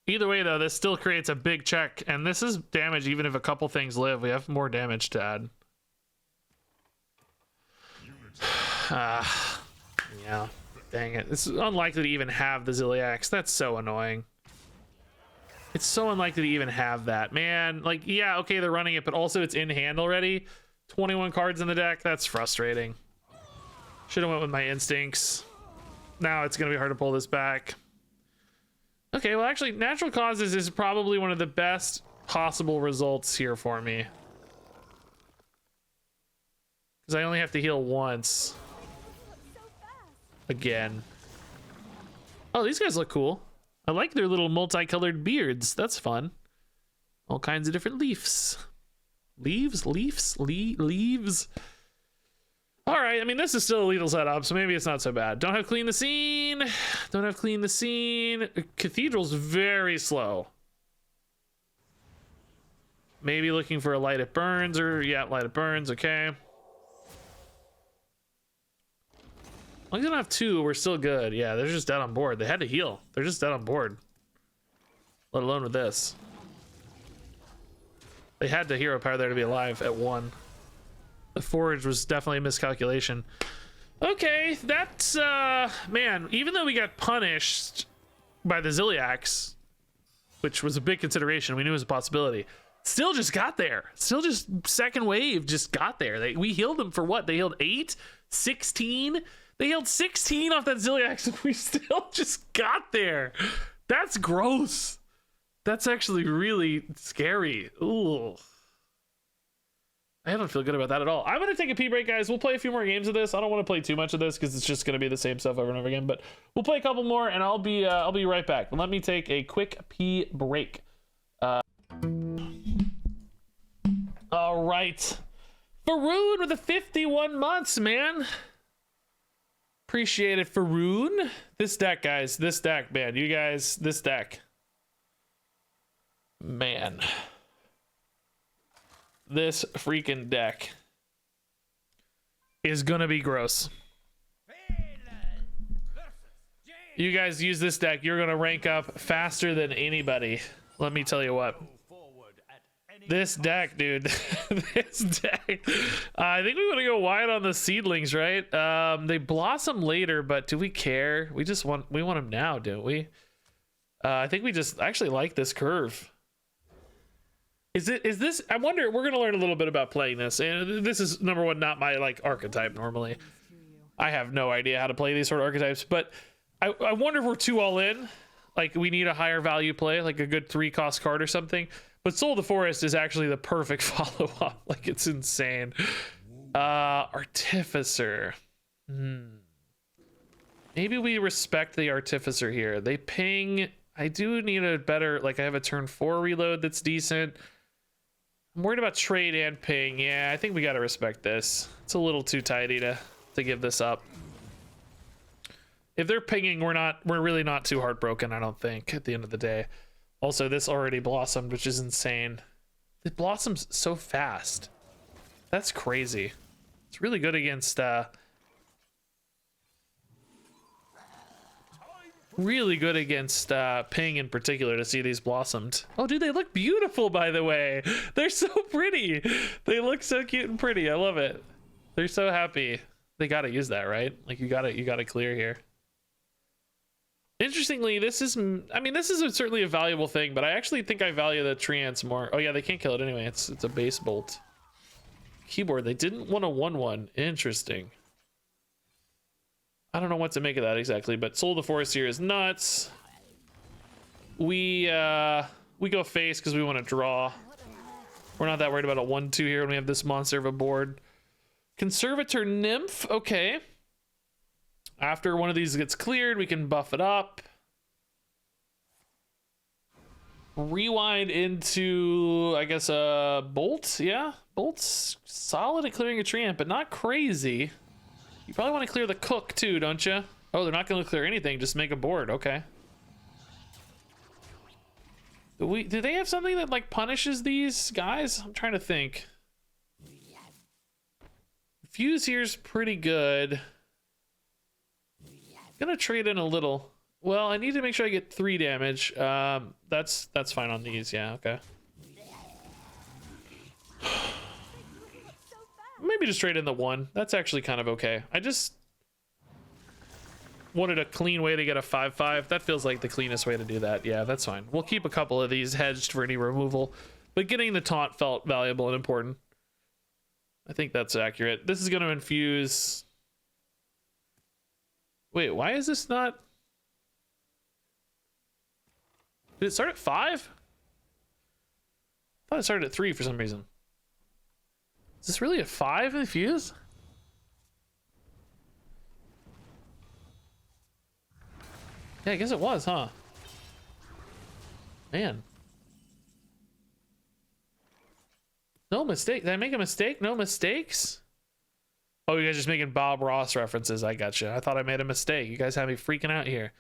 A: Either way, though, this still creates a big check, and this is damage even if a couple things live. We have more damage to add. Yeah, dang it. It's unlikely to even have the Ziliax. That's so annoying. It's so unlikely to even have that. Man, like, yeah, okay, they're running it, but also it's in hand already. 21 cards in the deck. That's frustrating. Should have went with my instincts. Now it's going to be hard to pull this back. Okay, well, actually, Natural Causes is probably one of the best possible results here for me. Because I only have to heal once. Again. Oh, these guys look cool. I like their little multicolored beards. That's fun. All kinds of different leaves. Leaves? Leaves? All right, I mean, this is still a lethal setup, so maybe it's not so bad. Don't have Clean the Scene. Don't have Clean the Scene. Cathedral's very slow. Maybe looking for a Light It Burns, or yeah, Light It Burns, okay. As long as I don't have 2, we're still good. Yeah, they're just dead on board. They had to heal. They're just dead on board. Let alone with this. They had the hero power there to be alive at 1. The forage was definitely a miscalculation. Okay, that's man, even though we got punished by the Ziliax, which was a big consideration, we knew it was a possibility, still just got there. Still just second wave just got there. We healed them for what? They healed 8, 16. They healed 16 off that Ziliax, and we still just got there. That's gross. That's actually really scary. Ooh. I don't feel good about that at all. I'm going to take a pee break, guys. We'll play a few more games of this. I don't want to play too much of this because it's just going to be the same stuff over and over again. But we'll play a couple more, and I'll be right back. Let me take a quick pee break. All right. Faroon with the 51 months, man. Appreciate it, Faroon. This deck, guys. This deck, man. You guys, this deck. Man. This freaking deck is gonna be gross. You guys use this deck, you're gonna rank up faster than anybody. Let me tell you what. This deck, dude. This deck. I think we want to go wide on the seedlings, right? They blossom later, but do we care? We want them now, don't we? I think we just actually like this curve. Is this, I wonder, we're going to learn a little bit about playing this. And this is, number one, not my like archetype normally. I have no idea how to play these sort of archetypes, but I wonder if we're too all in. Like we need a higher value play, like a good 3-cost card or something. But Soul of the Forest is actually the perfect follow-up. Like it's insane. Artificer. Maybe we respect the Artificer here. They ping. I do need a better, like I have a turn 4 reload that's decent. I'm worried about trade and ping. Yeah, I think we got to respect this. It's a little too tidy to to give this up. If they're pinging, we're really not too heartbroken, I don't think, at the end of the day. Also, this already blossomed, which is insane. It blossoms so fast. That's crazy. It's really good against really good against ping in particular to see these blossomed. Oh, dude, they look beautiful, by the way. They're so pretty. They look so cute and pretty. I love it. They're so happy. They gotta use that, right? Like you gotta clear here. Interestingly, this is, I mean, this is certainly a valuable thing, but I actually think I value the Treants more. Oh yeah, they can't kill it anyway. It's a base bolt. Keyboard, they didn't want a 1/1. Interesting. I don't know what to make of that exactly, but Soul of the Forest here is nuts. We go face because we want to draw. We're not that worried about a 1/2 here when we have this monster of a board. Conservator Nymph, okay. After one of these gets cleared, we can buff it up. Rewind into, I guess, a Bolt, yeah? Bolt's solid at clearing a Treant, but not crazy. You probably want to clear the Cook too, don't you? Oh, they're not going to clear anything, just make a board, okay. Do they have something that like punishes these guys? I'm trying to think. Fuse here's pretty good. Gonna trade in a little. Well, I need to make sure I get 3 damage. That's fine on these, yeah, okay. Maybe just trade in the 1. That's actually kind of okay. I just wanted a clean way to get a 5/5. That feels like the cleanest way to do that. Yeah, that's fine. We'll keep a couple of these hedged for any removal, but getting the taunt felt valuable and important. I think that's accurate. This is going to infuse. Wait, why is this not? Did it start at 5? I thought it started at 3 for some reason. Is this really a 5 infuse? Yeah, I guess it was, huh? Man. No mistake. Did I make a mistake? No mistakes? Oh, you guys just making Bob Ross references. I gotcha. I thought I made a mistake. You guys have me freaking out here.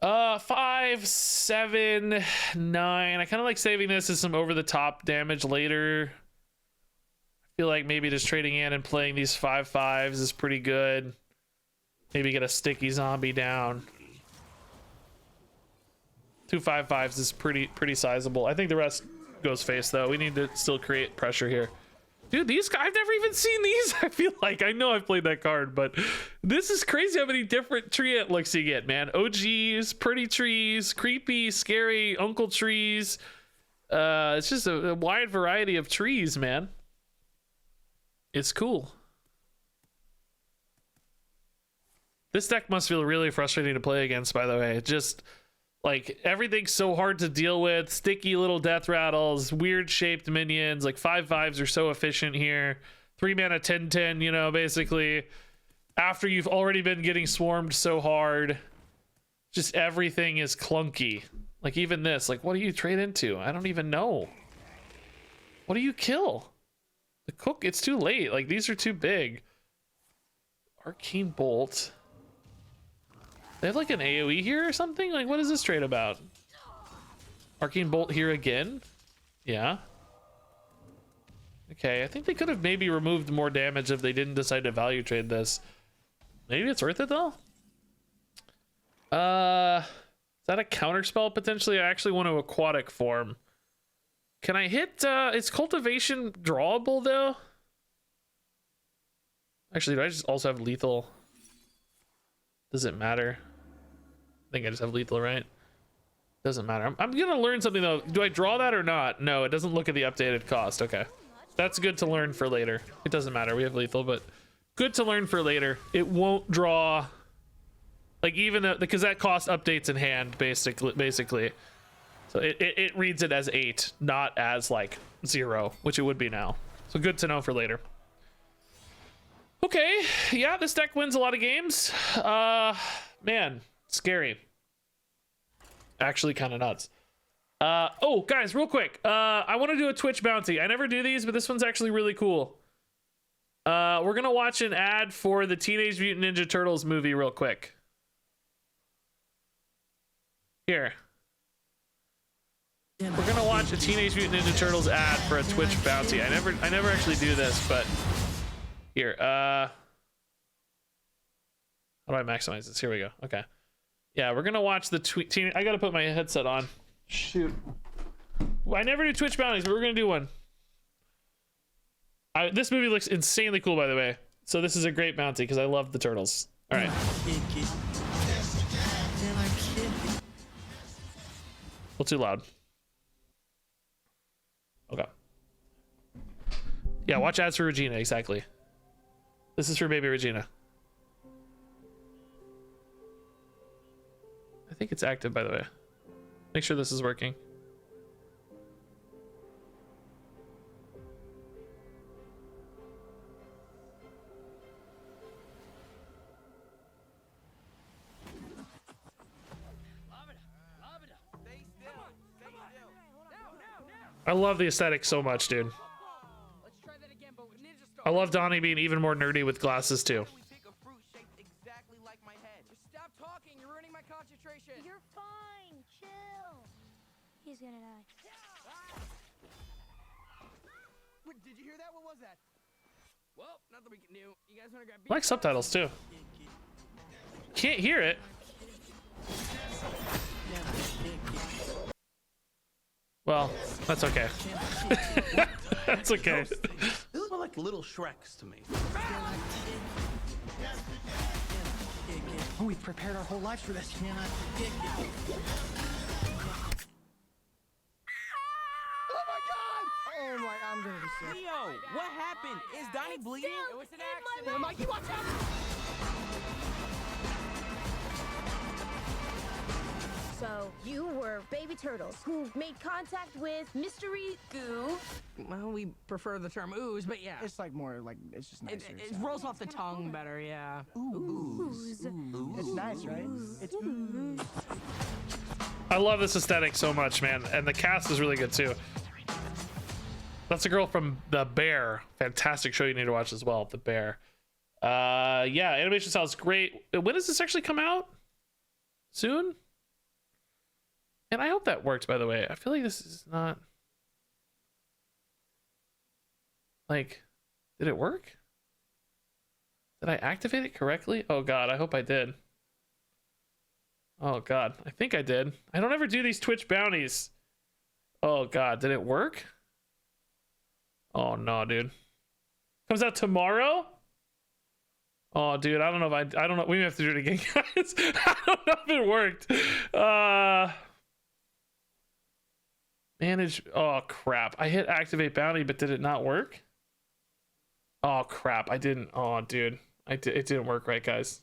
A: 5, 7, 9. I kind of like saving this as some over-the-top damage later. I feel like maybe just trading in and playing these 5/5s is pretty good. Maybe get a sticky zombie down. 2 5/5s is pretty sizable. I think the rest goes face though. We need to still create pressure here. Dude, these guys, I've never even seen these. I feel like I know I've played that card, but this is crazy how many different Treant looks you get, man. OGs, pretty trees, creepy, scary uncle trees. It's just a wide variety of trees, man. It's cool. This deck must feel really frustrating to play against, by the way. It just, like, everything's so hard to deal with. Sticky little death rattles, weird shaped minions. Like 5/5s are so efficient here. 3 mana 10/10, you know, basically. After you've already been getting swarmed so hard, just everything is clunky. Like even this, like what do you trade into? I don't even know. What do you kill? The Cook, it's too late. Like these are too big. Arcane Bolt. They have like an AoE here or something? Like what is this trade about? Arcane Bolt here again? Yeah. Okay, I think they could have maybe removed more damage if they didn't decide to value trade this. Maybe it's worth it though? Is that a counterspell potentially? I actually want to aquatic form. Can I hit, is cultivation drawable though? Actually, do I just also have lethal? Does it matter? I think I just have lethal, right? Doesn't matter. I'm gonna learn something though. Do I draw that or not? No, it doesn't look at the updated cost. Okay. That's good to learn for later. It doesn't matter. We have lethal, but good to learn for later. It won't draw, like even though, because that cost updates in hand basically. So it reads it as 8, not as like 0, which it would be now. So good to know for later. Okay, yeah, this deck wins a lot of games. Man, scary. Actually kind of nuts. Oh, guys, real quick. I want to do a Twitch bounty. I never do these, but this one's actually really cool. We're gonna watch an ad for the Teenage Mutant Ninja Turtles movie real quick. Here. We're gonna watch a Teenage Mutant Ninja Turtles ad for a Twitch bounty. I never actually do this, but here. How do I maximize this? Here we go. Okay. Yeah, we're gonna watch the teen. I gotta put my headset on. Shoot. I never do Twitch bounties, but we're gonna do one. This movie looks insanely cool, by the way. So this is a great bounty because I love the turtles. All right. A little too loud. Okay. Yeah, watch ads for Regina. Exactly. This is for baby Regina. I think it's active, by the way. Make sure this is working. I love the aesthetic so much, dude. I love Donnie being even more nerdy with glasses too.
F: Stop talking, you're ruining my concentration.
C: You're fine. Chill. He's gonna die.
F: Wait, did you hear that? What was that? Well, nothing we can do. You guys wanna grab
A: I like subtitles too. Can't hear it. Well, that's okay. That's okay.
G: They look like little Shreks to me.
F: Oh, we've prepared our whole lives for this.
G: Oh my god!
F: Oh my, I'm gonna be sick.
H: Leo, what happened? Is Donnie bleeding?
F: It was an accident. Mikey, watch out!
C: So you were baby turtles who made contact with mystery goo.
H: Well, we prefer the term ooze, but yeah.
F: It's like more like, it's just nicer.
H: It rolls off the tongue better, yeah.
F: Ooze. It's nice, right? It's ooze.
A: I love this aesthetic so much, man, and the cast is really good too. That's a girl from The Bear. Fantastic show you need to watch as well. The Bear. Yeah, animation style is great. When does this actually come out? Soon? And I hope that works, by the way. I feel like this is not... Like, did it work? Did I activate it correctly? Oh god, I hope I did. Oh god, I think I did. I don't ever do these Twitch bounties. Oh god, did it work? Oh no, dude. Comes out tomorrow? Oh dude, I don't know if I don't know. We may have to do it again, guys. I don't know if it worked. Manage. Oh crap. I hit activate bounty, but did it not work? Oh crap. I didn't. Oh dude. It didn't work right, guys.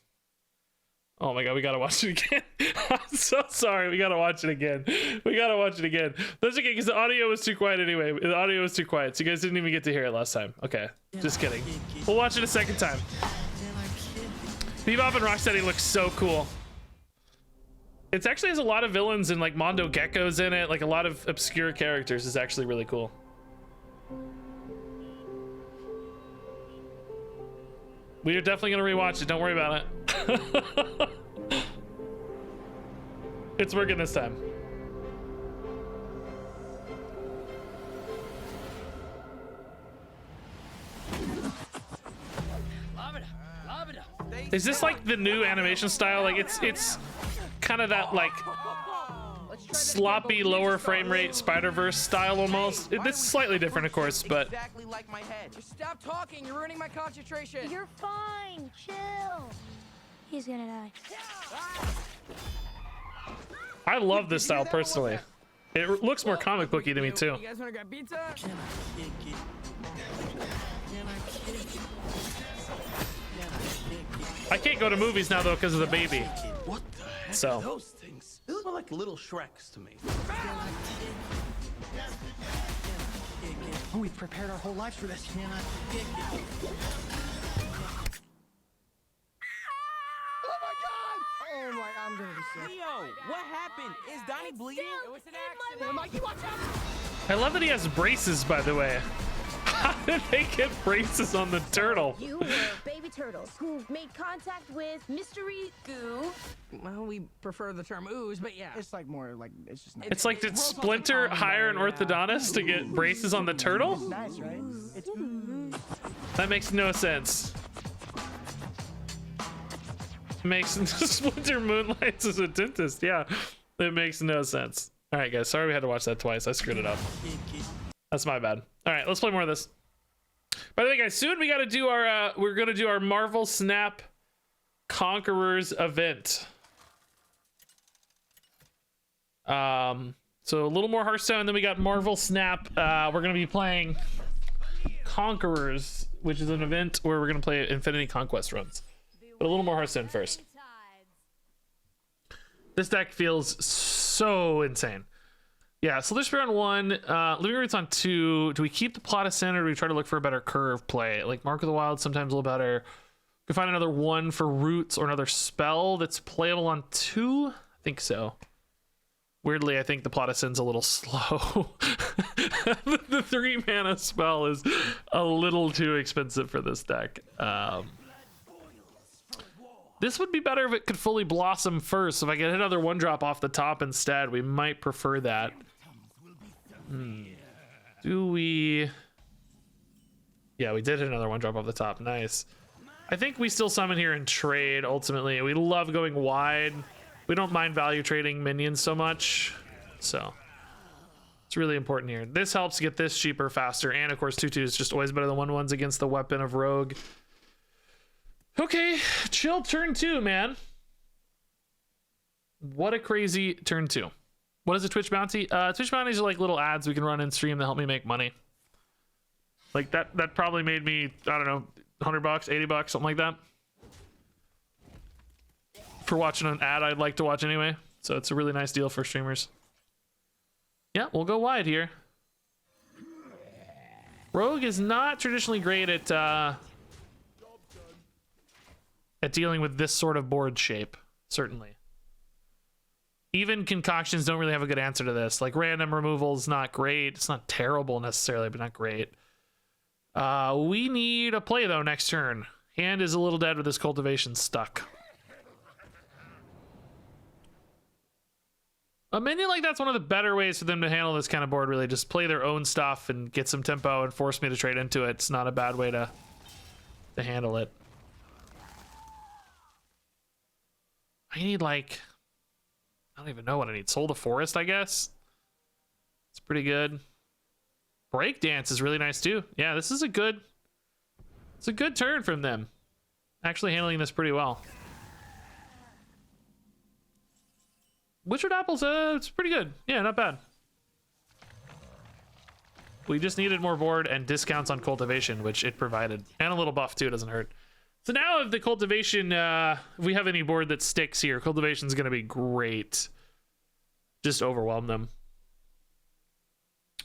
A: Oh my god, we gotta watch it again. I'm so sorry. We gotta watch it again. We gotta watch it again. That's okay, because the audio was too quiet anyway. The audio was too quiet, so you guys didn't even get to hear it last time. Okay, just kidding. We'll watch it a second time. Bebop and Rocksteady looks so cool. It actually has a lot of villains and like Mondo Gecko's in it. Like a lot of obscure characters is actually really cool. We are definitely gonna rewatch it. Don't worry about it. It's working this time. Is this like the new animation style? Like it's kind of that like sloppy lower frame rate Spider-Verse style almost. It's slightly different, of course, but
H: Exactly like my head.
F: Stop talking, you're ruining my concentration.
C: You're fine. Chill. He's gonna die.
A: I love this style personally. It looks more comic booky to me too.
F: You guys wanna grab pizza?
A: I can't go to movies now though because of the baby.
G: What the heck
A: So.
G: are those things? They look like little Shreks to me.
F: Oh, we've prepared our whole lives for this.
G: Oh my god!
F: Oh my, I'm gonna be sick.
H: Leo, what happened? Is Donnie bleeding?
F: It was an accident. Mikey, watch out!
A: I love that he has braces, by the way. did they get braces on the turtle?
C: You were baby turtles who made contact with mystery goo.
H: Well, we prefer the term ooze, but yeah.
F: It's like more like it's just nice.
A: It's like, did
H: rolls off the
A: Splinter
H: tongue
A: hire an
H: better, yeah.
A: orthodontist to get braces on the turtle?
F: It's nice, right? It's
A: That makes no sense. Makes Splinter moonlights as a dentist. Yeah, it makes no sense. All right, guys. Sorry we had to watch that twice. I screwed it up. That's my bad. All right, let's play more of this. By the way, guys, soon we got to do our we're gonna do our Marvel Snap Conquerors event. So a little more Hearthstone, and then we got Marvel Snap. We're gonna be playing Conquerors, which is an event where we're gonna play Infinity Conquest runs. But a little more Hearthstone first. This deck feels so insane. Yeah, Slither Spear on 1, Living Roots on 2. Do we keep the Plot Ascent or do we try to look for a better curve play? Like Mark of the Wild, sometimes a little better. We can find another 1 for Roots or another spell that's playable on 2? I think so. Weirdly, I think the Plot Ascent's a little slow. The 3 mana spell is a little too expensive for this deck. This would be better if it could fully blossom first. If I could hit another 1-drop off the top instead, we might prefer that. Do we? Yeah, we did hit another 1-drop off the top. Nice. I think we still summon here and trade ultimately. We love going wide. We don't mind value trading minions so much. So it's really important here. This helps get this cheaper, faster. And of course, 2/2 is just always better than 1/1s against the weapon of Rogue. Okay, chill turn 2, man. What a crazy turn 2. What is a Twitch bounty? Twitch bounties are like little ads we can run in stream that help me make money. Like that probably made me, I don't know, $100, $80, something like that. For watching an ad I'd like to watch anyway. So it's a really nice deal for streamers. Yeah, we'll go wide here. Rogue is not traditionally great at dealing with this sort of board shape, certainly. Even concoctions don't really have a good answer to this. Like random removal is not great. It's not terrible necessarily, but not great. We need a play though next turn. Hand is a little dead with this cultivation stuck. A minion like that's one of the better ways for them to handle this kind of board, really. Just play their own stuff and get some tempo and force me to trade into it. It's not a bad way to handle it. I need like, I don't even know what I need. Soul the Forest, I guess. It's pretty good. Breakdance is really nice too. Yeah, this is it's a good turn from them. Actually handling this pretty well. Witchwood Apples, it's pretty good. Yeah, not bad. We just needed more board and discounts on cultivation, which it provided. And a little buff too, doesn't hurt. So now if the cultivation, if we have any board that sticks here, cultivation's gonna be great. Just overwhelm them.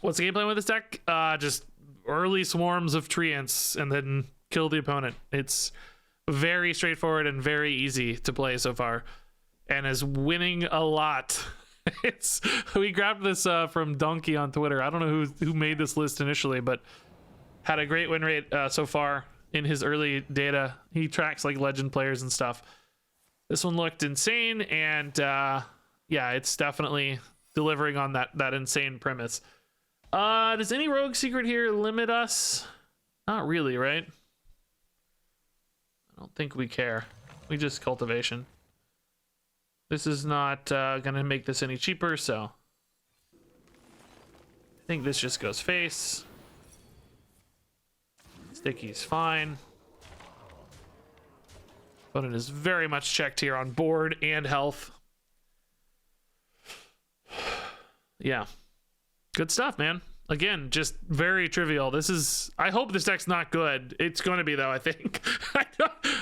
A: What's the game plan with this deck? Just early swarms of Treants and then kill the opponent. It's very straightforward and very easy to play so far. And is winning a lot. We grabbed this from Donkey on Twitter. I don't know who made this list initially, but had a great win rate so far. In his early data, he tracks like legend players and stuff. This one looked insane, and yeah, it's definitely delivering on that insane premise. Does any rogue secret here limit us? Not really, right? I don't think we care. We just cultivation. This is not gonna make this any cheaper, so I think this just goes face. Sticky's fine. Opponent is very much checked here on board and health. Yeah. Good stuff, man. Again, just very trivial. This is... I hope this deck's not good. It's going to be, though, I think.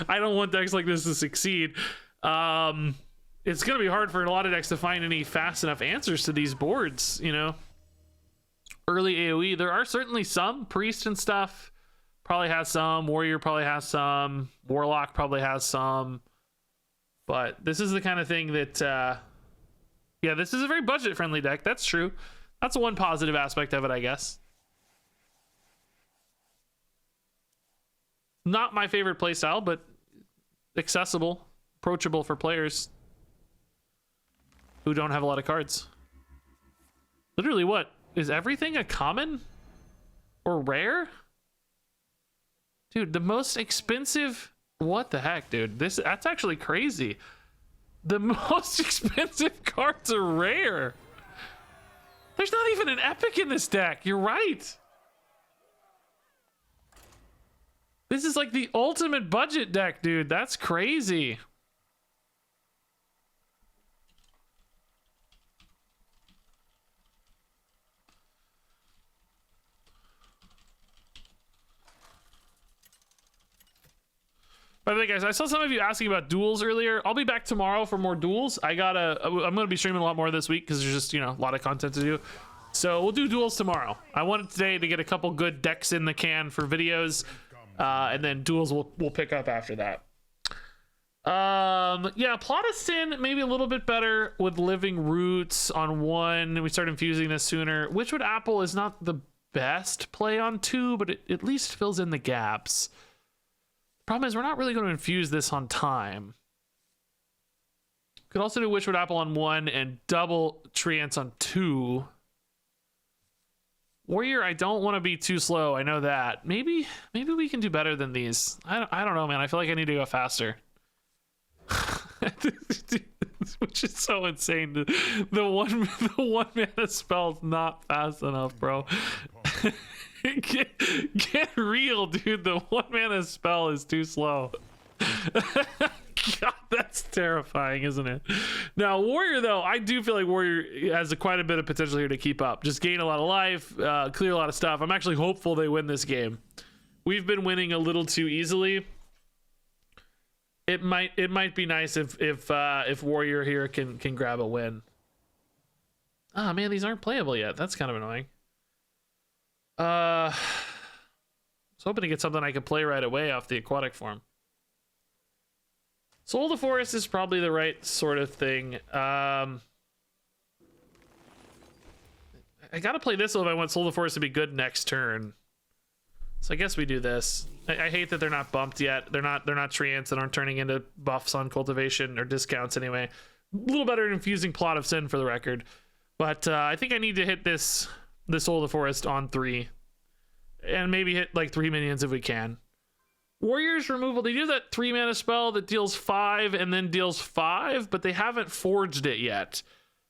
A: I don't want decks like this to succeed. It's going to be hard for a lot of decks to find any fast enough answers to these boards, you know? Early AoE. There are certainly some. Priest and stuff probably has some. Warrior probably has some. Warlock probably has some. But this is the kind of thing that... yeah, this is a very budget-friendly deck. That's true. That's one positive aspect of it, I guess. Not my favorite playstyle, but accessible, approachable for players who don't have a lot of cards. Literally, what? Is everything a common or rare? Dude, the most expensive... What the heck, dude? That's actually crazy. The most expensive cards are rare. There's not even an epic in this deck. You're right. This is like the ultimate budget deck, dude. That's crazy. By the way, guys, I saw some of you asking about duels earlier. I'll be back tomorrow for more duels. I'm gonna be streaming a lot more this week because there's just, you know, a lot of content to do. So we'll do duels tomorrow. I wanted today to get a couple good decks in the can for videos, and then duels we'll pick up after that. Yeah, Plot of Sin maybe a little bit better with Living Roots on 1. We start infusing this sooner. Witchwood Apple is not the best play on 2, but it at least fills in the gaps. Problem is, we're not really going to infuse this on time. Could also do Witchwood Apple on 1 and double Treants on 2. Warrior, I don't want to be too slow. I know that. Maybe we can do better than these. I don't know, man. I feel like I need to go faster. Which is so insane. The one mana spell's not fast enough, bro. Get real, dude. The 1 mana spell is too slow. God, that's terrifying, isn't it? Now, Warrior, though, I do feel like Warrior has quite a bit of potential here to keep up. Just gain a lot of life, clear a lot of stuff. I'm actually hopeful they win this game. We've been winning a little too easily. It might be nice if Warrior here can grab a win. Ah, man, these aren't playable yet. That's kind of annoying. I was hoping to get something I could play right away off the aquatic form. Soul of the Forest is probably the right sort of thing. I gotta play this if I want Soul of the Forest to be good next turn. So I guess we do this. I hate that they're not bumped yet. They're not Treants that aren't turning into buffs on cultivation or discounts anyway. A little better at infusing Plot of Sin for the record. But I think I need to hit this Soul of the Forest on 3. And maybe hit like 3 minions if we can. Warrior's removal, they do that 3 mana spell that deals 5 and then deals 5, but they haven't forged it yet.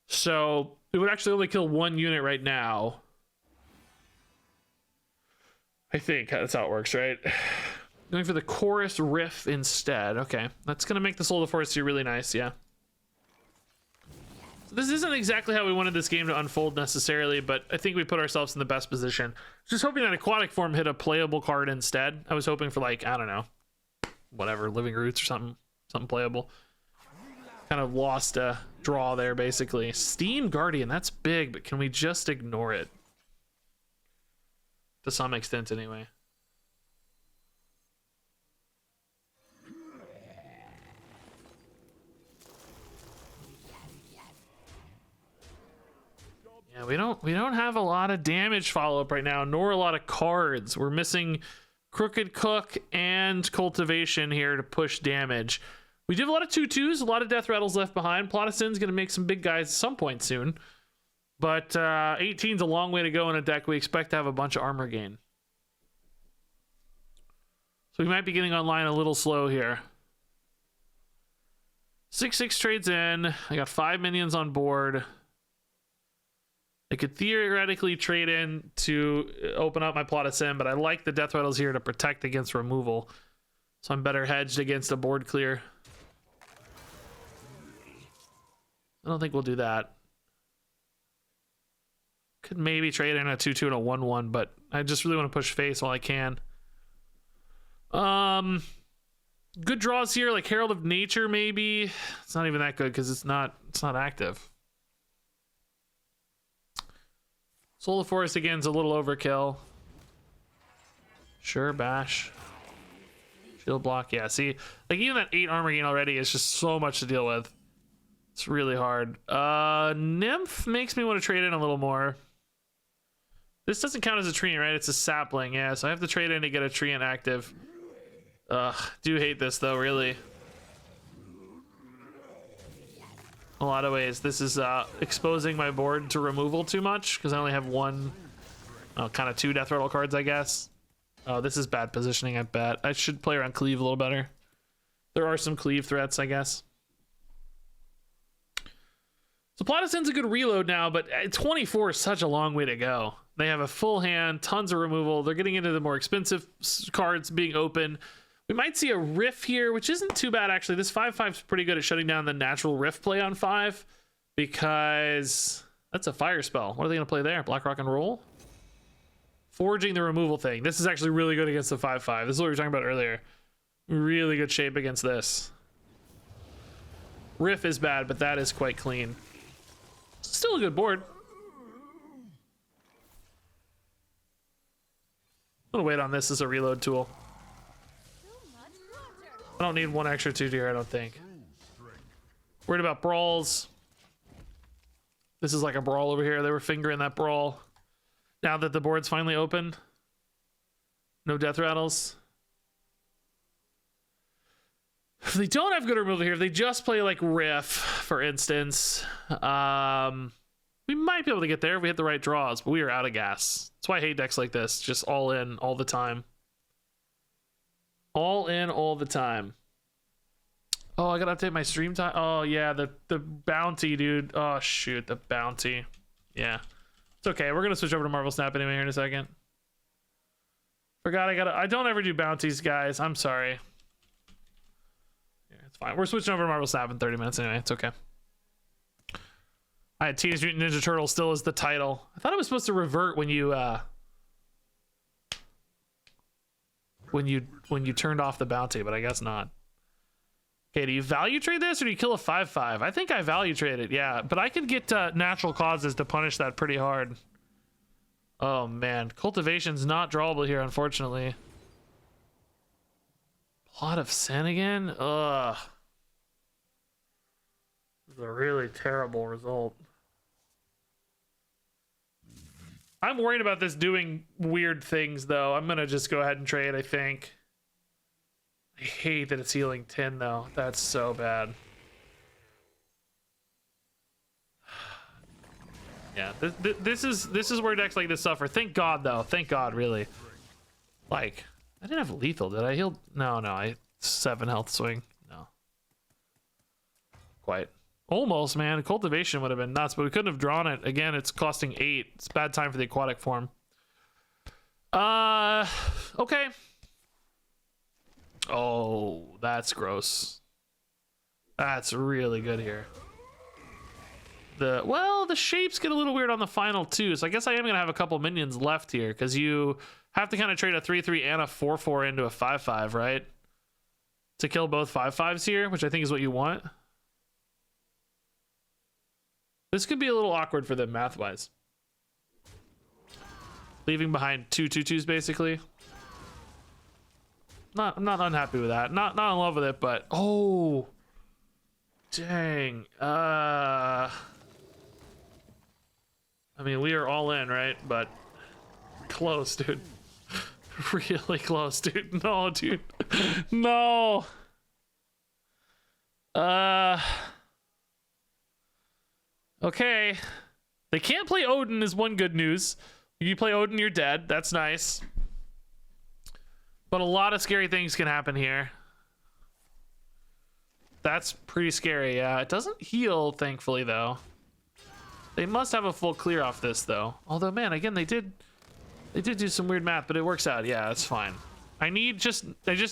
A: So it would actually only kill 1 unit right now. I think that's how it works, right? Going for the Chorus Riff instead. Okay, that's going to make the Soul of the Forest here really nice, yeah. So this isn't exactly how we wanted this game to unfold necessarily, but I think we put ourselves in the best position. Just hoping that aquatic form hit a playable card instead. I was hoping for, like, I don't know, whatever, Living Roots or something playable. Kind of lost a draw there, basically. Steam Guardian, that's big, but can we just ignore it? To some extent, anyway. Yeah, we don't have a lot of damage follow-up right now, nor a lot of cards. We're missing Crooked Cook and Cultivation here to push damage. We do have a lot of 2/2s, a lot of Death Rattles left behind. Plot of Sin's gonna make some big guys at some point soon. But 18's a long way to go in a deck we expect to have a bunch of armor gain. So we might be getting online a little slow here. 6/6 trades in. I got 5 minions on board. I could theoretically trade in to open up my Plot of Sin, but I like the Death Rattles here to protect against removal. So I'm better hedged against a board clear. I don't think we'll do that. Could maybe trade in a 2/2 and a 1/1, but I just really want to push face while I can. Good draws here, like Herald of Nature, maybe. It's not even that good because it's not active. Soul of the Forest again is a little overkill. Sure, bash. Shield block, yeah. See, like even that 8 armor gain already is just so much to deal with. It's really hard. Nymph makes me want to trade in a little more. This doesn't count as a treant, right? It's a sapling, yeah. So I have to trade in to get a treant active. Ugh, do hate this though, really. A lot of ways. This is exposing my board to removal too much because I only have one, kind of two death rattle cards, I guess. Oh, this is bad positioning, I bet. I should play around cleave a little better. There are some cleave threats, I guess. So Platacin's a good reload now, but 24 is such a long way to go. They have a full hand, tons of removal. They're getting into the more expensive cards being open. We might see a Riff here, which isn't too bad, actually. This 5/5 is pretty good at shutting down the natural Riff play on 5 because that's a fire spell. What are they going to play there? Black Rock and Roll? Forging the removal thing. This is actually really good against the 5/5. This is what we were talking about earlier. Really good shape against this. Riff is bad, but that is quite clean. Still a good board. I'm gonna wait on this as a reload tool. I don't need one extra 2-tier, I don't think. Worried about brawls. This is like a brawl over here. They were fingering that brawl. Now that the board's finally open. No death rattles. If they don't have good removal here, if they just play like Riff, for instance, we might be able to get there if we hit the right draws, but we are out of gas. That's why I hate decks like this. Just all in all the time. All in all the time. Oh, I gotta update my stream time. Oh yeah, the bounty, dude. Oh shoot, the bounty. Yeah. It's okay. We're gonna switch over to Marvel Snap anyway here in a second. Forgot I don't ever do bounties, guys. I'm sorry. Yeah, it's fine. We're switching over to Marvel Snap in 30 minutes anyway. It's okay. I had Teenage Mutant Ninja Turtles still as the title. I thought it was supposed to revert when you turned off the bounty, but I guess not. Okay, do you value trade this or do you kill a 5/5? I think I value trade it, yeah. But I could get natural causes to punish that pretty hard. Oh man, cultivation's not drawable here, unfortunately. Plot of Sin again? Ugh. This is a really terrible result. I'm worried about this doing weird things, though. I'm gonna just go ahead and trade, I think. I hate that it's healing 10, though. That's so bad. Yeah, this is where decks like this suffer. Thank God, though. Thank God, really. Like, I didn't have lethal, did I? Healed? No, I 7 health swing. No. Quite. Almost, man. Cultivation would have been nuts, but we couldn't have drawn it. Again, it's costing 8. It's a bad time for the aquatic form. Okay. Oh, that's gross. That's really good here. The shapes get a little weird on the final too, so I guess I am gonna have a couple minions left here because you have to kind of trade a 3/3 and a 4/4 into a 5/5, right? To kill both 5/5s here, which I think is what you want. This could be a little awkward for them math-wise. Leaving behind 2 2/2s basically. I'm not unhappy with that. Not in love with it, but oh, dang. I mean, we are all in, right? But close, dude. Really close, dude. No, dude. No. Okay. They can't play Odin is one good news. If you play Odin, you're dead. That's nice. But a lot of scary things can happen here. That's pretty scary, yeah. It doesn't heal, thankfully, though. They must have a full clear off this, though. Although, man, again, they did do some weird math, but it works out. Yeah, it's fine. I just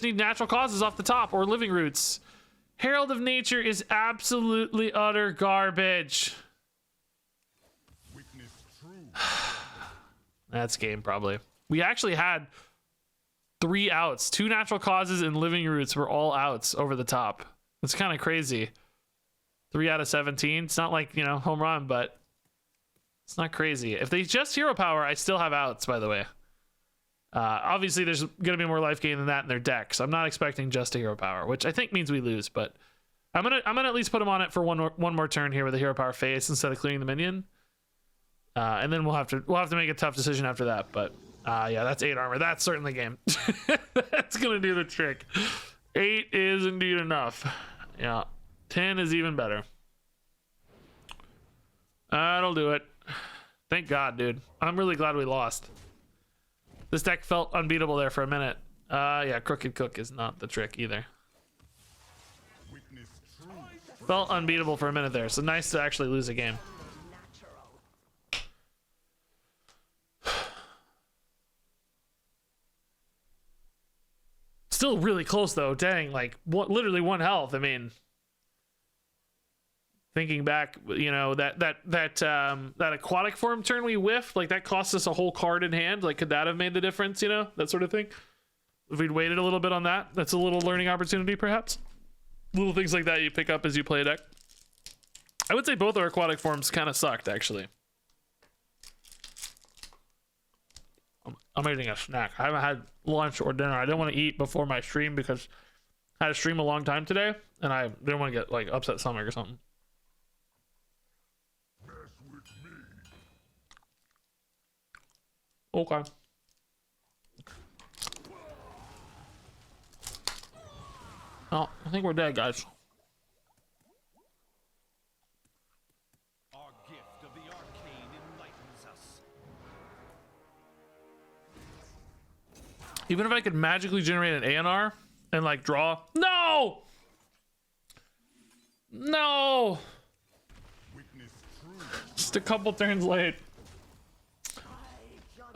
A: need natural causes off the top or living roots. Herald of Nature is absolutely utter garbage. That's game, probably. We actually had 3 outs. 2 natural causes and living roots were all outs over the top. It's kind of crazy. 3 out of 17. It's not like, home run, but it's not crazy. If they just hero power, I still have outs, by the way. Obviously, there's going to be more life gain than that in their deck, so I'm not expecting just a hero power, which I think means we lose, but I'm gonna at least put him on it for one more turn here with a hero power face instead of clearing the minion. And then we'll have to make a tough decision after that, but Yeah, that's 8 armor. That's certainly game. That's gonna do the trick. 8 is indeed enough. Yeah, 10 is even better. That'll do it. Thank God, dude. I'm really glad we lost. This deck felt unbeatable there for a minute. Yeah, Crooked Cook is not the trick either. Felt unbeatable for a minute there, so nice to actually lose a game. Still really close though. Dang, like literally 1 health. I mean, thinking back, you know, that aquatic form turn we whiffed, like that cost us a whole card in hand. Like, could that have made the difference? You know, that sort of thing. If we'd waited a little bit on that, that's a little learning opportunity, perhaps. Little things like that you pick up as you play a deck. I would say both our aquatic forms kind of sucked, actually. I'm eating a snack. I haven't had lunch or dinner. I didn't want to eat before my stream because I had to stream a long time today, and I didn't want to get like upset stomach or something. Okay. Oh, I think we're dead, guys.
B: Our gift of the arcane enlightens us.
A: Even if I could magically generate an ANR and like draw. No! No! Just a couple turns late.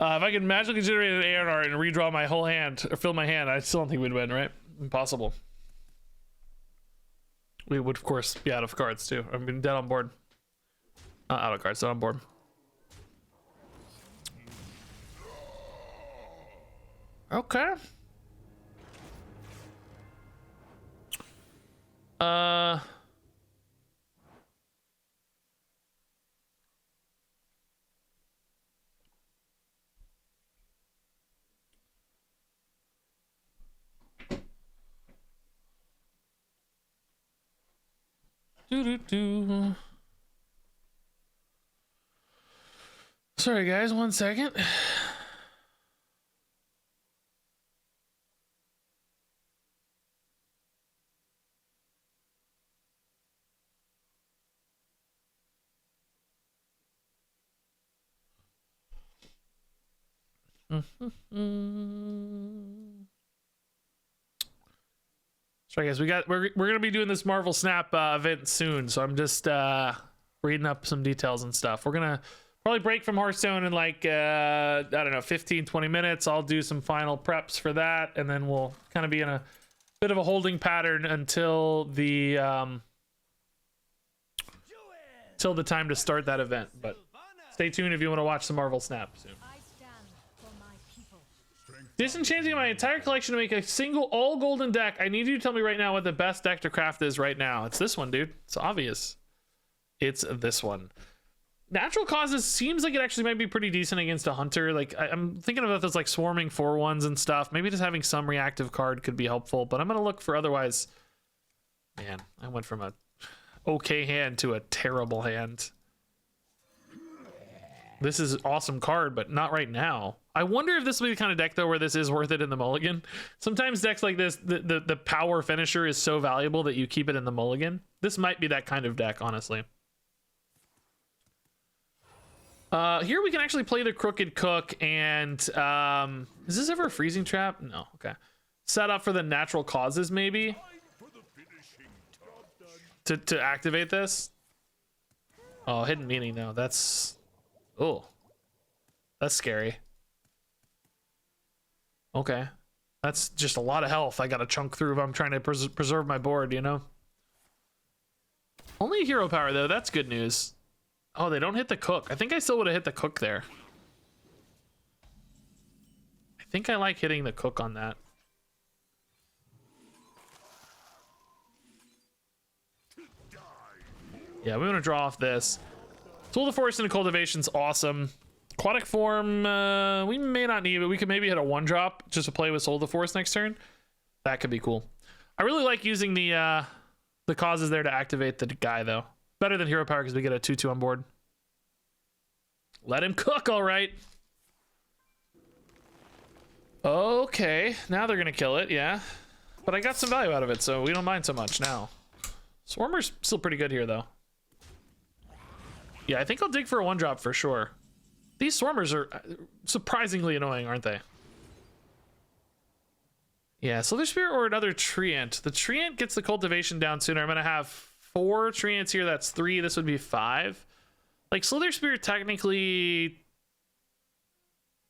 A: If I could magically generate an ANR and redraw my whole hand or fill my hand, I still don't think we'd win, right? Impossible. We would, of course, be out of cards too. I mean, dead on board. Out of cards, dead on board. Okay. Sorry guys, 1 second. Sorry guys, we're gonna be doing this Marvel Snap event soon, so I'm just reading up some details and stuff. We're gonna probably break from Hearthstone in like I don't know, 15-20 minutes. I'll do some final preps for that, and then we'll kind of be in a bit of a holding pattern until the time to start that event. But stay tuned if you want to watch some Marvel Snap soon. Disenchanting my entire collection to make a single all golden deck. I need you to tell me right now what the best deck to craft is right now. It's this one, dude. It's obvious. It's this one. Natural Causes seems like it actually might be pretty decent against a hunter. Like I'm thinking about those like swarming 4/1s and stuff. Maybe just having some reactive card could be helpful, but I'm gonna look for otherwise. Man, I went from a okay hand to a terrible hand. This is an awesome card, but not right now. I wonder if this will be the kind of deck though where this is worth it in the mulligan. Sometimes decks like this, the power finisher is so valuable that you keep it in the mulligan. This might be that kind of deck, honestly. Here we can actually play the Crooked Cook, and is this ever a freezing trap? No. Okay. Set up for the Natural Causes maybe to activate this. Oh, hidden meaning though. That's scary. Okay, that's just a lot of health I gotta chunk through if I'm trying to preserve my board, you know. Only hero power though. That's good news. Oh, they don't hit the cook. I think I still would have hit the cook there. I think I like hitting the cook on that. Yeah, we want to draw off this. Tool the Forest into Cultivation's awesome. Aquatic form, we may not need it. We could maybe hit a 1-drop just to play with Soul of the Forest next turn. That could be cool. I really like using the causes there to activate the guy though. Better than hero power because we get a 2/2 on board. Let him cook, all right. Okay, now they're gonna kill it, yeah. But I got some value out of it, so we don't mind so much now. Swarmer's still pretty good here, though. Yeah, I think I'll dig for a 1-drop for sure. These Swarmers are surprisingly annoying, aren't they? Yeah, Slither Spear or another Treant. The Treant gets the cultivation down sooner. I'm gonna have 4 Treants here. That's 3. This would be 5. Like, Slither Spear technically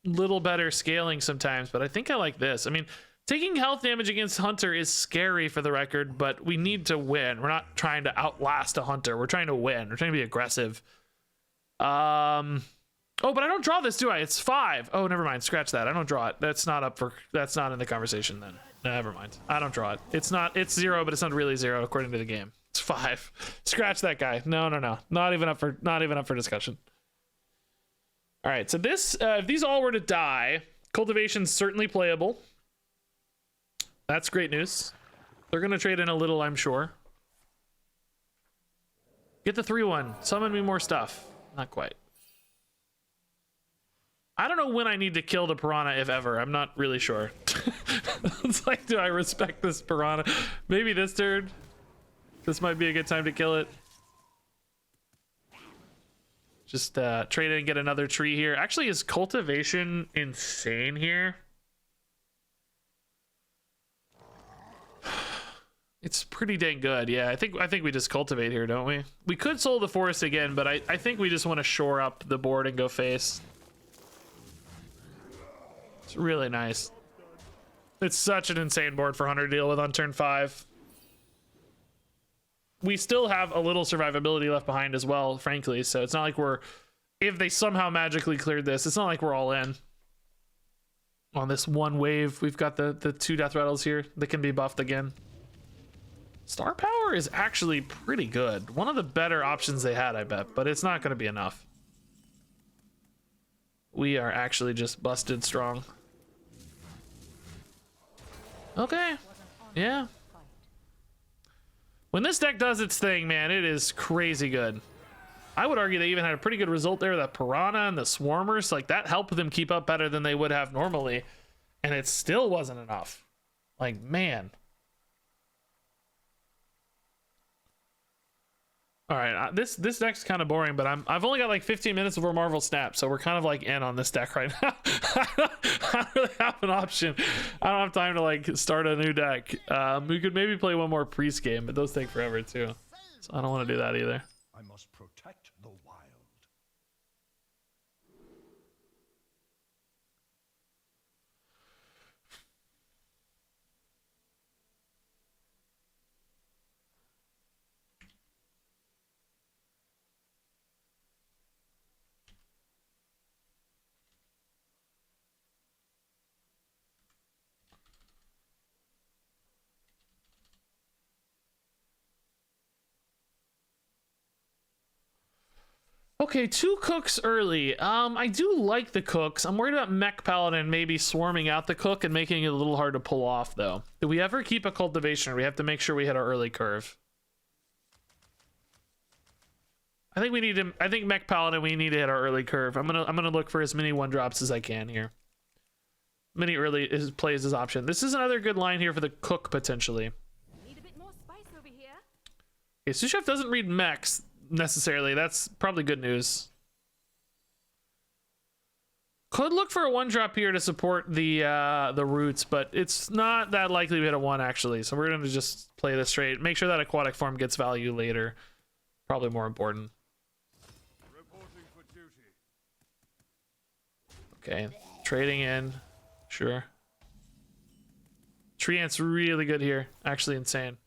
A: little better scaling sometimes, but I think I like this. I mean, taking health damage against Hunter is scary for the record, but we need to win. We're not trying to outlast a Hunter. We're trying to win. We're trying to be aggressive. Oh, but I don't draw this, do I? It's 5. Oh, never mind. Scratch that. I don't draw it. That's not in the conversation then. Never mind. I don't draw it. It's 0, but it's not really 0 according to the game. It's 5. Scratch that guy. No. Not even up for discussion. All right. So this, if these all were to die, cultivation's certainly playable. That's great news. They're going to trade in a little, I'm sure. Get the 3-1. Summon me more stuff. Not quite. I don't know when I need to kill the piranha, if ever. I'm not really sure. It's like, do I respect this piranha? Maybe this turn. This might be a good time to kill it. Just trade in and get another tree here. Actually, is cultivation insane here? It's pretty dang good. Yeah, I think we just cultivate here, don't we? We could soul the forest again, but I think we just want to shore up the board and go face. It's really nice. It's such an insane board for Hunter to deal with on turn 5. We still have a little survivability left behind as well, frankly, so it's not like we're... If they somehow magically cleared this, it's not like we're all in. On this one wave, we've got the 2 death rattles here that can be buffed again. Star power is actually pretty good. One of the better options they had, I bet, but it's not going to be enough. We are actually just busted strong. Okay. Yeah. When this deck does its thing, man, it is crazy good. I would argue they even had a pretty good result there. That Piranha and the Swarmers, like, that helped them keep up better than they would have normally. And it still wasn't enough. Like, man. All right, this deck's kind of boring, but I've only got like 15 minutes before Marvel Snap, so we're kind of like in on this deck right now. I don't really have an option. I don't have time to like start a new deck. We could maybe play one more priest game, but those take forever too. So I don't want to do that either.
B: I must protect the wild.
A: Okay, 2 cooks early. I do like the cooks. I'm worried about Mech Paladin maybe swarming out the cook and making it a little hard to pull off, though. Do we ever keep a cultivation? Or we have to make sure we hit our early curve. I think we need to. I think Mech Paladin, we need to hit our early curve. I'm gonna look for as many 1-drops as I can here. Many early plays as option. This is another good line here for the cook potentially.
C: Need a bit more spice over here.
A: Okay, Sous Chef doesn't read mechs necessarily. That's probably good news. Could look for a 1-drop here to support the roots, but it's not that likely we hit a 1 actually. So we're gonna just play this straight. Make sure that aquatic form gets value later. Probably more important.
B: Reporting for duty.
A: Okay, trading in, sure. Treant's really good here, actually insane.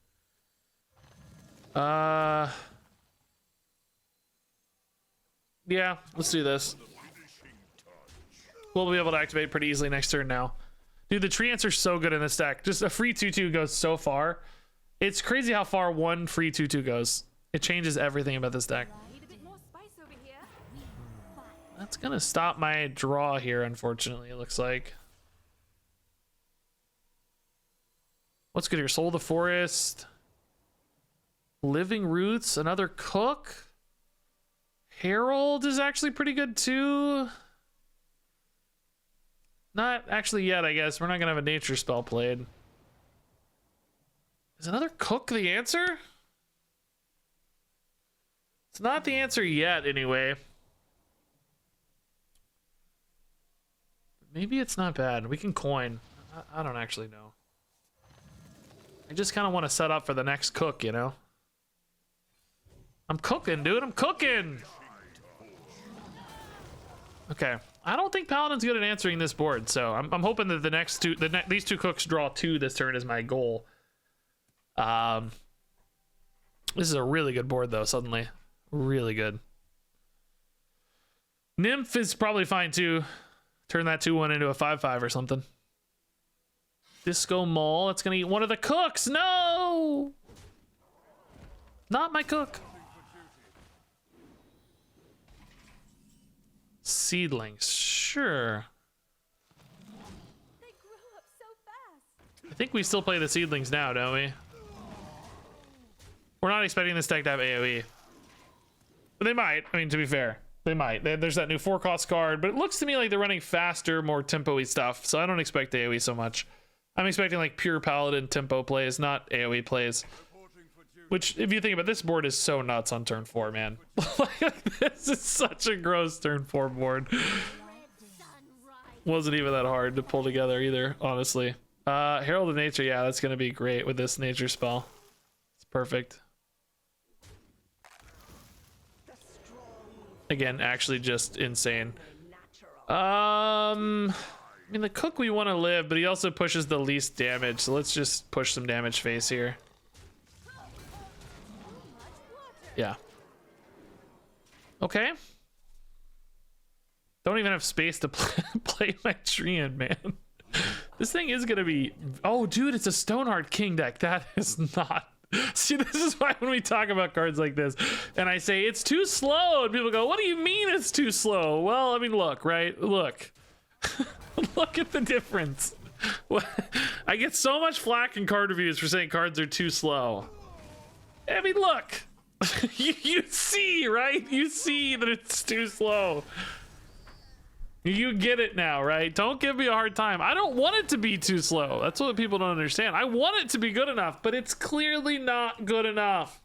A: Yeah, let's do this. We'll be able to activate pretty easily next turn now. Dude, the Treants are so good in this deck. Just a free 2/2 goes so far. It's crazy how far one free 2/2 goes. It changes everything about this deck.
C: Need a bit more spice over here.
A: That's gonna stop my draw here, unfortunately, it looks like. What's good here? Soul the Forest. Living Roots, another cook. Herald is actually pretty good too. Not actually yet, I guess. We're not gonna have a nature spell played. Is another cook the answer? It's not the answer yet, anyway. Maybe it's not bad. We can coin. I don't actually know. I just kind of want to set up for the next cook, you know? I'm cooking, dude. I'm cooking! Okay. I don't think Paladin's good at answering this board, so I'm hoping that the next two, these two cooks draw 2 this turn is my goal. This is a really good board, though, suddenly. Really good. Nymph is probably fine, too. Turn that 2-1 into a 5-5 or something. Disco Mole. It's going to eat one of the cooks. No! Not my cook. Seedlings. Sure.
C: They grew up so fast.
A: I think we still play the seedlings now, don't we? We're not expecting this deck to have AoE. But they might. I mean, to be fair. They might. There's that new 4-cost card, but it looks to me like they're running faster, more tempo-y stuff, so I don't expect AoE so much. I'm expecting like pure Paladin tempo plays, not AoE plays. Which, if you think about this board, is so nuts on turn 4, man. Like, this is such a gross turn 4 board. Wasn't even that hard to pull together either, honestly. Herald of Nature, yeah, that's gonna be great with this nature spell. It's perfect. Again, actually just insane. I mean, the cook we want to live, but he also pushes the least damage, so let's just push some damage face here. Yeah. Okay. Don't even have space to play my Treant, man. This thing is gonna be... Oh, dude, it's a Stoneheart King deck. That is not... See, this is why when we talk about cards like this and I say it's too slow and people go, what do you mean it's too slow? Well, I mean, look, right? Look. Look at the difference. I get so much flack in card reviews for saying cards are too slow. I mean, look. You see, right? You see that it's too slow. You get it now, right? Don't give me a hard time. I don't want it to be too slow. That's what people don't understand. I want it to be good enough, but it's clearly not good enough.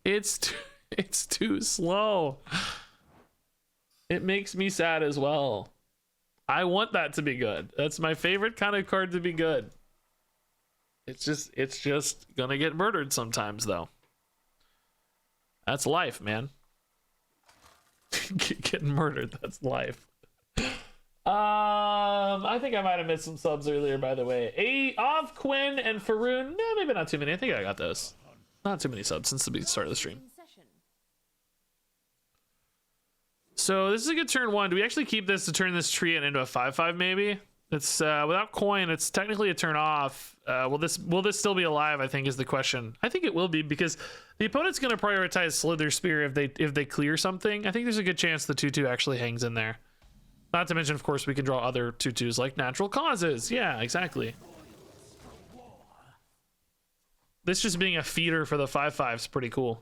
A: It's too slow. It makes me sad as well. I want that to be good. That's my favorite kind of card to be good. It's just gonna get murdered sometimes, though. That's life, man. Getting murdered, that's life. I think I might have missed some subs earlier, by the way. Of Quinn and Faroon. No, maybe not too many. I think I got those. Not too many subs since the start of the stream. So this is a good turn 1. Do we actually keep this to turn this Treant into a 5-5 maybe? It's without coin, it's technically a turn off. Will this still be alive, I think, is the question. I think it will be, because the opponent's going to prioritize Slither Spear if they clear something. I think there's a good chance the 2/2 actually hangs in there. Not to mention, of course, we can draw other 2/2s like Natural Causes. Yeah, exactly. This just being a feeder for the 5/5 is pretty cool.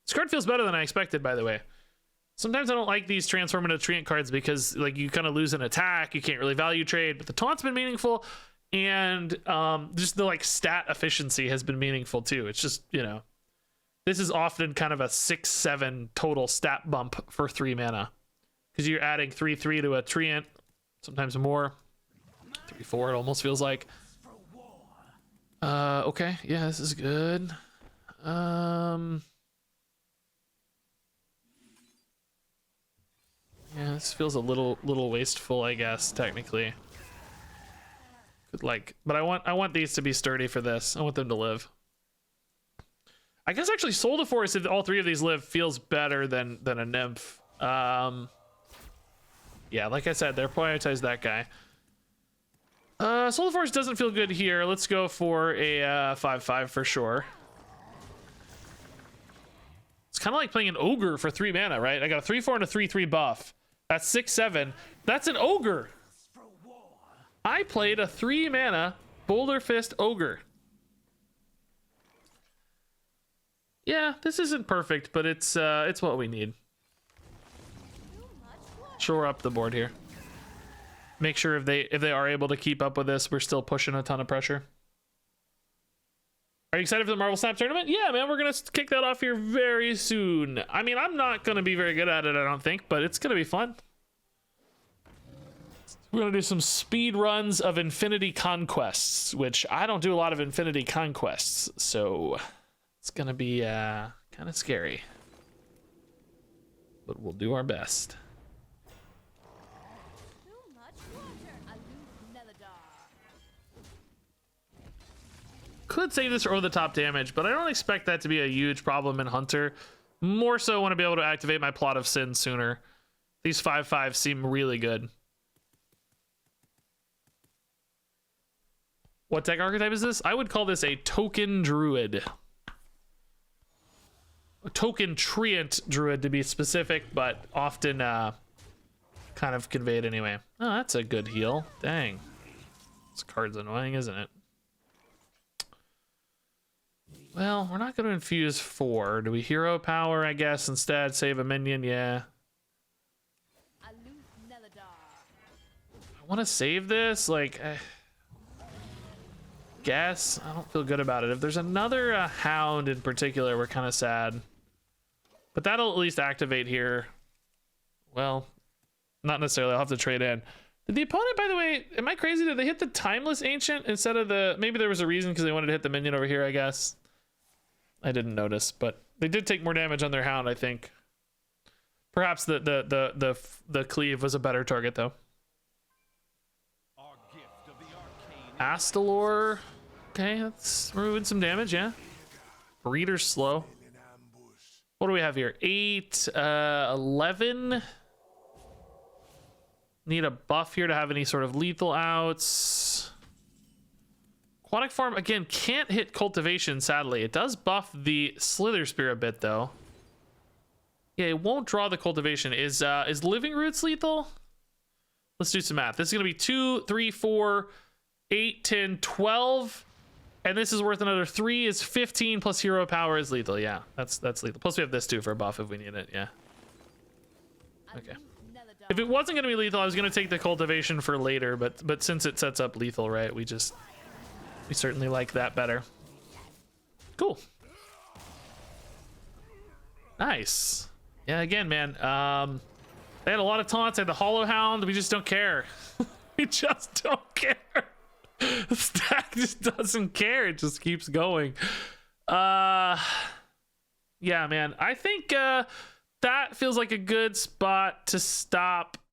A: This card feels better than I expected, by the way. Sometimes I don't like these transform into Treant cards because, like, you kind of lose an attack, you can't really value trade, but the taunt's been meaningful, and just the, like, stat efficiency has been meaningful too. It's just, you know, this is often kind of a 6-7 total stat bump for 3 mana, because you're adding 3/3 to a Treant, sometimes more. 3/4 it almost feels like. Okay, yeah, this is good. Yeah, this feels a little wasteful, I guess, technically. But I want these to be sturdy for this. I want them to live. I guess actually Soul to Force, if all 3 of these live, feels better than a Nymph. Yeah, like I said, they're prioritized that guy. Soul to Force doesn't feel good here. Let's go for a 5/5 for sure. It's kind of like playing an Ogre for 3 mana, right? I got a 3/4 and a 3/3 buff. That's 6/7. That's an Ogre. I played a 3 mana Boulder Fist Ogre. Yeah, this isn't perfect, but it's what we need. Shore up the board here. make sure if they are able to keep up with this, we're still pushing a ton of pressure. Are you excited for the Marvel Snap tournament? Yeah, man, we're gonna kick that off here very soon. I mean, I'm not gonna be very good at it, I don't think, but it's gonna be fun. We're gonna do some speed runs of Infinity Conquests, which I don't do a lot of Infinity Conquests, so it's gonna be kind of scary. But we'll do our best.
C: Too much water.
A: Could save this for over the top damage, but I don't expect that to be a huge problem in Hunter. More so want to be able to activate my Plot of Sin sooner. These 5/5 seem really good. What deck archetype is this? I would call this a token Druid. A token Treant Druid to be specific, but often kind of conveyed anyway. Oh, that's a good heal. Dang. This card's annoying, isn't it? Well, we're not going to infuse 4. Do we hero power, I guess, instead? Save a minion? Yeah. I want to save this. Like, guess. I don't feel good about it. If there's another Hound in particular, we're kind of sad. But that'll at least activate here. Well, not necessarily. I'll have to trade in. Did the opponent, by the way, am I crazy? Did they hit the Timeless Ancient instead of the... Maybe there was a reason because they wanted to hit the minion over here, I guess. I didn't notice, but they did take more damage on their Hound, I think. Perhaps the Cleave was a better target, though. Astalor. Okay, that's removing some damage, yeah. Breeder's slow. What do we have here? 8, 11. Need a buff here to have any sort of lethal outs. Aquatic Farm, again, can't hit Cultivation, sadly. It does buff the Slither Spear a bit, though. Yeah, it won't draw the Cultivation. Is Living Roots lethal? Let's do some math. This is going to be 2, 3, 4, 8, 10, 12. And this is worth another 3. Is 15 plus hero power is lethal. Yeah, that's lethal. Plus we have this too for a buff if we need it. Yeah. Okay. If it wasn't going to be lethal, I was going to take the Cultivation for later, but since it sets up lethal, right, we certainly like that better. Cool. Nice. Yeah, again, man. They had a lot of taunts. They had the Hollow Hound. We just don't care. We just don't care. The stack just doesn't care. It just keeps going. Yeah, man. I think that feels like a good spot to stop